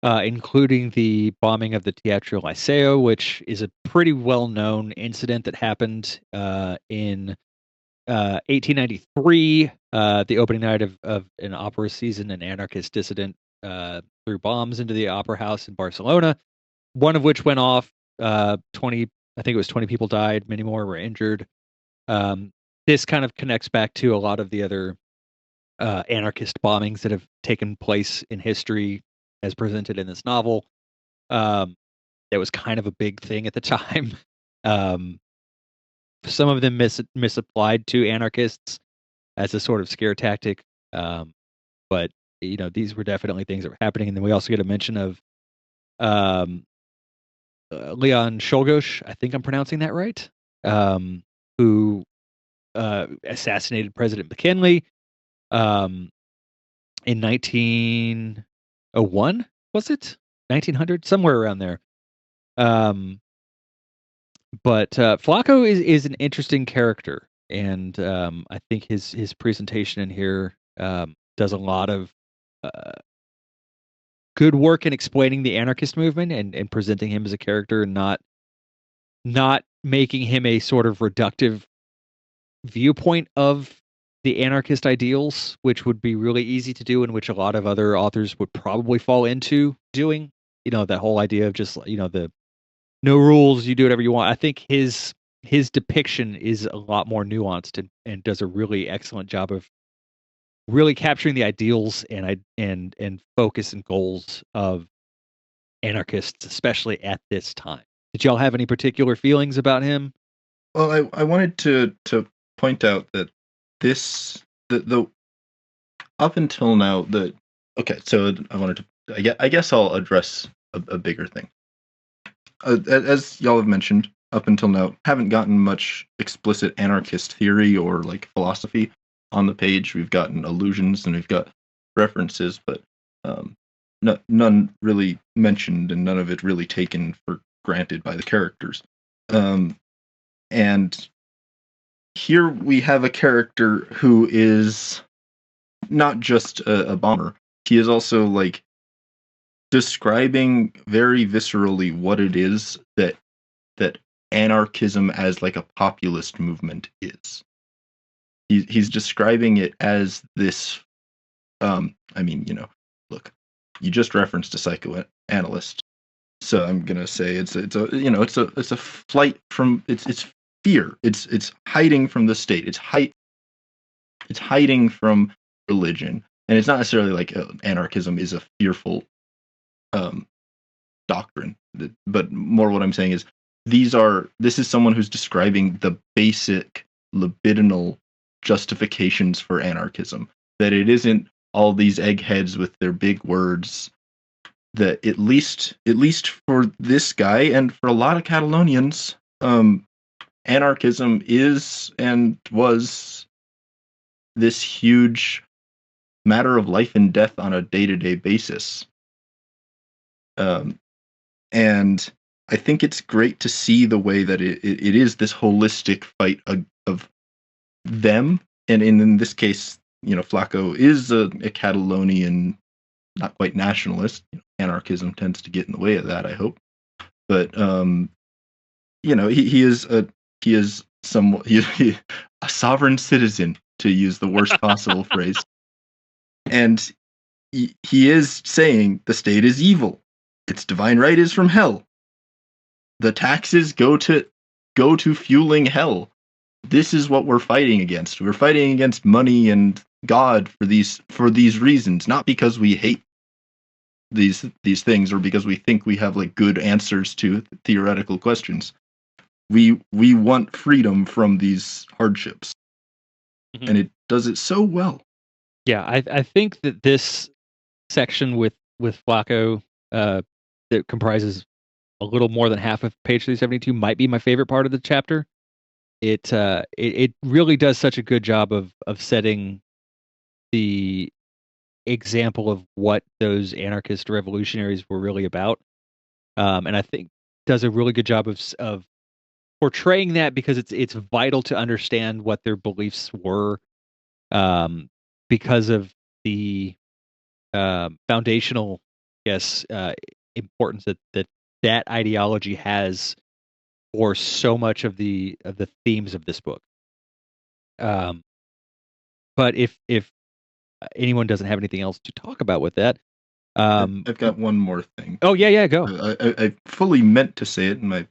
including the bombing of the Teatro Liceo, which is a pretty well-known incident that happened in 1893, the opening night of an opera season. An anarchist dissident threw bombs into the opera house in Barcelona, one of which went off. 20, I think it was 20 people died, many more were injured. This kind of connects back to a lot of the other anarchist bombings that have taken place in history as presented in this novel. That was kind of a big thing at the time. Some of them misapplied to anarchists as a sort of scare tactic. But these were definitely things that were happening. And then we also get a mention of Leon Czolgosz, I think I'm pronouncing that right, who assassinated President McKinley in 1901, was it? 1900? Somewhere around there. But Flacco is an interesting character, and I think his presentation in here does a lot of good work in explaining the anarchist movement and presenting him as a character, and not making him a sort of reductive viewpoint of the anarchist ideals, which would be really easy to do, and which a lot of other authors would probably fall into doing. That whole idea of just the no rules, you do whatever you want. I think his depiction is a lot more nuanced and does a really excellent job of really capturing the ideals and focus and goals of anarchists, especially at this time. Did y'all have any particular feelings about him? Well, I wanted to point out that the up until now so I wanted to I guess I'll address a bigger thing. As y'all have mentioned, up until now, haven't gotten much explicit anarchist theory or like philosophy on the page. We've gotten allusions and we've got references, but none really mentioned and none of it really taken for granted by the characters. And here we have a character who is not just a bomber. He is also like describing very viscerally what it is that anarchism as like a populist movement is. He's describing it as this. Look, you just referenced a psychoanalyst, so I'm gonna say it's a flight from it's fear. It's hiding from the state. It's hiding from religion, and it's not necessarily like anarchism is a fearful doctrine, but more what I'm saying is this is someone who's describing the basic libidinal justifications for anarchism, that it isn't all these eggheads with their big words, that at least for this guy and for a lot of Catalonians, anarchism is and was this huge matter of life and death on a day-to-day basis. And I think it's great to see the way that it is this holistic fight of them, and in this case, Flaco is a Catalonian, not quite nationalist. Anarchism tends to get in the way of that, I hope. But he is a sovereign citizen, to use the worst possible phrase, and he is saying the state is evil. Its divine right is from hell. The taxes go to fueling hell. This is what we're fighting against. We're fighting against money and God for these reasons, not because we hate these things or because we think we have like good answers to theoretical questions. We want freedom from these hardships, and it does it so well. Yeah, I think that this section with Flaco that comprises a little more than half of page 372 might be my favorite part of the chapter. It really does such a good job of setting the example of what those anarchist revolutionaries were really about, and I think does a really good job of portraying that, because it's vital to understand what their beliefs were, because of the foundational, importance that ideology has for so much of the themes of this book. But if anyone doesn't have anything else to talk about with that, I've got one more thing. Oh yeah, go. I fully meant to say it in my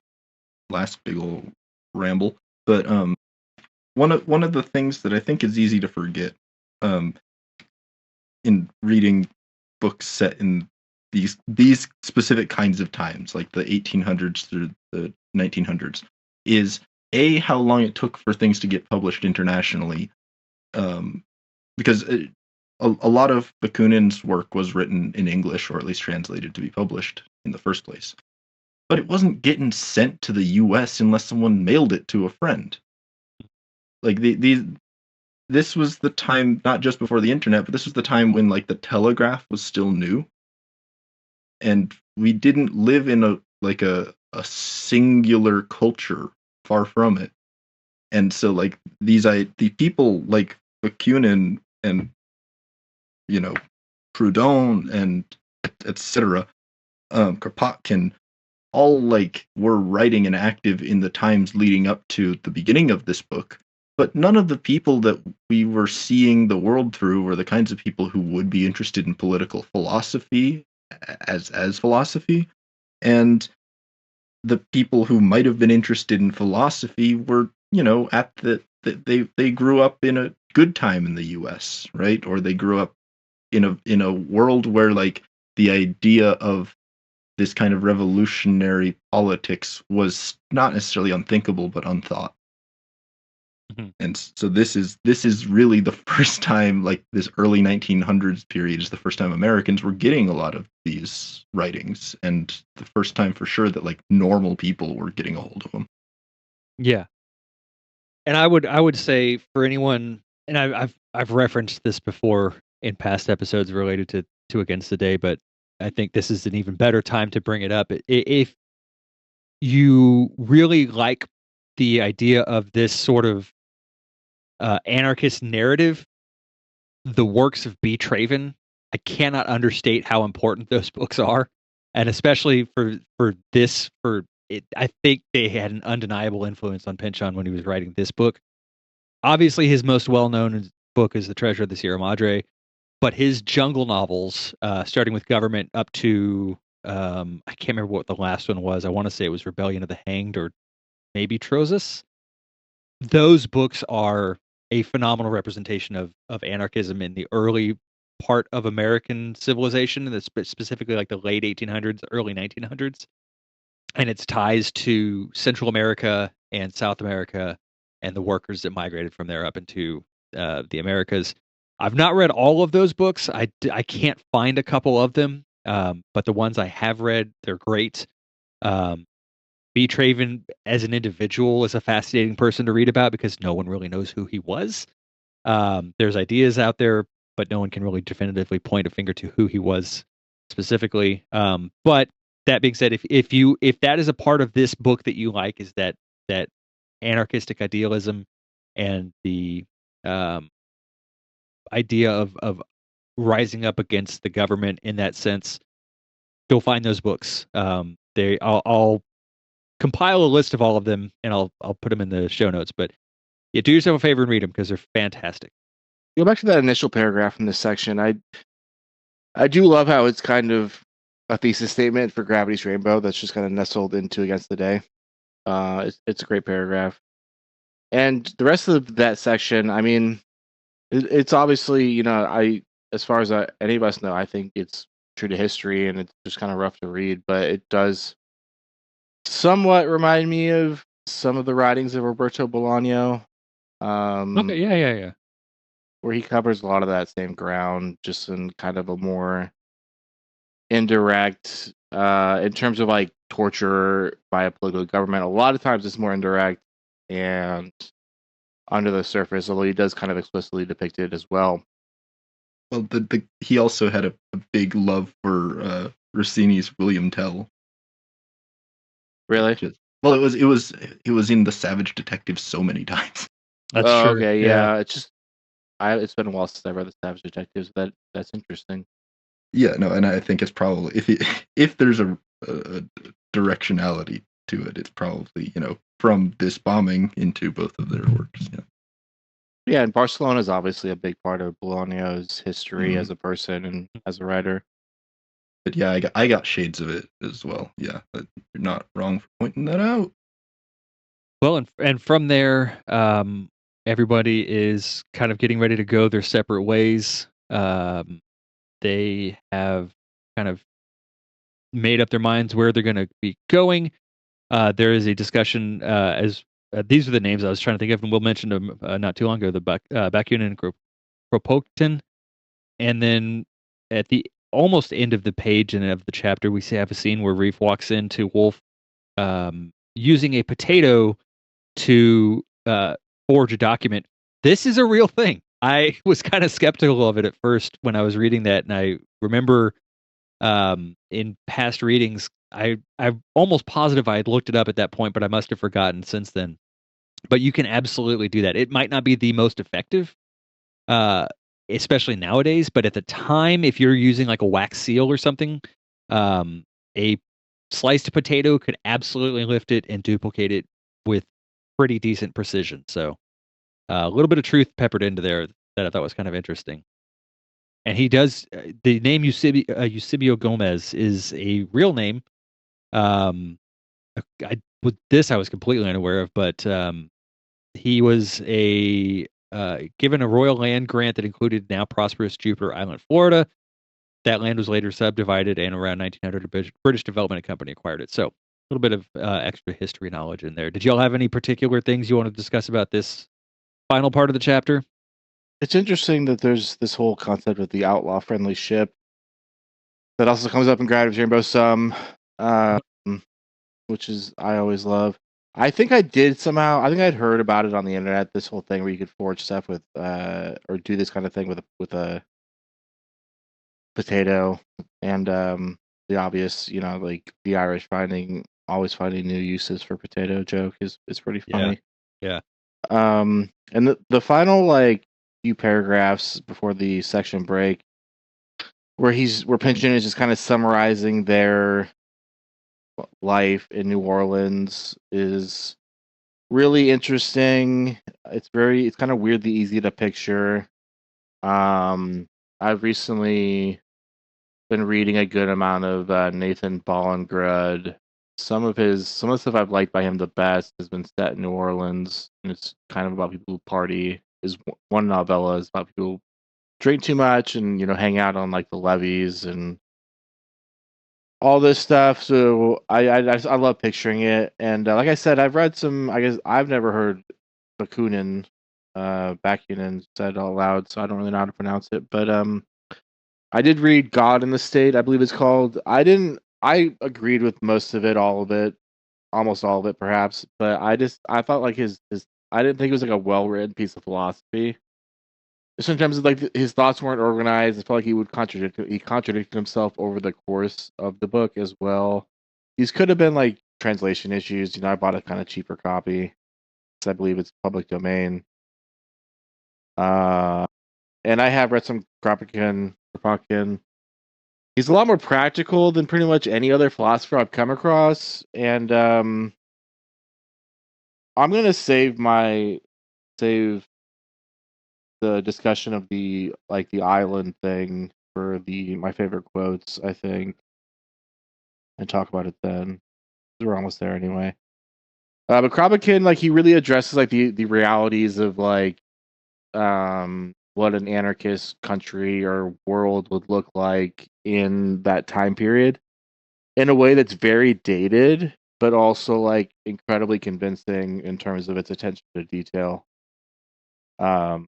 last big old ramble, but one of the things that I think is easy to forget in reading books set in these specific kinds of times, like the 1800s through the 1900s, is how long it took for things to get published internationally, because a lot of Bakunin's work was written in English, or at least translated to be published in the first place. But it wasn't getting sent to the US unless someone mailed it to a friend. Like this was the time, not just before the internet, but this was the time when like the telegraph was still new. And we didn't live in a singular culture, far from it. And so like the people like Bakunin and Proudhon and etc. Kropotkin all like were writing and active in the times leading up to the beginning of this book, but none of the people that we were seeing the world through were the kinds of people who would be interested in political philosophy as philosophy, and the people who might have been interested in philosophy were at they grew up in a good time in the US, right? Or they grew up in a world where like the idea of this kind of revolutionary politics was not necessarily unthinkable, but unthought. Mm-hmm. And so this is really the first time, like this early 1900s period is the first time Americans were getting a lot of these writings, and the first time for sure that like normal people were getting a hold of them. Yeah. And I would say for anyone, and I've referenced this before in past episodes related to Against the Day, but I think this is an even better time to bring it up. If you really like the idea of this sort of anarchist narrative, the works of B. Traven, I cannot understate how important those books are, and especially for this. I think they had an undeniable influence on Pynchon when he was writing this book. Obviously, his most well-known book is The Treasure of the Sierra Madre, but his jungle novels, starting with Government up to, I can't remember what the last one was. I want to say it was Rebellion of the Hanged, or maybe Trozas. Those books are a phenomenal representation of anarchism in the early part of American civilization, and specifically like the late 1800s, early 1900s. And its ties to Central America and South America and the workers that migrated from there up into the Americas. I've not read all of those books. I can't find a couple of them, but the ones I have read, they're great. B. Traven as an individual is a fascinating person to read about because no one really knows who he was. There's ideas out there, but no one can really definitively point a finger to who he was specifically. But that being said, if that is a part of this book that you like, is that anarchistic idealism and the idea of rising up against the government in that sense, go find those books. I'll compile a list of all of them and I'll put them in the show notes. But yeah, do yourself a favor and read them because they're fantastic. Go back to that initial paragraph in this section. I do love how it's kind of a thesis statement for Gravity's Rainbow that's just kind of nestled into Against the Day. It's a great paragraph. And the rest of that section, I mean, it's obviously, as far as any of us know, I think it's true to history and it's just kind of rough to read, but it does somewhat remind me of some of the writings of Roberto Bolaño. Okay, yeah. Where he covers a lot of that same ground, just in kind of a more indirect, in terms of like torture by a political government. A lot of times it's more indirect and under the surface, although he does kind of explicitly depict it as well. Well, he also had a big love for Rossini's William Tell. Really? Well, it was in The Savage Detective so many times. That's true. Okay, yeah. It's been a while since I read The Savage Detectives. That's interesting. Yeah, no, and I think it's probably if there's a directionality to it, it's probably from this bombing into both of their works. Yeah. Yeah, and Barcelona is obviously a big part of Bolaño's history as a person and as a writer. But yeah, I got shades of it as well. Yeah, but you're not wrong for pointing that out. Well, and from there, everybody is kind of getting ready to go their separate ways. They have kind of made up their minds where they're going to be going. There is a discussion as these are the names I was trying to think of, and Will mentioned them not too long ago. The Bakunin and Kropotkin, and then at the almost end of the page and of the chapter, we have a scene where Reef walks into Wolf using a potato to forge a document. This is a real thing. I was kind of skeptical of it at first when I was reading that, and I remember in past readings, I'm almost positive I had looked it up at that point, but I must have forgotten since then. But you can absolutely do that. It might not be the most effective, especially nowadays, but at the time, if you're using like a wax seal or something, a sliced potato could absolutely lift it and duplicate it with pretty decent precision. So a little bit of truth peppered into there that I thought was kind of interesting. And he does the name Eusebio Gomez is a real name. With this I was completely unaware of, but he was given a royal land grant that included now prosperous Jupiter Island, Florida. That land was later subdivided, and around 1900, a British development company acquired it. So a little bit of extra history knowledge in there. Did y'all have any particular things you want to discuss about this final part of the chapter? It's interesting that there's this whole concept of the outlaw-friendly ship that also comes up in Gravity's Rainbow some, which is I always love. I think I did somehow. I think I'd heard about it on the internet. This whole thing where you could forge stuff with, or do this kind of thing with a potato, and the obvious, like the Irish always finding new uses for potato joke is pretty funny. Yeah. And the final like few paragraphs before the section break, where Pynchon is just kind of summarizing their life in New Orleans, is really interesting. It's kind of weirdly easy to picture. I've recently been reading a good amount of Nathan Ballingrud. Some of the stuff I've liked by him the best has been set in New Orleans, and it's kind of about people who party. Is one novella is about people who drink too much and hang out on like the levees and all this stuff. So I love picturing it, and like I said, I've read some. I guess I've never heard Bakunin said out loud, so I don't really know how to pronounce it. But I did read God in the State, I believe it's called. I agreed with most of it, all of it. almost all of it, perhaps. But I thought like his I didn't think it was like a well written piece of philosophy. Just in terms of like his thoughts weren't organized. I felt like he contradicted himself over the course of the book as well. These could have been like translation issues. I bought a kind of cheaper copy because I believe it's public domain. And I have read some Kropotkin. He's a lot more practical than pretty much any other philosopher I've come across, and I'm gonna save the discussion of the island thing for my favorite quotes, I think, and talk about it then. We're almost there anyway. But Kropotkin, like, he really addresses like the realities of like what an anarchist country or world would look like in that time period in a way that's very dated, but also like incredibly convincing in terms of its attention to detail. Um,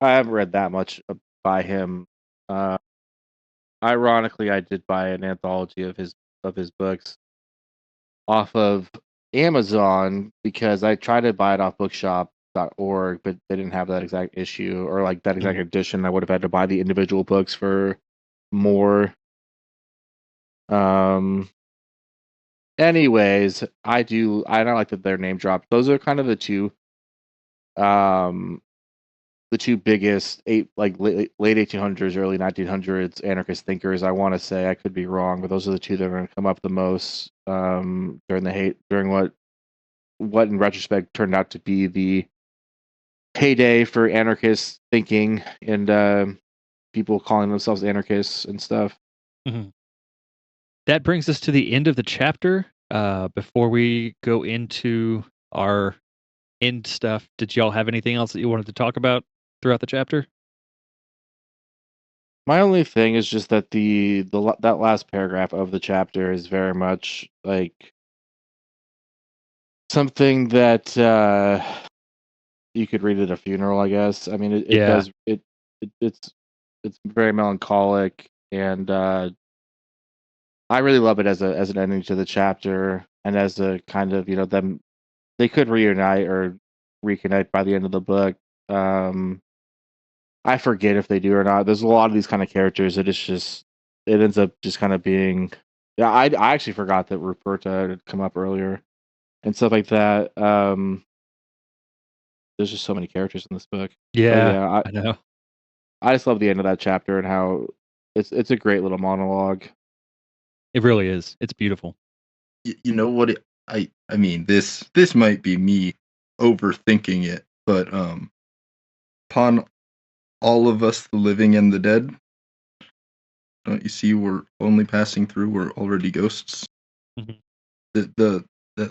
I haven't read that much by him. Uh, Ironically, I did buy an anthology of his books off of Amazon because I tried to buy it off bookshop.org, but they didn't have that exact issue or like that exact edition. I would have had to buy the individual books for more. Anyways, I don't like that their name dropped. Those are kind of the two biggest late 1800s, early 1900s anarchist thinkers. I want to say, I could be wrong, but those are the two that are going to come up the most during what in retrospect turned out to be the heyday for anarchist thinking and people calling themselves anarchists and stuff. Mhm. That brings us to the end of the chapter. Before we go into our end stuff, did y'all have anything else that you wanted to talk about throughout the chapter? My only thing is just that that last paragraph of the chapter is very much like something that you could read at a funeral, I guess. I mean, it Yeah. does it's very melancholic, and I really love it as an ending to the chapter, and as a kind of them they could reunite or reconnect by the end of the book. I forget if they do or not. There's a lot of these kind of characters that it ends up just kind of being. Yeah, I actually forgot that Ruperta had come up earlier and stuff like that. There's just so many characters in this book. But Yeah, yeah, I know. I just love the end of that chapter and how it's a great little monologue. It really is. It's beautiful. You know what? I mean, this might be me overthinking it, but upon all of us, the living and the dead, don't you see we're only passing through? We're already ghosts. Mhm. The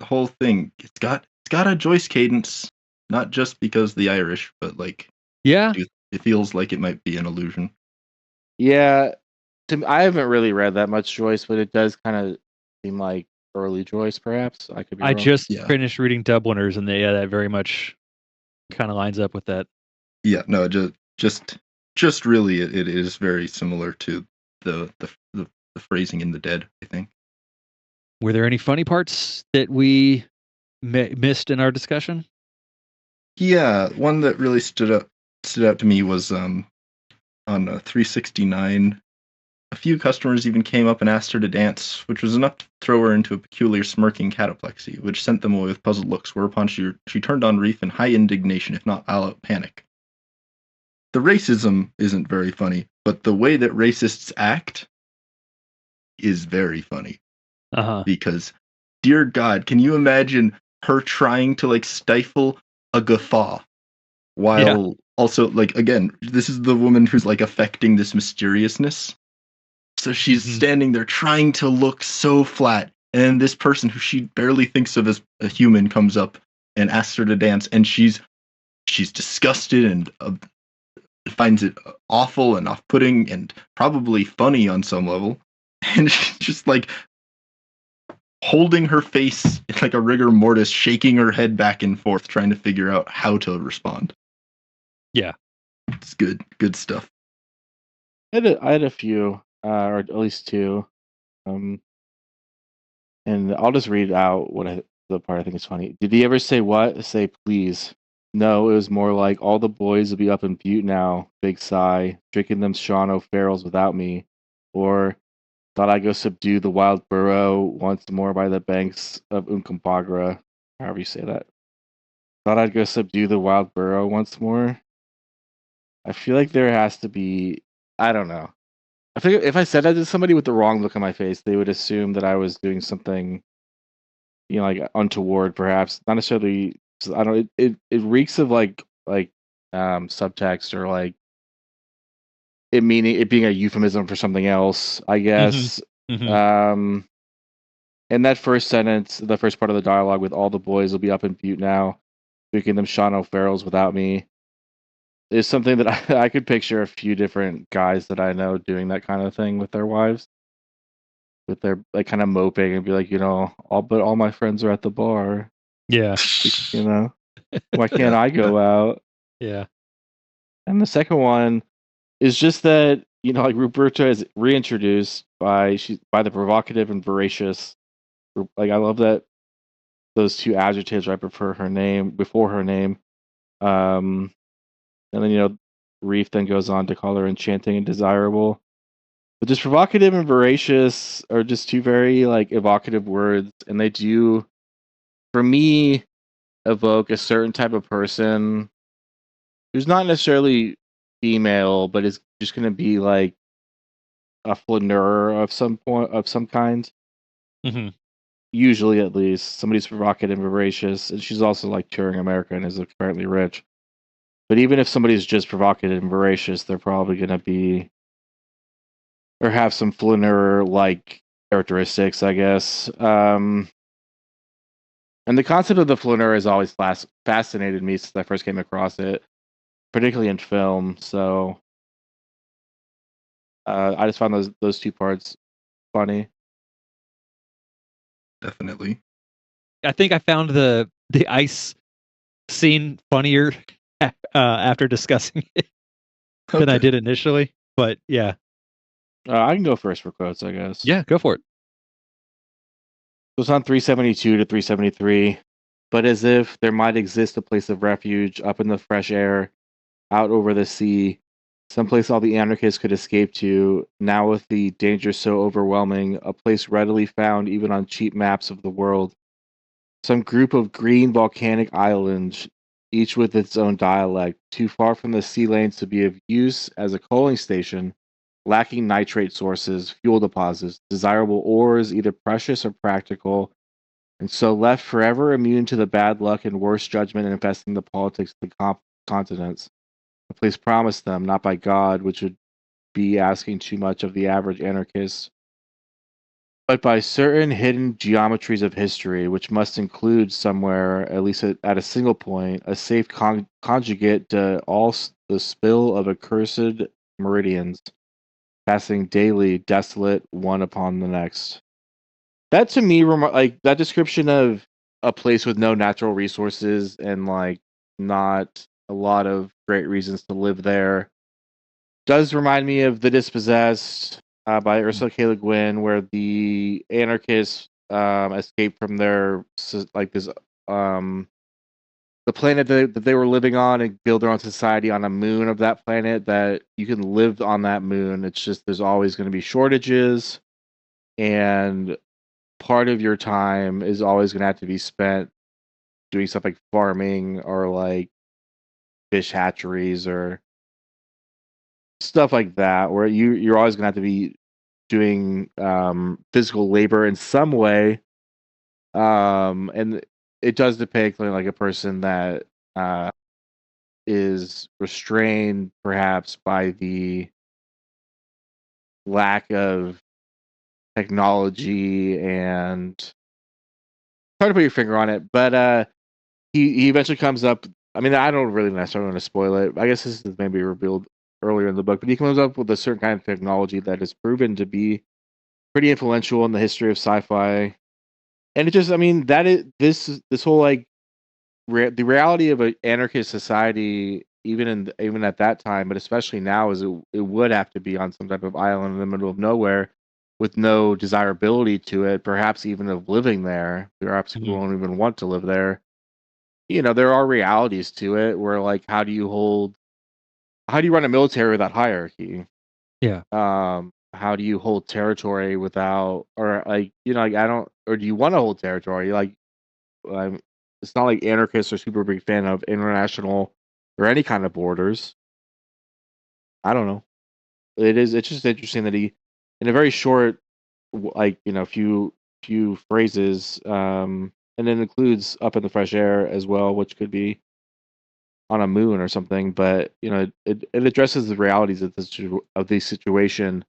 whole thing, it's got a Joyce cadence, not just because the Irish, but like Yeah. it feels like it might be an illusion. Yeah, I haven't really read that much Joyce, but it does kind of seem like early Joyce, perhaps. I could be I wrong. just Yeah, finished reading Dubliners, and that very much kind of lines up with that. yeah. No, just really, it is very similar to the phrasing in the Dead, I think. Were there any funny parts that we missed in our discussion? Yeah, one that really stood out to me was on 369. A few customers even came up and asked her to dance, which was enough to throw her into a peculiar smirking cataplexy, which sent them away with puzzled looks, whereupon she turned on Reef in high indignation, if not all-out panic. The racism isn't very funny, but the way that racists act is very funny. Uh-huh. Because, dear God, can you imagine her trying to like stifle a guffaw while also like again, this is the woman who's like affecting this mysteriousness. So she's Mhm. standing there trying to look so flat, and this person who she barely thinks of as a human comes up and asks her to dance, and she's disgusted and finds it awful and off-putting and probably funny on some level, and she's just like holding her face like a rigor mortis, shaking her head back and forth, trying to figure out how to respond. Yeah. It's good stuff. I had a few, or at least two. Um, And I'll just read out the part I think is funny. Did he ever say what? Say please. No, it was more like all the boys will be up in Butte now. Big sigh. Drinking them Sean O'Farrell's without me. Or thought I'd go subdue the wild burrow once more by the banks of Uncompahgre. However you say that. Thought I'd go subdue the wild burrow once more. I feel like there has to be. I don't know. I think if I said that to somebody with the wrong look on my face, they would assume that I was doing something, like untoward, perhaps. Not necessarily. I don't. It reeks of like subtext or like it being a euphemism for something else, I guess. Mhm. In that first sentence, the first part of the dialogue with all the boys will be up in Butte now, speaking them Sean O'Farrell's without me, is something that I could picture a few different guys that I know doing that kind of thing with their wives, with their like kind of moping and be like, all my friends are at the bar, Yeah. why can't Yeah. I go out? Yeah. And the second one is just that, like Ruperta is reintroduced by the provocative and voracious. Like I love that those two adjectives right before her name. Um, and then Reef then goes on to call her enchanting and desirable. But just provocative and voracious are just two very like evocative words, and they do, for me, evoke a certain type of person who's not necessarily female, but is just going to be like a flaneur of some kind. Mhm. Usually, at least, somebody's provocative and voracious, and she's also like touring America and is apparently rich. But even if somebody's just provocative and voracious, they're probably going to be or have some flaneur like characteristics, I guess. And the concept of the flaneur has always fascinated me since I first came across it, particularly in film. So I just found those two parts funny. Definitely. I think I found the ice scene funnier after discussing it than I Okay. did initially. But yeah. I can go first for quotes, I guess. Yeah, go for it. So it's on 372 to 373. But as if there might exist a place of refuge up in the fresh air, out over the sea, someplace all the anarchists could escape to, now with the danger so overwhelming, a place readily found even on cheap maps of the world. Some group of green volcanic islands, each with its own dialect, too far from the sea lanes to be of use as a coaling station, lacking nitrate sources, fuel deposits, desirable ores, either precious or practical, and so left forever immune to the bad luck and worse judgment infesting the politics of the continents. A place promised them, not by God, which would be asking too much of the average anarchist, but by certain hidden geometries of history, which must include somewhere, at least at a single point, a safe conjugate to all the spill of accursed meridians, passing daily desolate one upon the next. That to me, like that description of a place with no natural resources and like not a lot of great reasons to live there, does remind me of The Dispossessed by Ursula K. Le Guin, where the anarchists escape from their like this the planet that they were living on and build their own society on a moon of that planet that you can live on that moon. It's just there's always going to be shortages, and part of your time is always going to have to be spent doing stuff like farming or like fish hatcheries or stuff like that, where you're always going to have to be doing physical labor in some way. And it does depict like a person that uh, is restrained perhaps by the lack of technology and hard to put your finger on it, but he eventually comes up. I mean, I don't really necessarily want to spoil it. I guess this is maybe revealed earlier in the book, but he comes up with a certain kind of technology that is proven to be pretty influential in the history of sci-fi. And it just, I mean, that is this whole like the reality of an anarchist society, even at that time, but especially now, is it would have to be on some type of island in the middle of nowhere, with no desirability to it, perhaps even of living there. Perhaps people won't even want to live there. There are realities to it where, like, how do you run a military without hierarchy? Yeah. How do you hold territory without, or like, like, I don't, or do you want to hold territory? Like, it's not like anarchists are super big fan of international or any kind of borders. I don't know. It's just interesting that he, in a very short, few phrases, and it includes up in the fresh air as well, which could be on a moon or something. But it addresses the realities of the situation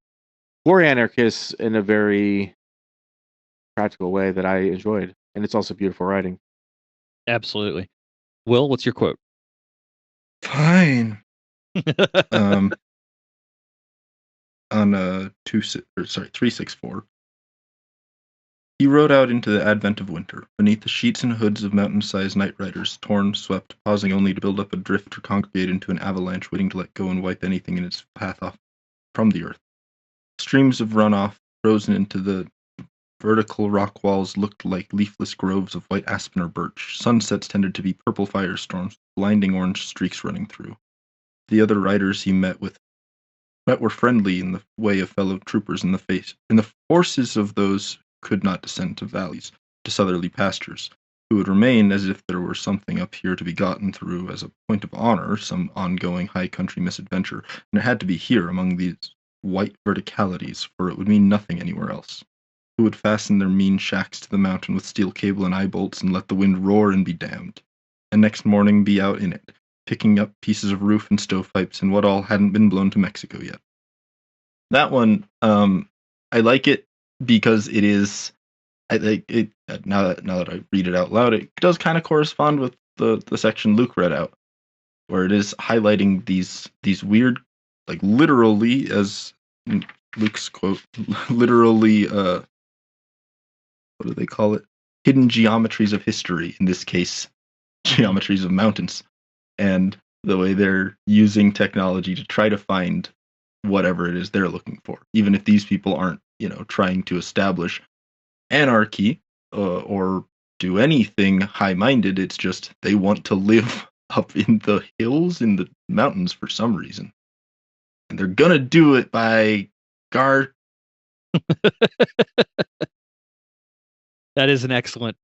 for anarchists in a very practical way that I enjoyed, and it's also beautiful writing. Absolutely. Will, what's your quote? Fine. On 364. He rode out into the advent of winter, beneath the sheets and hoods of mountain-sized night riders, torn, swept, pausing only to build up a drift or congregate into an avalanche waiting to let go and wipe anything in its path off from the earth. Streams of runoff, frozen into the vertical rock walls, looked like leafless groves of white aspen or birch. Sunsets tended to be purple firestorms, blinding orange streaks running through. The other riders he met were friendly in the way of fellow troopers in the forces of those could not descend to valleys, to southerly pastures, who would remain as if there were something up here to be gotten through as a point of honor, some ongoing high country misadventure, and it had to be here among these white verticalities, for it would mean nothing anywhere else. Who would fasten their mean shacks to the mountain with steel cable and eye bolts and let the wind roar and be damned, and next morning be out in it, picking up pieces of roof and stovepipes and what all hadn't been blown to Mexico yet. That one, I like it because it is. I think it now that I read it out loud, it does kind of correspond with the section Luke read out, where it is highlighting these weird, like literally, as Luke's quote, literally, what do they call it? Hidden geometries of history. In this case, geometries of mountains, and the way they're using technology to try to find whatever it is they're looking for, even if these people aren't, trying to establish anarchy or do anything high-minded. It's just they want to live up in the hills, in the mountains for some reason, and they're gonna do it by That is an excellent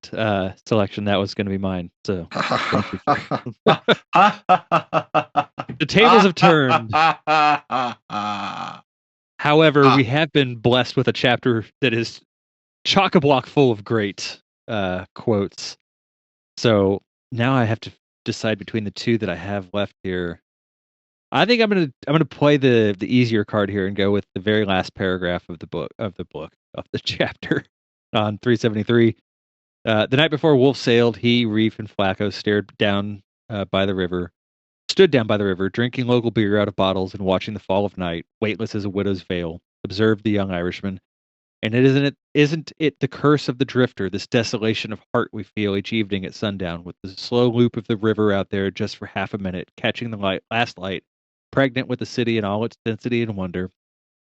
selection. That was going to be mine. So thank you. The tables have turned. However, we have been blessed with a chapter that is chock-a-block full of great quotes. So now I have to decide between the two that I have left here. I think I'm gonna play the easier card here and go with the very last paragraph of the chapter on 373. The night before Wolf sailed, he, Reef, and Flacco stood down by the river, drinking local beer out of bottles and watching the fall of night, weightless as a widow's veil, observed the young Irishman. And isn't it the curse of the drifter, this desolation of heart we feel each evening at sundown, with the slow loop of the river out there just for half a minute, catching the last light, pregnant with the city and all its density and wonder,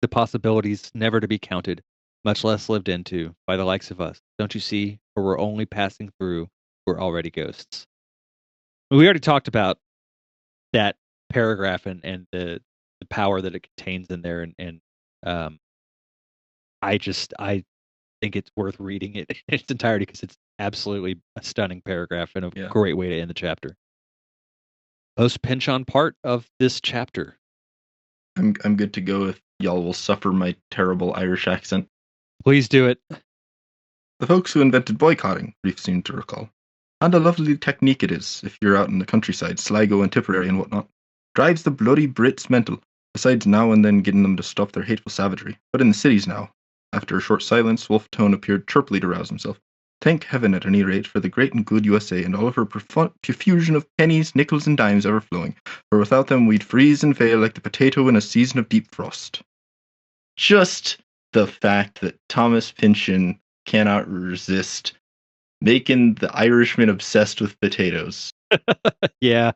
the possibilities never to be counted, much less lived into, by the likes of us. Don't you see? For we're only passing through, we're already ghosts. We already talked about that paragraph and the power that it contains in there, and I think it's worth reading it in its entirety because it's absolutely a stunning paragraph and a great way to end the chapter. Most pinch-on part of this chapter. I'm good to go if y'all will suffer my terrible Irish accent. Please do it. The folks who invented boycotting, Reef seemed to recall. And a lovely technique it is, if you're out in the countryside, Sligo and Tipperary and whatnot. Drives the bloody Brits mental, besides now and then getting them to stop their hateful savagery. But in the cities now. After a short silence, Wolf Tone appeared chirpily to rouse himself. Thank heaven, at any rate, for the great and good USA and all of her profusion of pennies, nickels, and dimes ever flowing, for without them we'd freeze and fail like the potato in a season of deep frost. Just the fact that Thomas Pynchon cannot resist making the Irishman obsessed with potatoes. Yeah.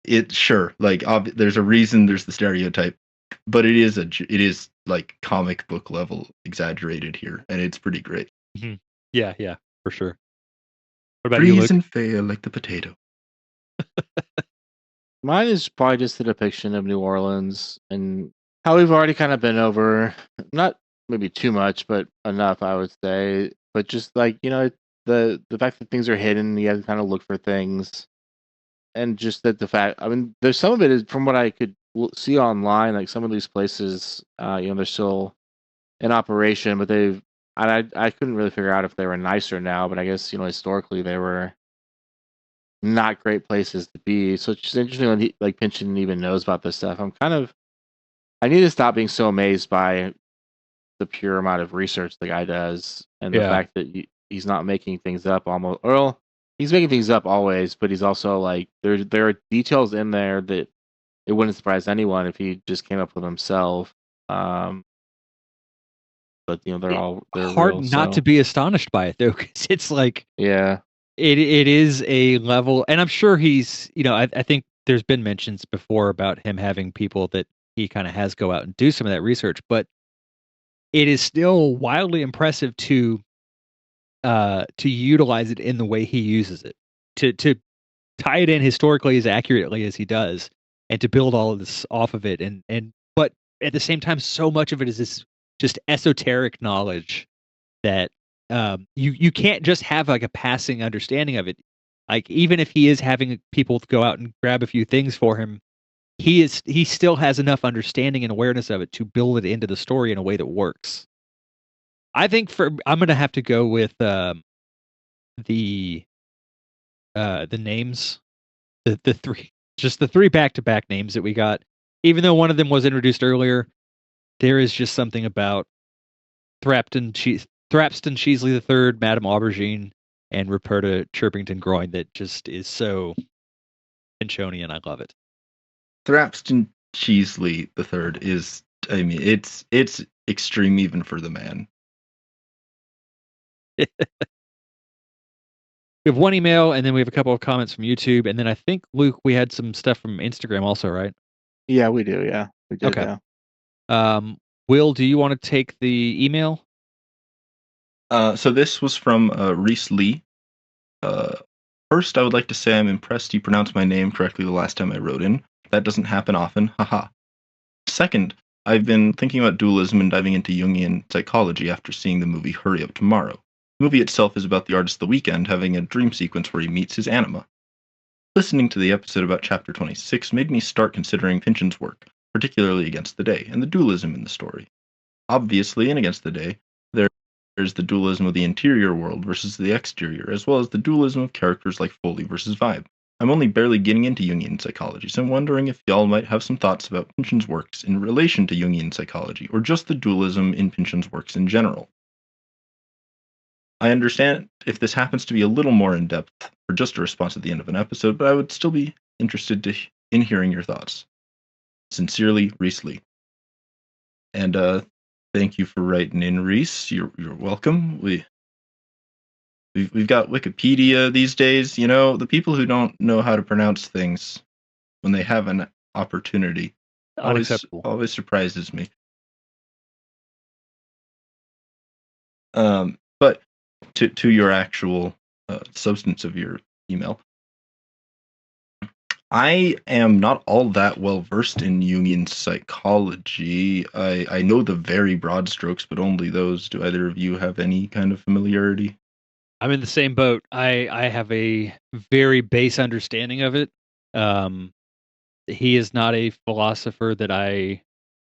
There's a reason there's the stereotype, but it is like comic book level exaggerated here, and it's pretty great. Yeah, for sure. What about you, Freeze Luke? and fail like the potato. Mine is probably just a depiction of New Orleans and how we've already kind of been over, not maybe too much, but enough, I would say. But just like, the fact that things are hidden, you have to kind of look for things. And just that the fact, I mean, there's some of it is from what I could see online, like some of these places, they're still in operation, but I couldn't really figure out if they were nicer now, but I guess, historically they were not great places to be. So it's just interesting when like Pynchon even knows about this stuff. I need to stop being so amazed by the pure amount of research the guy does, and the Yeah. fact that he's not making things up almost. Well, he's making things up always, but he's also like there are details in there that it wouldn't surprise anyone if he just came up with himself. Um, but they're Hard real. not to So be astonished by it though, because it's like yeah, it is a level, and I'm sure he's I think there's been mentions before about him having people that he kind of has go out and do some of that research, but it is still wildly impressive to utilize it in the way he uses it, to tie it in historically as accurately as he does, and to build all of this off of it, and but at the same time, so much of it is this just esoteric knowledge that you can't just have like a passing understanding of it. Like even if he is having people go out and grab a few things for him, he still has enough understanding and awareness of it to build it into the story in a way that works. I think I'm gonna have to go with the names, the three, just the three back-to-back names that we got. Even though one of them was introduced earlier, there is just something about Thrapston Cheesley III, Madame Aubergine, and Ruperta Chirpington Groin that just is so Pinchonian. I love it. Thrapston Cheesley III is, I mean, it's extreme even for the man. We have one email, and then we have a couple of comments from YouTube, and then I think, Luke, we had some stuff from Instagram also, right? yeah, we do. Yeah, we did. Okay. Yeah. Will, do you want to take the email? So this was from Reese Lee. First, I would like to say I'm impressed you pronounced my name correctly the last time I wrote in. That doesn't happen often, haha. Second, I've been thinking about dualism and diving into Jungian psychology after seeing the movie Hurry Up Tomorrow. The movie itself is about the artist The Weeknd having a dream sequence where he meets his anima. Listening to the episode about Chapter 26 made me start considering Pynchon's work, particularly Against the Day, and the dualism in the story. Obviously, in Against the Day, there's the dualism of the interior world versus the exterior, as well as the dualism of characters like Foley versus Vibe. I'm only barely getting into Jungian psychology, so I'm wondering if y'all might have some thoughts about Pynchon's works in relation to Jungian psychology, or just the dualism in Pynchon's works in general. I understand if this happens to be a little more in-depth for just a response at the end of an episode, but I would still be interested in hearing your thoughts. Sincerely, Reese Lee. And thank you for writing in, Reese. You're welcome. We've got Wikipedia these days. You know, the people who don't know how to pronounce things when they have an opportunity always surprises me. But to your actual substance of your email, I am not all that well versed in Jungian psychology. I know the very broad strokes, but only those. Do either of you have any kind of familiarity? I'm in the same boat. I have a very base understanding of it. He is not a philosopher that I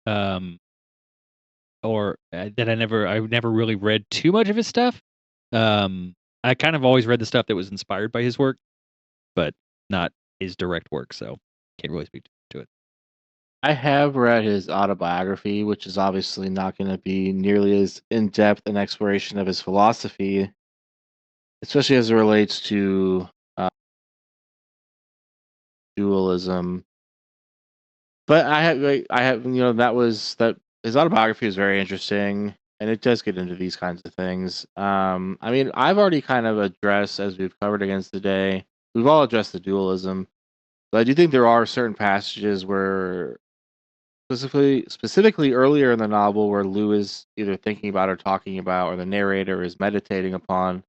I've never really read too much of his stuff. I kind of always read the stuff that was inspired by his work, but not his direct work, so can't really speak to it. I have read his autobiography, which is obviously not going to be nearly as in depth an exploration of his philosophy, especially as it relates to dualism. But I have, that his autobiography is very interesting, and it does get into these kinds of things. I mean, I've already kind of addressed, as we've covered Against the Day, we've all addressed the dualism, but I do think there are certain passages where specifically earlier in the novel where Lou is either thinking about or talking about, or the narrator is meditating upon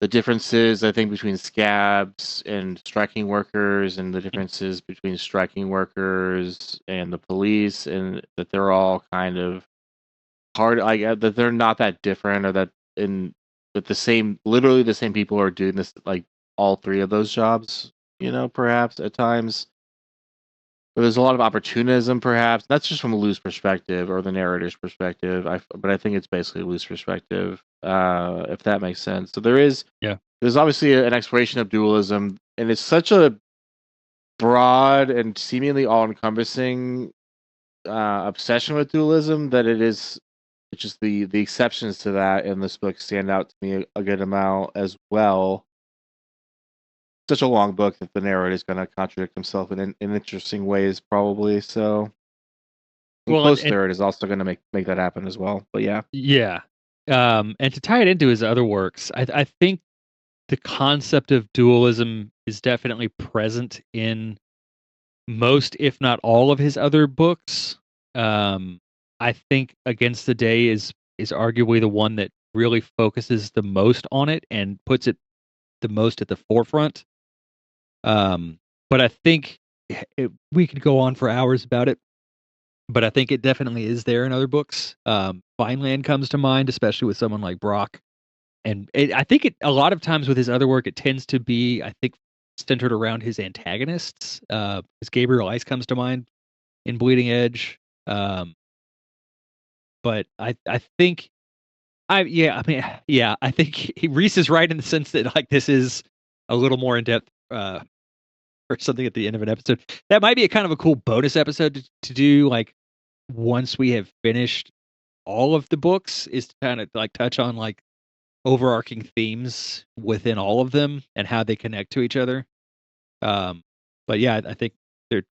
the differences, I think, between scabs and striking workers, and the differences between striking workers and the police, and that they're all kind of hard, that they're not that different, or that literally the same people are doing this, like all three of those jobs, perhaps at times. But there's a lot of opportunism, perhaps. That's just from Lou's perspective or the narrator's perspective. But I think it's basically Lou's perspective, if that makes sense. So there's obviously an exploration of dualism, and it's such a broad and seemingly all-encompassing obsession with dualism that it's just the exceptions to that in this book stand out to me a good amount as well. Such a long book that the narrator is going to contradict himself in interesting ways, probably. So, close third is also going to make that happen as well. But yeah. And to tie it into his other works, I think the concept of dualism is definitely present in most, if not all, of his other books. I think Against the Day is arguably the one that really focuses the most on it and puts it the most at the forefront. But I think we could go on for hours about it, but I think it definitely is there in other books. Vineland comes to mind, especially with someone like Brock. And I think a lot of times with his other work, it tends to be, I think, centered around his antagonists. As Gabriel Ice comes to mind in Bleeding Edge. But I think I think Reese is right in the sense that like this is a little more in depth or something at the end of an episode. That might be a kind of a cool bonus episode to do, like once we have finished all of the books, is to kind of like touch on like overarching themes within all of them and how they connect to each other. But yeah, I think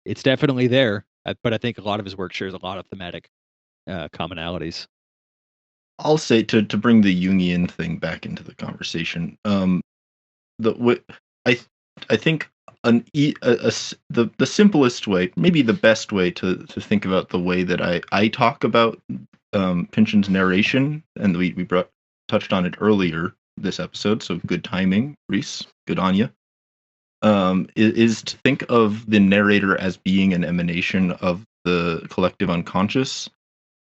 it's definitely there. But I think a lot of his work shares a lot of thematic commonalities. I'll say to bring the Jungian thing back into the conversation. I think the simplest way, maybe the best way to think about the way that I talk about Pynchon's narration, and we touched on it earlier this episode, so good timing, Reese, good on you. Is to think of the narrator as being an emanation of the collective unconscious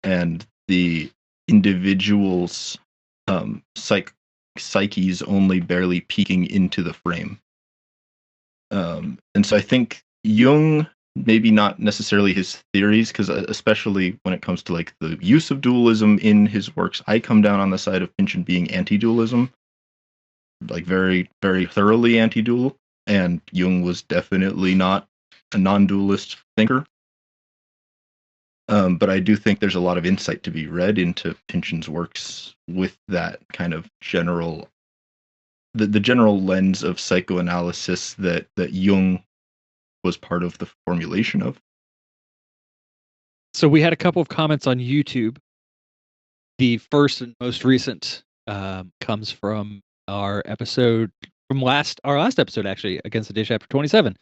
and the individual's psyches only barely peeking into the frame. And so I think Jung, maybe not necessarily his theories, because especially when it comes to like the use of dualism in his works, I come down on the side of Pynchon being anti-dualism, like very, very thoroughly anti-dual. And Jung was definitely not a non-dualist thinker. But I do think there's a lot of insight to be read into Pynchon's works with that kind of general, the general lens of psychoanalysis that Jung was part of the formulation of. So we had a couple of comments on YouTube. The first and most recent comes from our episode from our last episode, actually, Against the Day, chapter 27.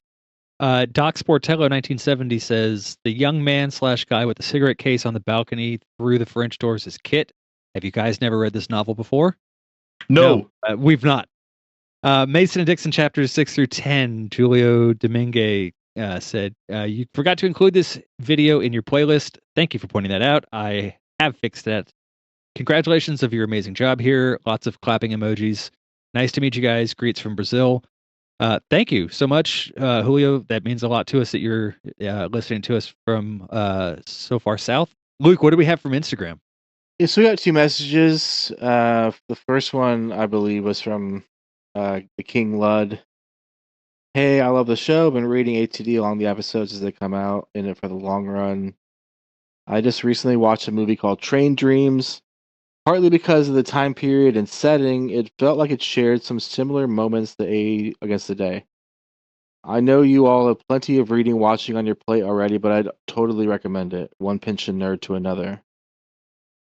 Doc Sportello 1970 says, the young man / guy with the cigarette case on the balcony through the French doors is Kit. Have you guys never read this novel before? No, we've not. Mason and Dixon chapters 6 through 10, Julio Domingue said, you forgot to include this video in your playlist. Thank you for pointing that out. I have fixed that. Congratulations of your amazing job here. Lots of clapping emojis. Nice to meet you guys. Greets from Brazil. Thank you so much, Julio. That means a lot to us that you're listening to us from so far south. Luke, what do we have from Instagram? Yeah, so we got 2 messages. The first one, I believe, was from the King Lud. Hey, I love the show. Been reading ATD along the episodes as they come out, in it for the long run. I just recently watched a movie called Train Dreams. Partly because of the time period and setting, it felt like it shared some similar moments to A Against the Day. I know you all have plenty of reading watching on your plate already, but I'd totally recommend it. One Pynchon nerd to another.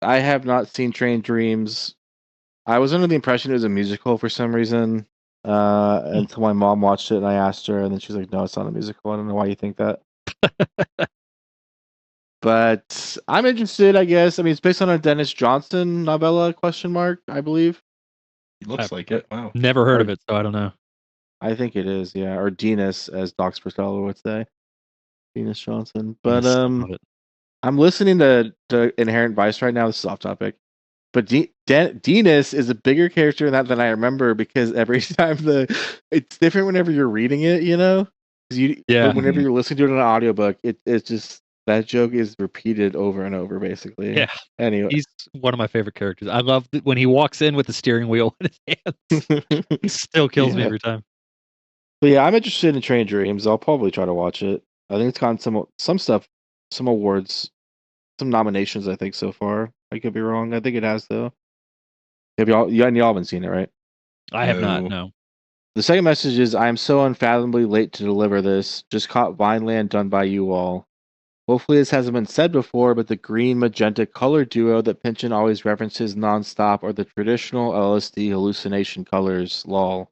I have not seen Train Dreams. I was under the impression it was a musical for some reason until my mom watched it and I asked her, and then she's like, no, it's not a musical. I don't know why you think that. But I'm interested, I guess. I mean, it's based on a Dennis Johnson novella, ? I believe. It looks like it. Wow. Never heard Or- of it, so I don't know. I think it is, yeah. Or Dennis, as Doc Sportello would say. Dennis Johnson. I But still love it. I'm listening to Inherent Vice right now. This is off topic. But Dennis is a bigger character in that than I remember, because every time it's different whenever you're reading it, you know? 'Cause Yeah. but whenever you're listening to it in an audiobook, it's just that joke is repeated over and over, basically. Yeah. Anyway. He's one of my favorite characters. I love when he walks in with the steering wheel in his hands. He still kills me Yeah. every time. But yeah, I'm interested in Train Dreams. I'll probably try to watch it. I think it's gotten some stuff, some awards, some nominations, I think, so far. I could be wrong. I think it has, though. Y'all haven't seen it, right? I have not, No. no. The second message is, I am so unfathomably late to deliver this. Just caught Vineland done by you all. Hopefully this hasn't been said before, but the green magenta color duo that Pynchon always references nonstop are the traditional LSD hallucination colors, lol.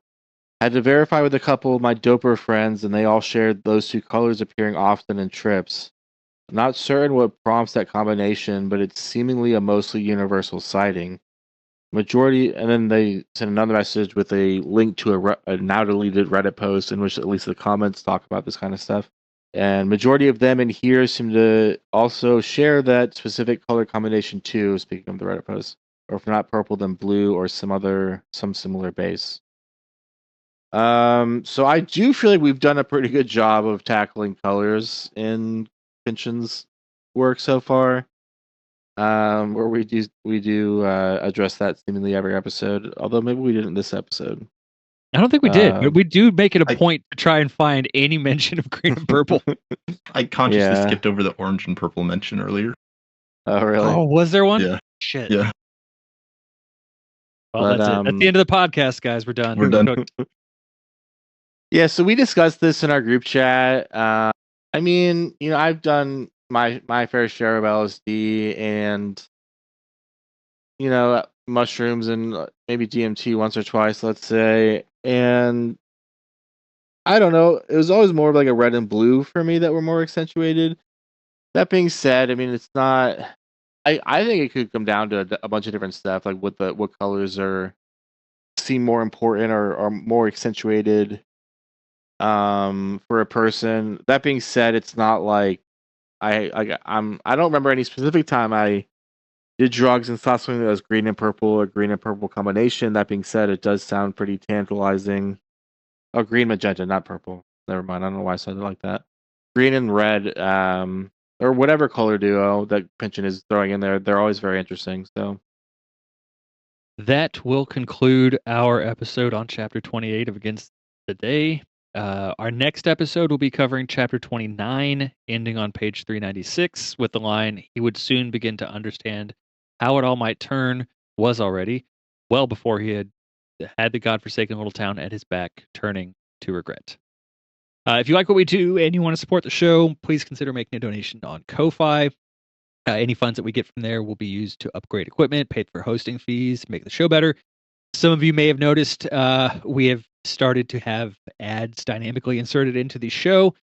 Had to verify with a couple of my doper friends, and they all shared those two colors appearing often in trips. I'm not certain what prompts that combination, but it's seemingly a mostly universal sighting. Majority, and then they sent another message with a link to a now deleted Reddit post in which at least the comments talk about this kind of stuff. And majority of them in here seem to also share that specific color combination too, speaking of the Reddit post. Or if not purple, then blue or some similar base. So I do feel like we've done a pretty good job of tackling colors in Pynchon's work so far. Where we do address that seemingly every episode, although maybe we didn't this episode. I don't think we did, but we do make it a point to try and find any mention of green and purple. I consciously Yeah. skipped over the orange and purple mention earlier. Oh, really? Oh, was there one? Yeah. Shit. Yeah. Well, that's it. That's the end of the podcast, guys. We're done. We're done. cooked. Yeah, so we discussed this in our group chat. I mean, you know, I've done my fair share of LSD and, you know, mushrooms and maybe DMT once or twice, let's say. And I don't know, it was always more of like a red and blue for me that were more accentuated. That being said, I mean, it's not. I think it could come down to a bunch of different stuff, like what colors seem more important or more accentuated for a person. That being said, it's not like I don't remember any specific time I did drugs and saw something that was green and purple or green and purple combination. That being said, it does sound pretty tantalizing. Oh, green magenta, not purple. Never mind. I don't know why I said it like that. Green and red, or whatever color duo that Pynchon is throwing in there, they're always very interesting. So that will conclude our episode on chapter 28 of Against the Day. Our next episode will be covering chapter 29, ending on page 396, with the line, "He would soon begin to understand how it all might turn," was already, well before he had the godforsaken little town at his back, turning to regret. If you like what we do and you want to support the show, please consider making a donation on Ko-Fi. Any funds that we get from there will be used to upgrade equipment, paid for hosting fees, make the show better. Some of you may have noticed we have started to have ads dynamically inserted into the show.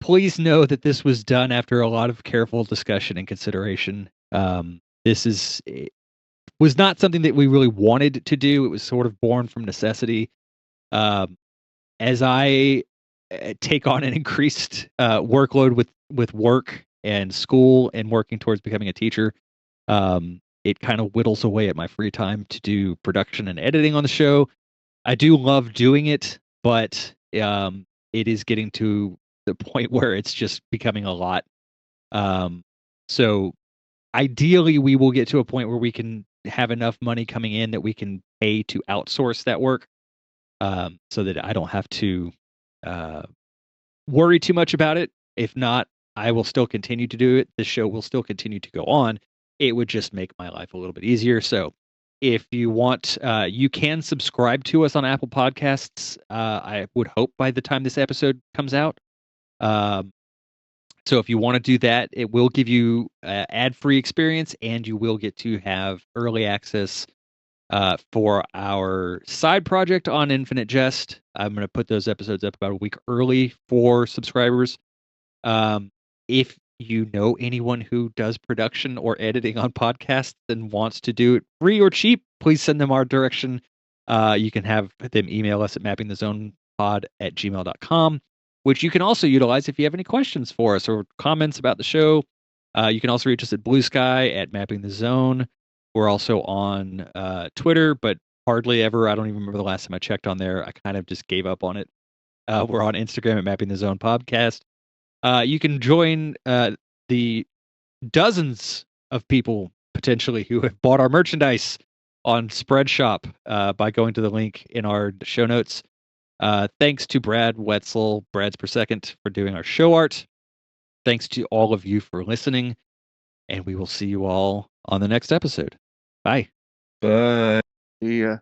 Please know that this was done after a lot of careful discussion and consideration. This was not something that we really wanted to do. It was sort of born from necessity. As I take on an increased workload with work and school and working towards becoming a teacher, it kind of whittles away at my free time to do production and editing on the show. I do love doing it, but it is getting to the point where it's just becoming a lot. So ideally, we will get to a point where we can have enough money coming in that we can pay to outsource that work, so that I don't have to worry too much about it. If not, I will still continue to do it. The show will still continue to go on. It would just make my life a little bit easier. So if you want, you can subscribe to us on Apple Podcasts. I would hope by the time this episode comes out. So if you want to do that, it will give you ad-free experience, and you will get to have early access for our side project on Infinite Jest. I'm going to put those episodes up about a week early for subscribers. If you know anyone who does production or editing on podcasts and wants to do it free or cheap, please send them our direction. You can have them email us at mappingthezonepod@gmail.com, which you can also utilize if you have any questions for us or comments about the show. You can also reach us at Blue Sky at Mapping the Zone. We're also on Twitter, but hardly ever. I don't even remember the last time I checked on there. I kind of just gave up on it. We're on Instagram at Mapping the Zone Podcast. You can join the dozens of people potentially who have bought our merchandise on Spreadshop by going to the link in our show notes. Thanks to Brad Wetzel, Brad's per second, for doing our show art. Thanks to all of you for listening, and we will see you all on the next episode. Bye. Bye. See ya.